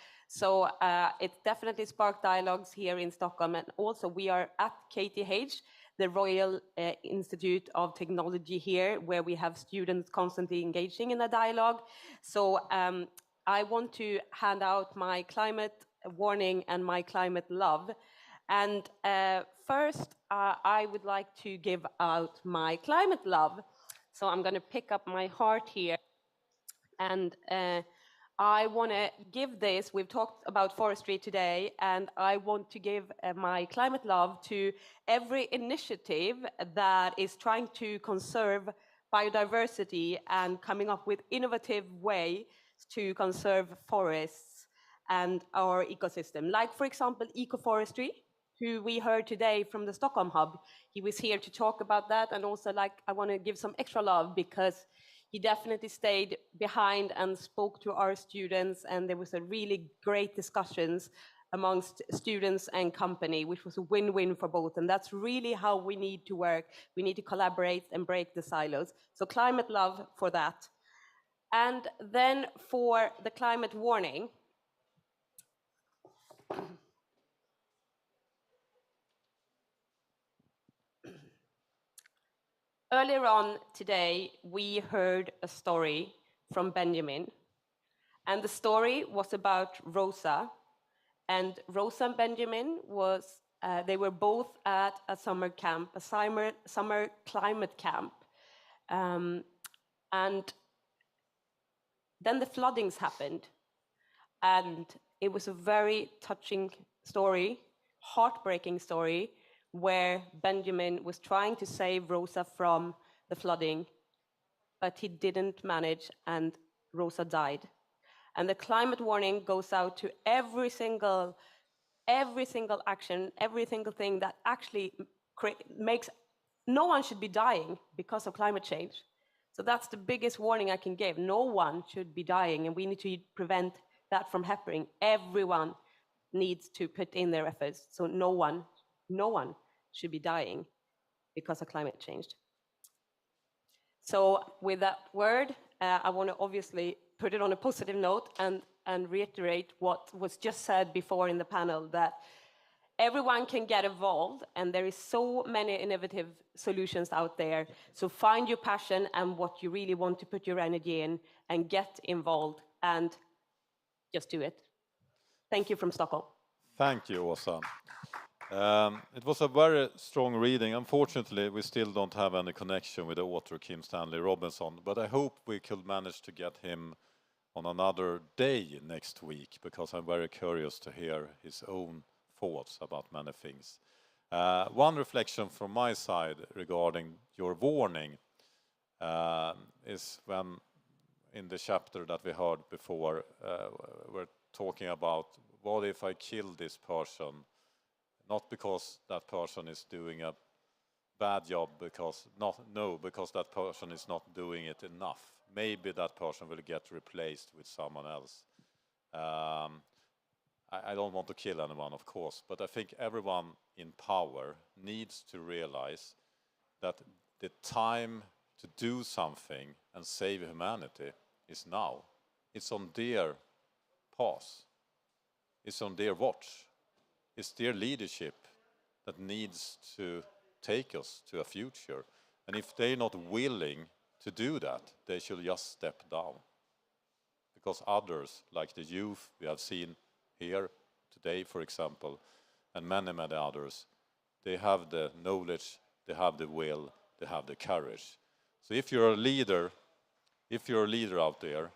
it definitely sparked dialogues here in Stockholm. And also we are at KTH, the Royal Institute of Technology here, where we have students constantly engaging in a dialogue. So I want to hand out my climate warning and my climate love. And first, I would like to give out my climate love. So I'm going to pick up my heart here. And I want to give this, we've talked about forestry today, and I want to give my climate love to every initiative that is trying to conserve biodiversity and coming up with innovative ways to conserve forests and our ecosystem. Like, for example, ecoforestry, who we heard today from the Stockholm Hub. He was here to talk about that, and also I want to give some extra love because he definitely stayed behind and spoke to our students, and there was a really great discussions amongst students and company, which was a win-win for both. And that's really how we need to work. We need to collaborate and break the silos. So climate love for that. And then for the climate warning, earlier on today, we heard a story from Benjamin, and the story was about Rosa. And Rosa and Benjamin they were both at a summer camp, a summer climate camp. And then the floodings happened. And it was a very touching story, heartbreaking story, where Benjamin was trying to save Rosa from the flooding, but he didn't manage, and Rosa died. And the climate warning goes out to every single action, every single thing that actually makes no one should be dying because of climate change. So that's the biggest warning I can give. No one should be dying, and we need to prevent that from happening. Everyone needs to put in their efforts, so no one should be dying because of climate change. So with that word, I want to obviously put it on a positive note and reiterate what was just said before in the panel, that everyone can get involved, and there is so many innovative solutions out there. So find your passion and what you really want to put your energy in, and get involved, and just do it. Thank you from Stockholm. Thank you, Åsa. It was a very strong reading. Unfortunately, we still don't have any connection with the author, Kim Stanley Robinson, but I hope we could manage to get him on another day next week, because I'm very curious to hear his own thoughts about many things. One reflection from my side regarding your warning is when in the chapter that we heard before, we're talking about, what if I kill this person? Not because that person is doing a bad job, because that person is not doing it enough, maybe that person will get replaced with someone else. I don't want to kill anyone, of course, but I think everyone in power needs to realize that the time to do something and save humanity is now. It's on their path. It's on their watch. It's their leadership that needs to take us to a future. And if they're not willing to do that, they should just step down. Because others, like the youth we have seen here today, for example, and many, many others, they have the knowledge, they have the will, they have the courage. So if you're a leader out there,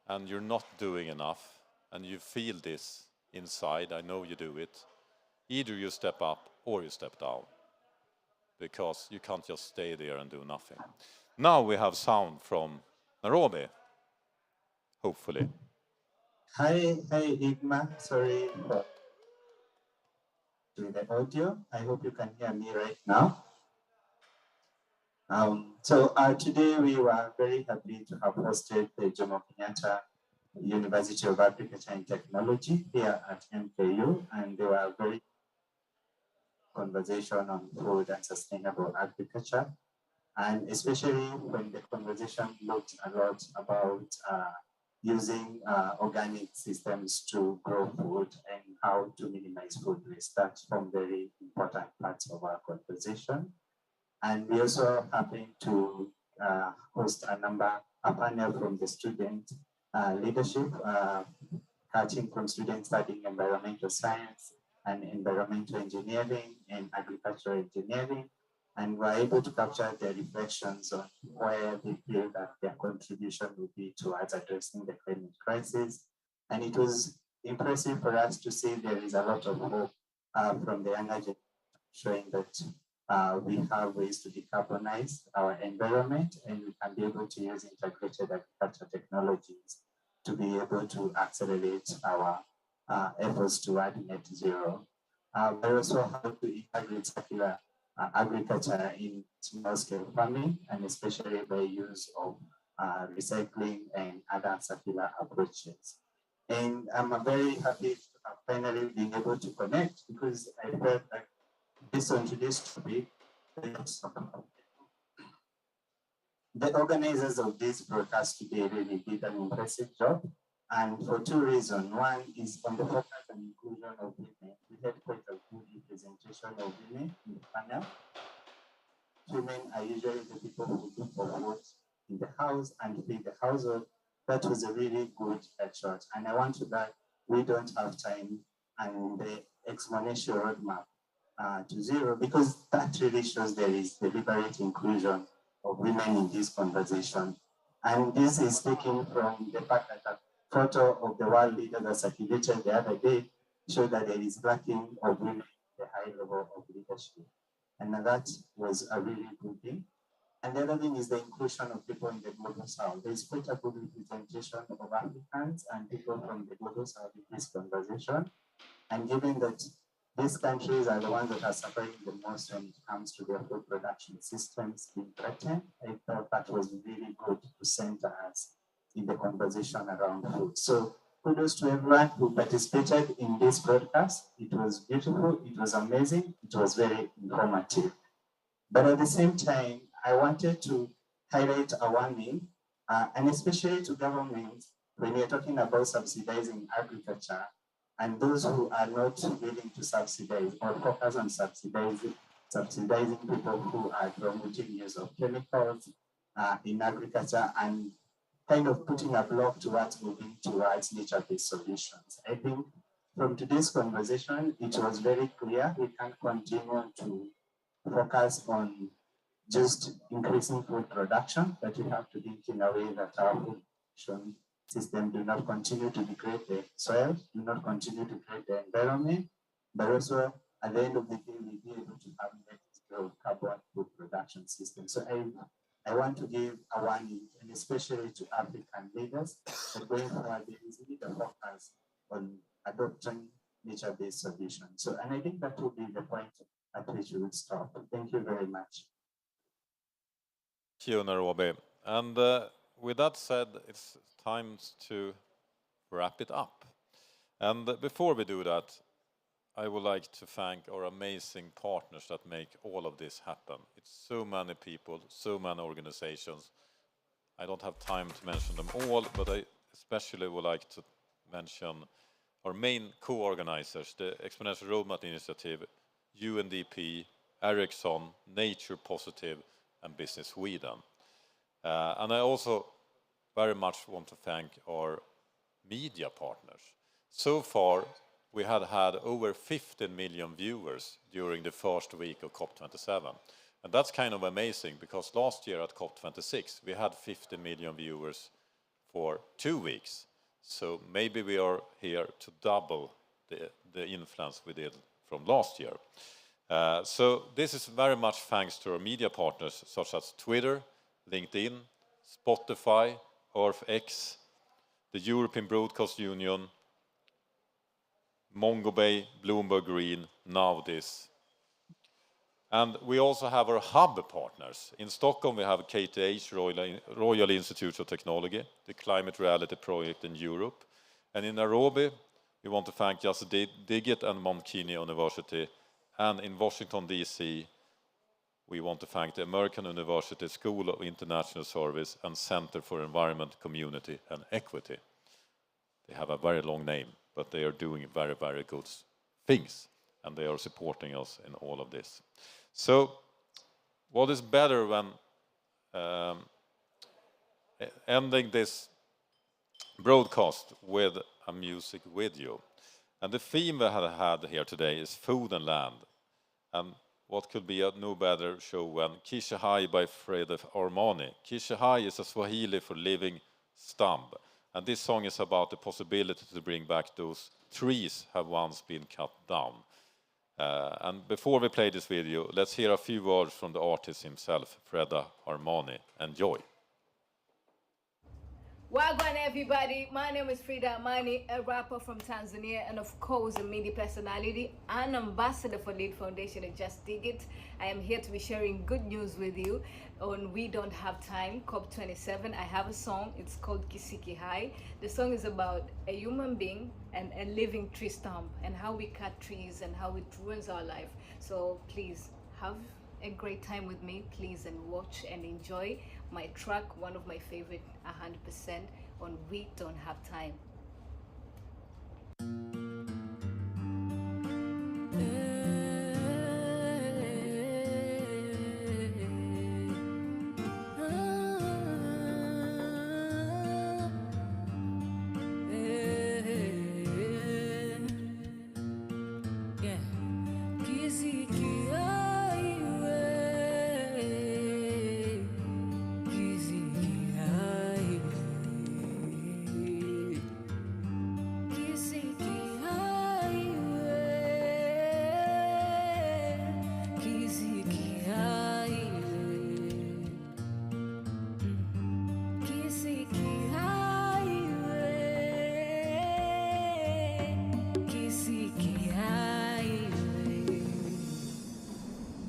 and you're not doing enough, and you feel this inside, I know you do it, either you step up or you step down, because you can't just stay there and do nothing. Now we have sound from Nairobi, hopefully. Hi, Igma. Sorry for the audio. I hope you can hear me right now. Today we were very happy to have hosted the Jomo Kenyatta University of Agriculture and Technology here at MKU, and they were very conversation on food and sustainable agriculture, and especially when the conversation looked a lot about using organic systems to grow food and how to minimize food waste. That's from very important parts of our conversation. And we also happened to host a panel from the student leadership, catching from students studying environmental science and environmental engineering and agricultural engineering. And we're able to capture their reflections on where they feel that their contribution will be towards addressing the climate crisis. And it was impressive for us to see there is a lot of hope from the younger generation, showing that we have ways to decarbonize our environment, and we can be able to use integrated agriculture technologies to be able to accelerate our efforts toward net zero. But also how to integrate circular agriculture in small-scale farming, and especially by use of recycling and other circular approaches. And I'm very happy to have finally been able to connect, because I felt like based on today's topic, the organizers of this broadcast today really did an impressive job, and for two reasons. One is on the focus and inclusion of women. We had quite a good representation of women in the panel. Women are usually the people who do for food in the house and feed the household. That was a really good headshot. And I want to that we don't have time and the exponential roadmap to zero, because that really shows there is deliberate inclusion of women in this conversation. And this is taken from the fact that a photo of the world leader that circulated the other day showed that there is lacking of women at the high level of leadership. And that was a really good thing. And the other thing is the inclusion of people in the global south. There is quite a good representation of Africans and people from the global south in this conversation. And given that these countries are the ones that are suffering the most when it comes to their food production systems being threatened, I felt that was really good to center us in the conversation around food. So kudos to everyone who participated in this broadcast. It was beautiful, it was amazing, it was very informative. But at the same time, I wanted to highlight a warning, and especially to governments, when we're talking about subsidizing agriculture, and those who are not willing to subsidize or focus on subsidizing people who are promoting use of chemicals in agriculture and kind of putting a block towards moving towards nature-based solutions. I think from today's conversation, it was very clear we can't continue to focus on just increasing food production, but we have to think in a way that our food production system do not continue to degrade the soil, do not continue to degrade the environment, but also at the end of the day, we'll be able to have net zero carbon food production system. So I want to give a warning, and especially to African leaders, that going forward, there is really a focus on adopting nature-based solutions. So, and I think that will be the point at which we would stop. Thank you very much. Thank you, Nairobi. And with that said, it's time to wrap it up. And before we do that, I would like to thank our amazing partners that make all of this happen. It's so many people, so many organizations. I don't have time to mention them all, but I especially would like to mention our main co-organizers, the Exponential Roadmap Initiative, UNDP, Ericsson, Nature Positive, and Business Sweden. And I also very much want to thank our media partners. So far, we had over 15 million viewers during the first week of COP27. And that's kind of amazing, because last year at COP26, we had 15 million viewers for 2 weeks. So maybe we are here to double the influence we did from last year. So this is very much thanks to our media partners, such as Twitter, LinkedIn, Spotify, EarthX, the European Broadcast Union, Mongobay, Bloomberg Green, now this. And we also have our hub partners. In Stockholm, we have KTH, Royal Institute of Technology, the Climate Reality Project in Europe. And in Nairobi, we want to thank Just Digit and Mount Kenya University. And in Washington, D.C., we want to thank the American University School of International Service and Center for Environment, Community and Equity. They have a very long name, but they are doing very, very good things. And they are supporting us in all of this. So, what is better than ending this broadcast with a music video? And the theme we have had here today is food and land. And what could be a no better show than Kisha Hai by Fred Armani. Kisha Hai is a Swahili for living stump. And this song is about the possibility to bring back those trees have once been cut down. And before we play this video, let's hear a few words from the artist himself, Freda Armani. Enjoy. Wagwan everybody, my name is Frida Armani, a rapper from Tanzania and of course a media personality and ambassador for Lead Foundation and Just Dig It. I am here to be sharing good news with you on We Don't Have Time, COP27. I have a song, it's called Kisiki Hai. The song is about a human being and a living tree stump and how we cut trees and how it ruins our life. So please have a great time with me, please, and watch and enjoy my track, one of my favorite, 100% on We Don't Have Time.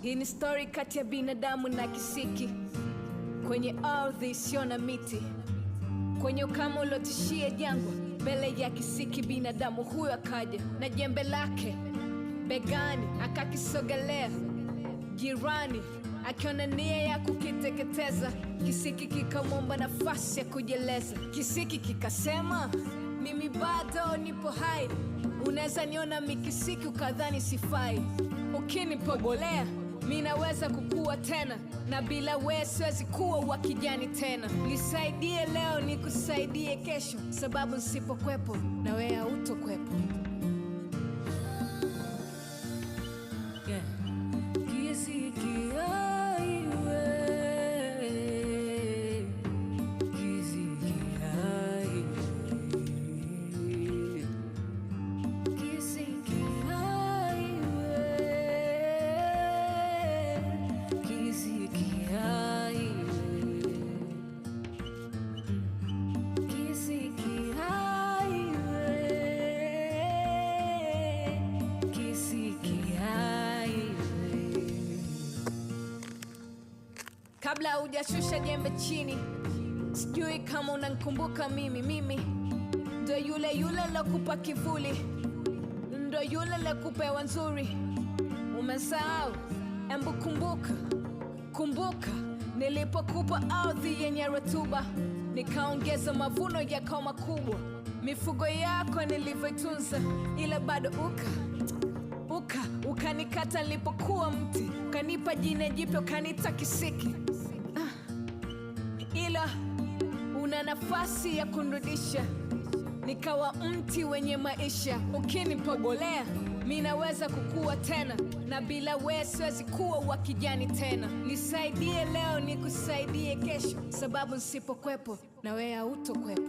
Hii ni story kati ya binadamu na kisiki, kwenye ardhi isiyo na miti, kwenye ukame uliotishia jangwa. Mbele ya kisiki binadamu huyo akaja na jembe lake begani, akakisogelea jirani, akiona nia ya kukiteketeza. Kisiki kikamwomba nafasi ya kujieleza. Kisiki kikasema, mimi bado nipo hai, unaweza niona mikisiki ukadhani sifai. Ukinipobolea mimi naweza kukua tena, na bila wewe siwezi kuwa wa kijani tena. Nisaidie leo nikusaidie kesho, sababu nisipokwepo na wewe hautokwepo. Yeah. Kisiki hai wewe, kisiki hai wewe, kisiki hai Kabla hujashusha jembe chini, sijui kama unanikumbuka mimi ndo yule lokupa kivuli, ndo yule lokupewa nzuri. Umesahau? Embu kumbuka nilipokupa ardhi yenye rutuba, nikaongeza mavuno yakawa makubwa, mifugo yako nilivyoitunza, ila bado ukanikata nilipokuwa mti, ukanipa jina jipya ukaniita kisiki. Ila una nafasi ya kunirudisha nikawa mti wenye maisha. Ukinipobolea mimi naweza kukua tena, na bila wewe siwezi kuwa wa kijani tena. Nisaidie leo nikusaidie kesho, sababu nisipokwepo na wewe hautokwepo.